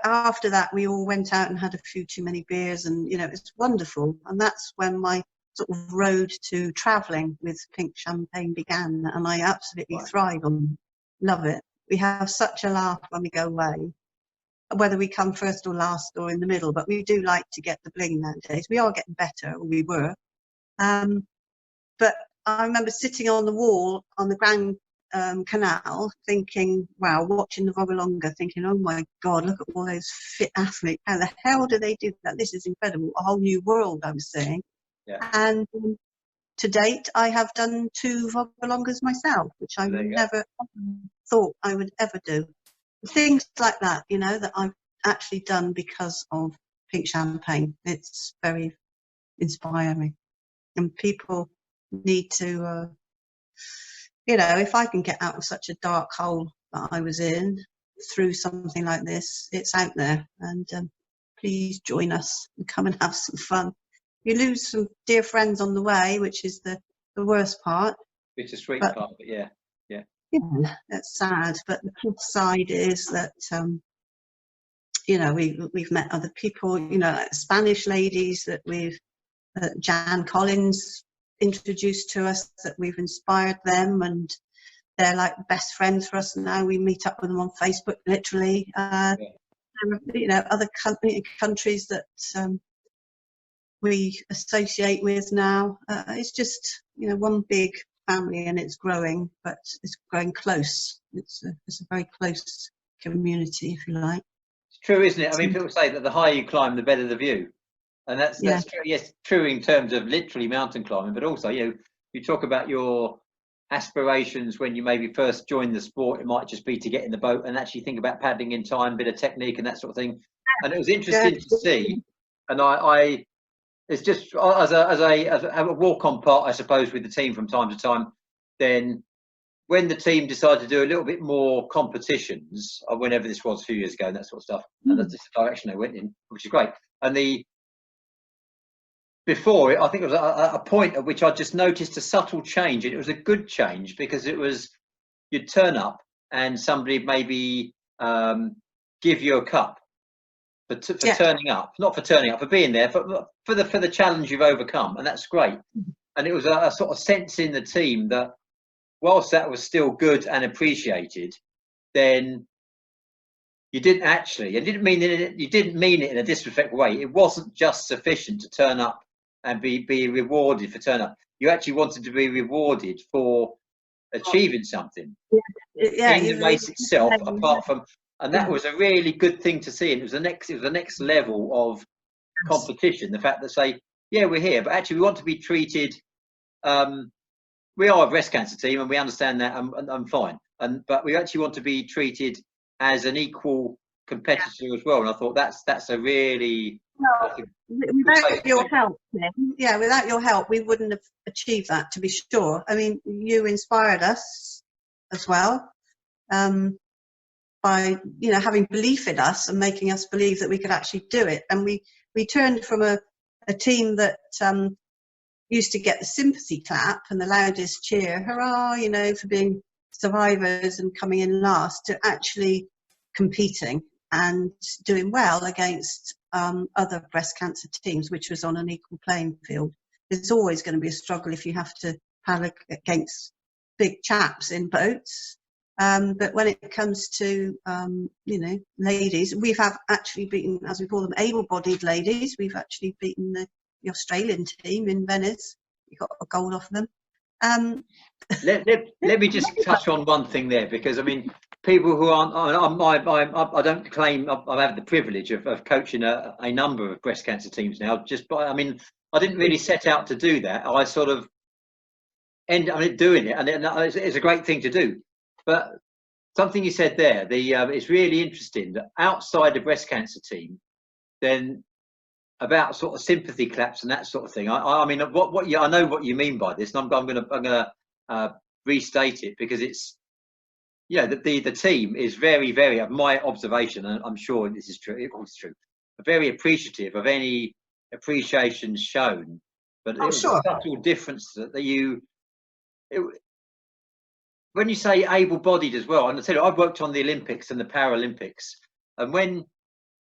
after that, we all went out and had a few too many beers, and, you know, it's wonderful. And that's when my sort of road to travelling with Pink Champagne began, and I absolutely thrive on it. Love it. We have such a laugh when we go away, whether we come first or last or in the middle, but we do like to get the bling nowadays. We are getting better, or we were. But I remember sitting on the wall on the Grand Canal thinking, wow, watching the Vogelonga, thinking, oh my God, look at all those fit athletes. How the hell do they do that? This is incredible. A whole new world, I was saying. Yeah. And to date, I have done 2 Vogelongas myself, which I never thought I would ever do. Things like that, you know, that I've actually done because of Pink Champagne. It's very inspiring. And people need to, you know, if I can get out of such a dark hole that I was in through something like this, it's out there. And please join us and come and have some fun. You lose some dear friends on the way, which is the worst part. It's a sweet part, but yeah. Yeah, that's sad. But the plus side is that, you know, we've met other people, you know, like Spanish ladies that Jan Collins introduced to us, that we've inspired them, and they're like best friends for us now. We meet up with them on Facebook, literally. You know, other countries that we associate with now. It's just, you know, one big family, and it's growing, but it's growing close. It's a very close community, if you like. It's true, isn't it? I mean, people say that the higher you climb, the better the view. And that's true. Yes, true in terms of literally mountain climbing, but also, you know, you talk about your aspirations when you maybe first joined the sport. It might just be to get in the boat and actually think about paddling in time, bit of technique and that sort of thing. And it was interesting to see. And I it's just as a walk-on part, I suppose, with the team from time to time. Then when the team decided to do a little bit more competitions, whenever this was a few years ago and that sort of stuff, and that's the direction they went in, which is great. And before it, I think it was a point at which I just noticed a subtle change, and it was a good change, because it was, you'd turn up and somebody maybe give you a cup for turning up, not for turning up, for being there, for the challenge you've overcome, and that's great. And it was a sort of sense in the team that whilst that was still good and appreciated, then you didn't mean it in a disrespectful way. It wasn't just sufficient to turn up and be rewarded for turn up. You actually wanted to be rewarded for achieving something in the race itself, apart from, and that was a really good thing to see. And it was the next level of competition. The fact that say, yeah, we're here, but actually we want to be treated. We are a breast cancer team, and we understand that. I'm fine, but we actually want to be treated as an equal competitor as well. And I thought that's a really Well, without your help, Tim, without your help, we wouldn't have achieved that, to be sure. I mean, you inspired us as well by, having belief in us and making us believe that we could actually do it. And we turned from a team that used to get the sympathy clap and the loudest cheer, hurrah, for being survivors and coming in last, to actually competing and doing well against other breast cancer teams, which was on an equal playing field. There's always going to be a struggle if you have to paddle against big chaps in boats. But when it comes to, ladies, we have actually beaten, as we call them, able-bodied ladies. We've actually beaten the Australian team in Venice. We got a goal off them. Let me just touch on one thing there, because I mean, people who aren't, I don't claim I've had the privilege of coaching a number of breast cancer teams now. I didn't really set out to do that. I sort of ended up doing it, and it's a great thing to do. But something you said there, it's really interesting that outside the breast cancer team, then about sort of sympathy claps and that sort of thing. I mean, I know what you mean by this, and I'm gonna restate it, because it's the team is very, very, my observation, and I'm sure this is true. It's true. Very appreciative of any appreciation shown, but it's a subtle difference that when you say able-bodied as well, and I tell you, I've worked on the Olympics and the Paralympics, and when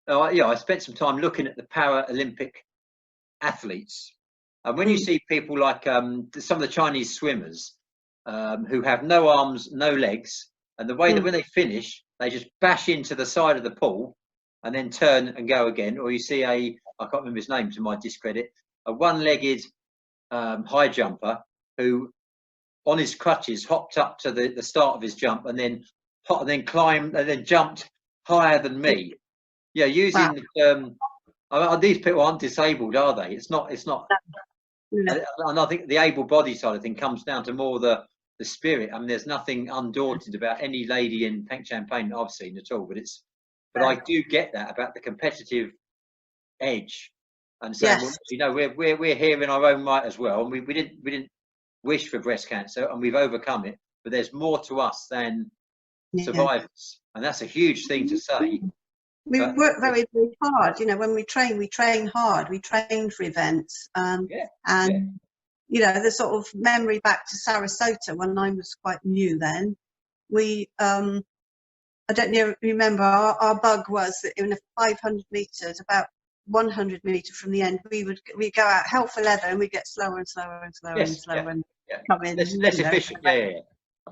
I spent some time looking at the Paralympic athletes, and when you see people like some of the Chinese swimmers who have no arms, no legs, and the way that when they finish, they just bash into the side of the pool and then turn and go again. Or you see I can't remember his name to my discredit, a one-legged high jumper who, on his crutches, hopped up to the start of his jump and then climbed and then jumped higher than me. Yeah, using these people aren't disabled, are they? It's not. No. And I think the able-bodied side of thing comes down to more the spirit. I mean, there's nothing undaunted about any lady in pink champagne that I've seen at all. But I do get that about the competitive edge, and saying, we're here in our own right as well, and we didn't wish for breast cancer, and we've overcome it. But there's more to us than survivors, and that's a huge thing to say. We work very, very hard. When we train hard. We train for events, the sort of memory back to Sarasota when I was quite new. Then I don't remember. Our bug was that in 500 meters, about 100 meters from the end, we go out hell for leather, and we get slower and slower and slower and slower, and come in less efficient.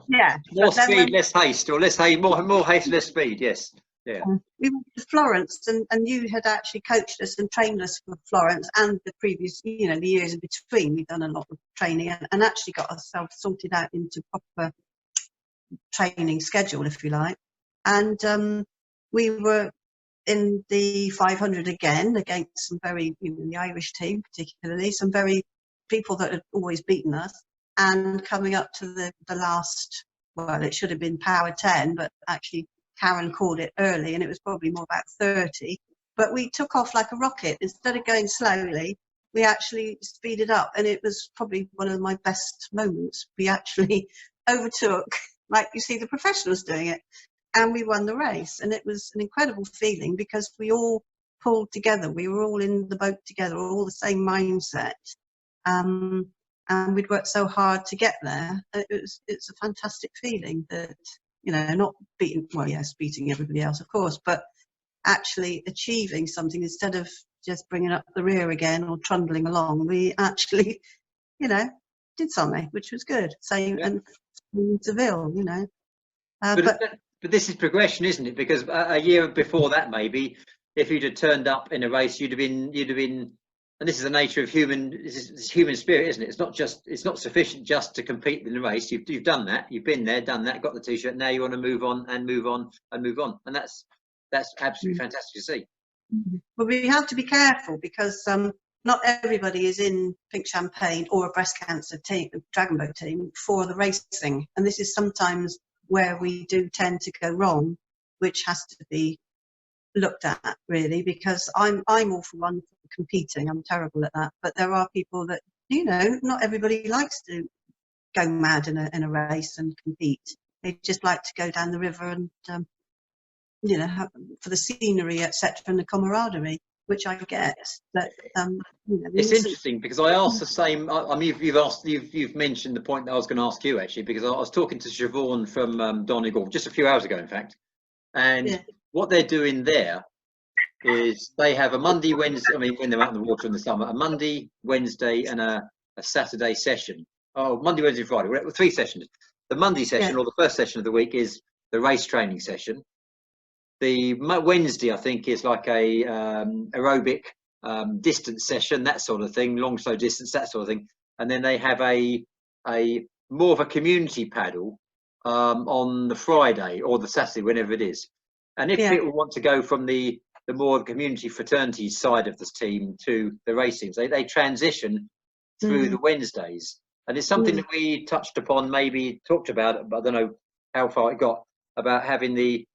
Yeah. More speed, less haste, or more haste, less speed. Yes. Yeah. We went to Florence, and you had actually coached us and trained us for Florence and the previous, the years in between. We've done a lot of training and actually got ourselves sorted out into proper training schedule, if you like. And we were in the 500 again against some very, the Irish team particularly, some very people that had always beaten us, and coming up to the last, well, it should have been power 10, but actually Karen called it early, and it was probably more about 30. But we took off like a rocket. Instead of going slowly, we actually speeded up, and it was probably one of my best moments. We actually overtook, like you see the professionals doing it, and we won the race. And it was an incredible feeling because we all pulled together. We were all in the boat together, all the same mindset. And we'd worked so hard to get there. It's a fantastic feeling that, not beating, beating everybody else, of course, but actually achieving something instead of just bringing up the rear again or trundling along. We actually, did something, which was good. Same and Seville, But this is progression, isn't it? Because a year before that, maybe, if you'd have turned up in a race, you'd have been. And this is the nature of human spirit, isn't it? It's not sufficient just to compete in the race. You've done that. You've been there, done that, got the t-shirt. Now you want to move on and move on and move on. And that's absolutely fantastic to see. But we have to be careful because not everybody is in pink champagne or a breast cancer team, dragon boat team, for the racing. And this is sometimes where we do tend to go wrong, which has to be looked at, really, because I'm all for one for competing. I'm terrible at that, but there are people that, you know, not everybody likes to go mad in a race and compete. They just like to go down the river and you know, for the scenery, etc., and the camaraderie, which I get. But you know, it's interesting because I asked the same. I mean, you've mentioned the point that I was going to ask you, actually, because I was talking to Siobhan from Donegal just a few hours ago, in fact, and what they're doing there is they have a Monday, Wednesday. I mean, when they're out in the water in the summer, a Monday, Wednesday, and a Saturday session. Oh, Monday, Wednesday, Friday. 3 sessions. The Monday session, or the first session of the week, is the race training session. The Wednesday, I think, is like a aerobic distance session, that sort of thing, long slow distance, that sort of thing. And then they have a more of a community paddle on the Friday or the Saturday, whenever it is. And if people want to go from the more community fraternity side of this team to the racing, they transition through the Wednesdays. And it's something that we touched upon, maybe talked about, but I don't know how far it got, about having the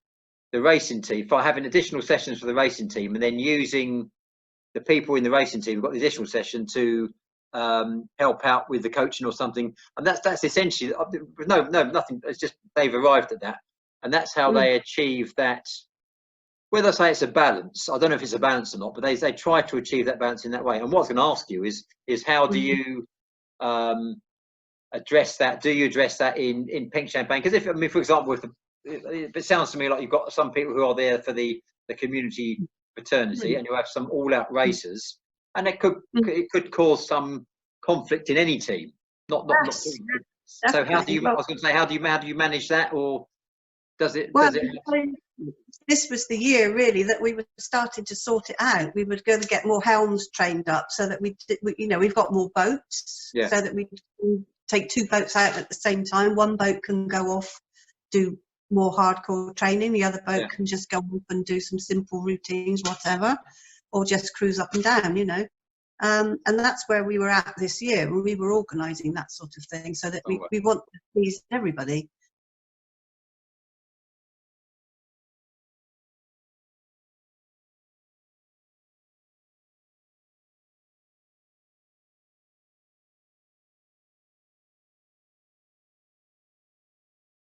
racing team, for having additional sessions for the racing team, and then using the people in the racing team who've got the additional session to help out with the coaching or something. And that's essentially nothing. It's just they've arrived at that, and that's how they achieve that. Whether I say it's a balance, I don't know if it's a balance or not, but they try to achieve that balance in that way. And what I was going to ask you is how do you address that? Do you address that in Pink Champagne? Because if, I mean, for example, it sounds to me like you've got some people who are there for the community fraternity, and you have some all-out racers, and it could cause some conflict in any team. Not so how do you? I was going to say, how do you manage that, or does it? This was the year really that we were starting to sort it out. We were going to get more helms trained up so that we've got more boats, so that we can take 2 boats out at the same time. One boat can go off, do more hardcore training, the other boat can just go up and do some simple routines, whatever, or just cruise up and down, you know. And that's where we were at this year, when we were organising that sort of thing, so that we want to please everybody.